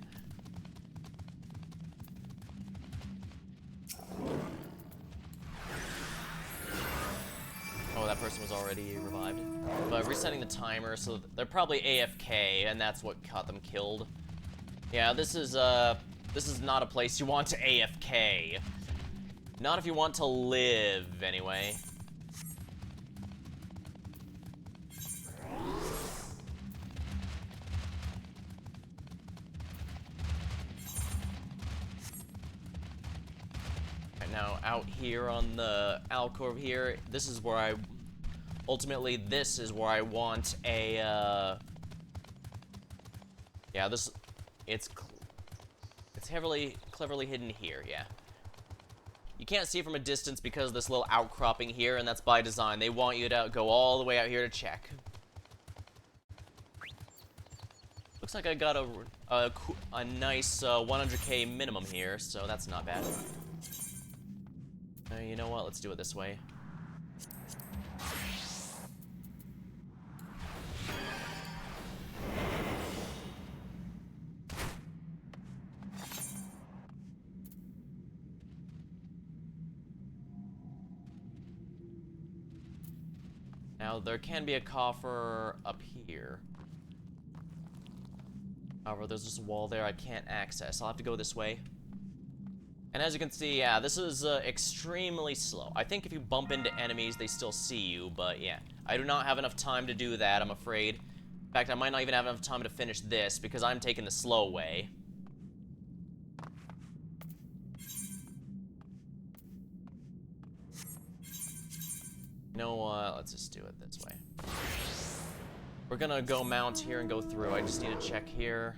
Oh, that person was already revived. But resetting the timer, so they're probably AFK, and that's what caught them killed. Yeah, this is not a place you want to AFK. Not if you want to live, anyway. Right now, out here on the alcove here, this is where ultimately, this is where I want a, yeah, it's cleverly hidden here, yeah. You can't see from a distance because of this little outcropping here, and that's by design. They want you to go all the way out here to check. Looks like I got a nice 100k minimum here, so that's not bad. You know what? Let's do it this way. Now, there can be a coffer up here. However, there's just a wall there I can't access. I'll have to go this way. And as you can see, yeah, this is extremely slow. I think if you bump into enemies, they still see you, but yeah. I do not have enough time to do that, I'm afraid. In fact, I might not even have enough time to finish this, because I'm taking the slow way. You know what? Let's just do it this way. We're gonna go mount here and go through. I just need to check here.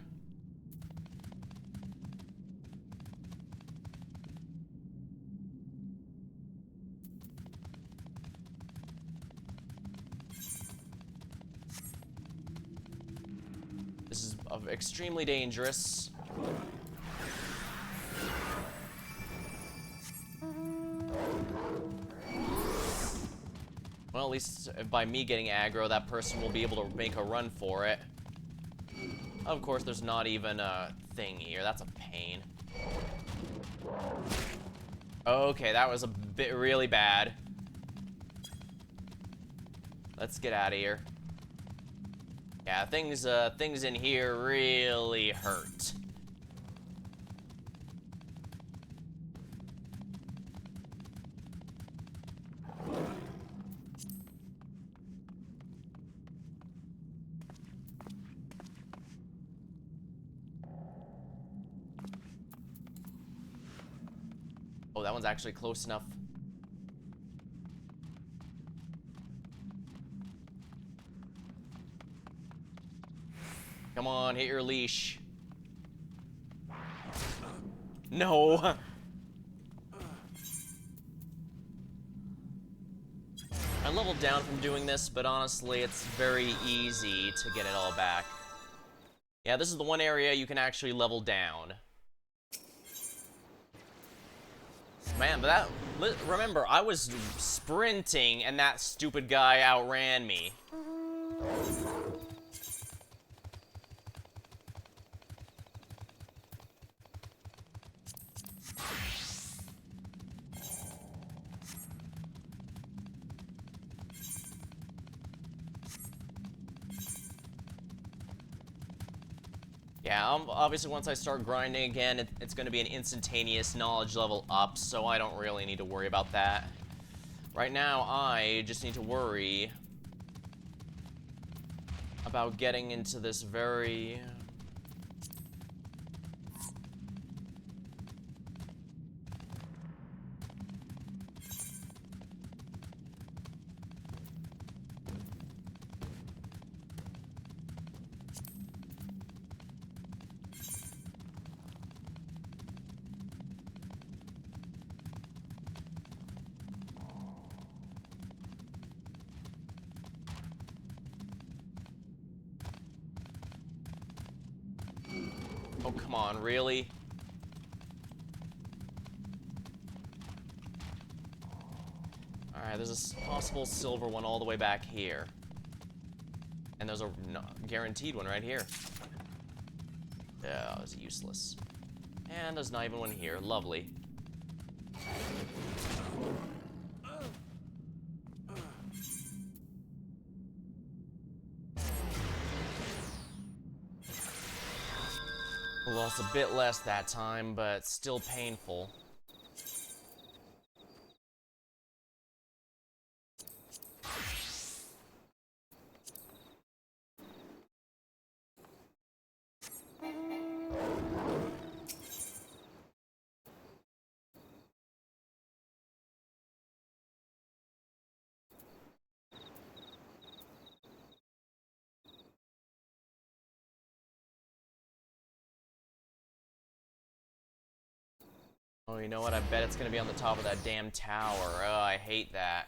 This is extremely dangerous. Well, at least by me getting aggro, that person will be able to make a run for it. Of course, there's not even a thing here. That's a pain. Okay, that was a bit really bad. Let's get out of here. Yeah, things in here really hurt. Oh, that one's actually close enough. Come on, hit your leash. No. I leveled down from doing this, but honestly, it's very easy to get it all back. Yeah, this is the one area you can actually level down. Man, but remember, I was sprinting and that stupid guy outran me. Yeah, obviously once I start grinding again, it's going to be an instantaneous knowledge level up, so I don't really need to worry about that. Right now, I just need to worry about getting into this very... Oh, come on, really? Alright, there's a possible silver one all the way back here. And there's a guaranteed one right here. Yeah, it was useless. And there's not even one here. Lovely. Lost a bit less that time, but still painful. Oh, you know what? I bet it's gonna be on the top of that damn tower. Oh, I hate that.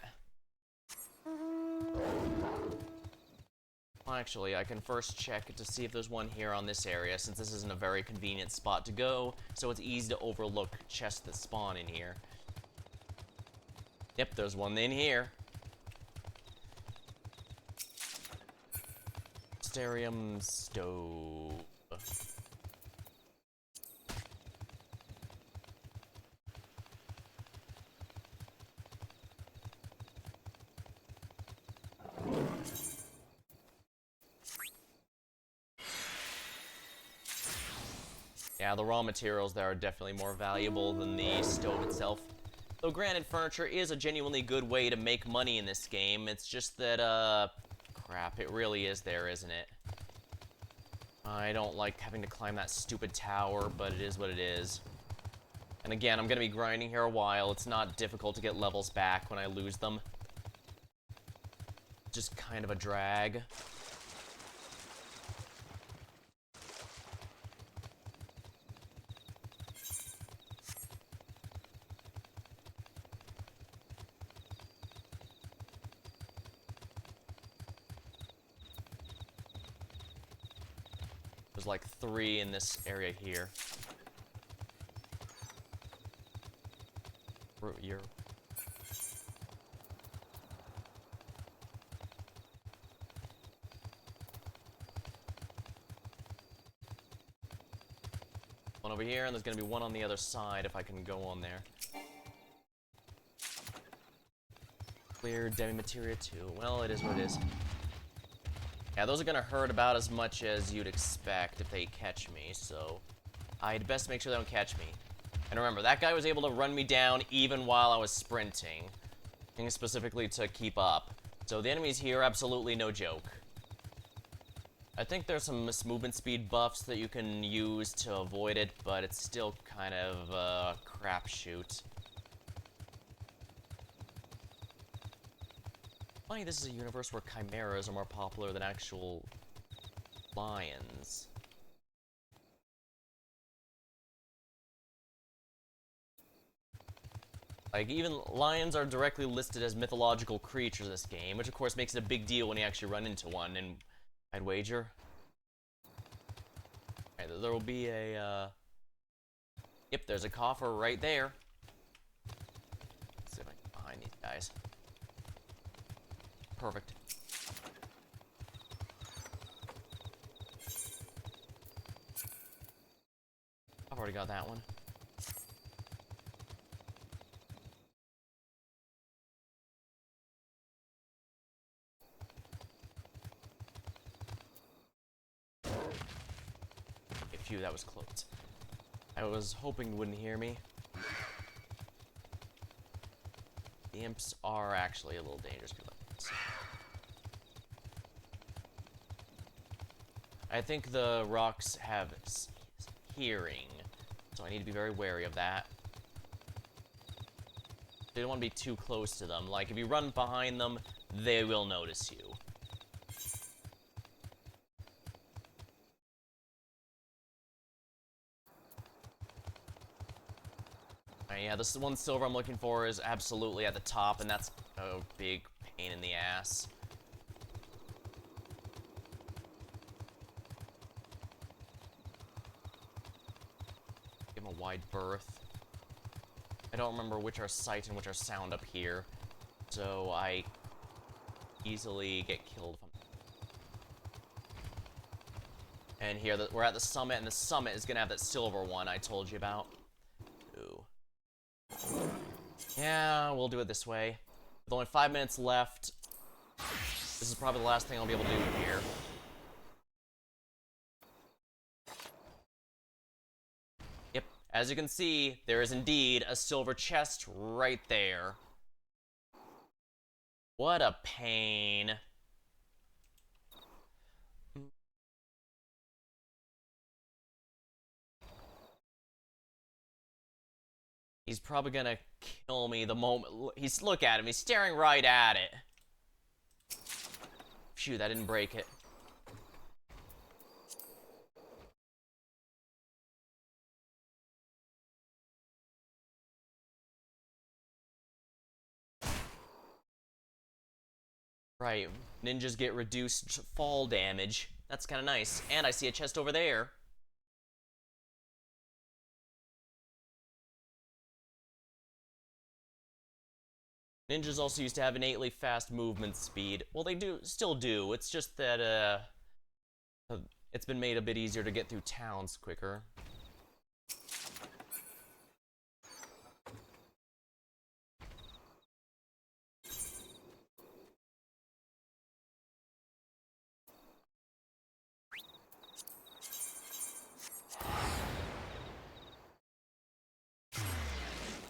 Well, actually, I can first check to see if there's one here on this area, since this isn't a very convenient spot to go, so it's easy to overlook chests that spawn in here. Yep, there's one in here. Mysterium stove. Yeah, the raw materials there are definitely more valuable than the stove itself. Though granted, furniture is a genuinely good way to make money in this game. It's just that, crap, it really is there, isn't it? I don't like having to climb that stupid tower, but it is what it is. And again, I'm gonna be grinding here a while. It's not difficult to get levels back when I lose them. Just kind of a drag. There's like 3 in this area here. You're... One over here, and there's gonna be one on the other side if I can go on there. Clear demi-materia too. Well, it is what it is. Yeah, those are gonna hurt about as much as you'd expect if they catch me, so I'd best make sure they don't catch me. And remember, that guy was able to run me down even while I was sprinting, specifically to keep up. So the enemies here are absolutely no joke. I think there's some movement speed buffs that you can use to avoid it, but it's still kind of a crapshoot. Funny, this is a universe where chimeras are more popular than actual lions. Like, even lions are directly listed as mythological creatures in this game, which of course makes it a big deal when you actually run into one, and I'd wager. Okay, there will be a, Yep, there's a coffer right there. Let's see if I can get behind these guys. Perfect. I've already got that one. Phew, that was close. I was hoping you wouldn't hear me. The imps are actually a little dangerous. I think the rocks have hearing, so I need to be very wary of that. You don't want to be too close to them. Like, if you run behind them, they will notice you. Yeah, this one silver I'm looking for is absolutely at the top, and that's a big pain in the ass. Give him a wide berth. I don't remember which are sight and which are sound up here, so I easily get killed. And here, we're at the summit, and the summit is gonna have that silver one I told you about. Ooh. Yeah, we'll do it this way. With only 5 minutes left, this is probably the last thing I'll be able to do here. Yep, as you can see, there is indeed a silver chest right there. What a pain. He's probably gonna kill me the moment. Look at him, he's staring right at it. Phew, that didn't break it. Right. Ninjas get reduced fall damage. That's kind of nice. And I see a chest over there. Ninjas also used to have innately fast movement speed. Well, they still do. It's just that, it's been made a bit easier to get through towns quicker.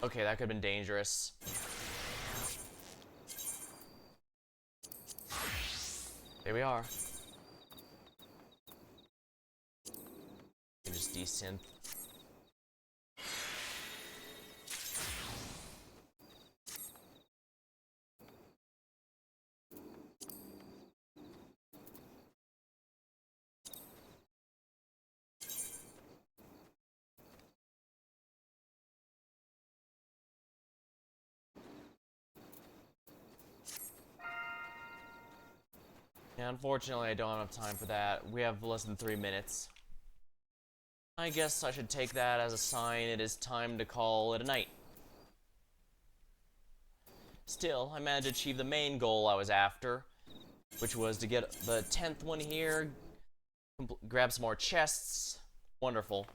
Okay, that could have been dangerous. There we are. Just desynth. Yeah, unfortunately, I don't have time for that. We have less than 3 minutes. I guess I should take that as a sign it is time to call it a night. Still, I managed to achieve the main goal I was after, which was to get the 10th one here, grab some more chests. Wonderful.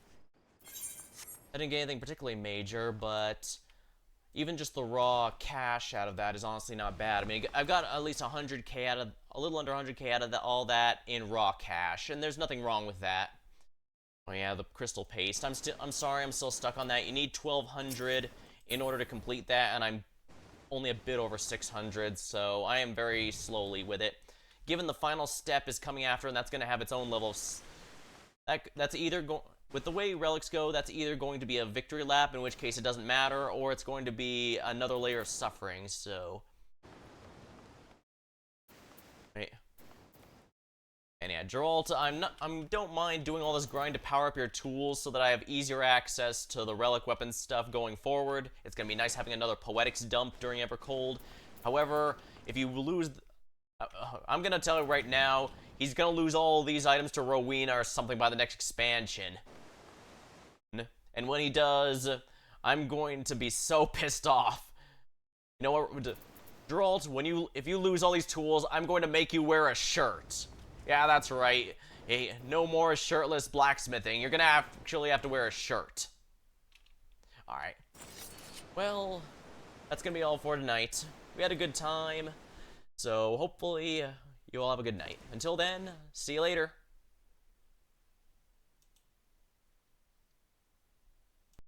I didn't get anything particularly major, but even just the raw cash out of that is honestly not bad. I mean, I've got at least 100k out of, a little under 100k out of all that in raw cash, and there's nothing wrong with that. Oh yeah, the crystal paste. I'm sorry, I'm still stuck on that. You need 1200 in order to complete that, and I'm only a bit over 600, so I am very slowly with it. Given the final step is coming after, and that's going to have its own level of... That's either with the way relics go, that's either going to be a victory lap, in which case it doesn't matter, or it's going to be another layer of suffering, so... Right. And yeah, Geralt, I don't mind doing all this grind to power up your tools so that I have easier access to the relic weapon stuff going forward. It's gonna be nice having another poetics dump during Evercold. However, if you lose... I'm gonna tell you right now, he's gonna lose all these items to Rowena or something by the next expansion. And when he does, I'm going to be so pissed off. You know what, Geralt, if you lose all these tools, I'm going to make you wear a shirt. Yeah, that's right. Hey, no more shirtless blacksmithing. You're gonna actually have to wear a shirt. Alright. Well, that's gonna be all for tonight. We had a good time. So hopefully you all have a good night. Until then, see you later.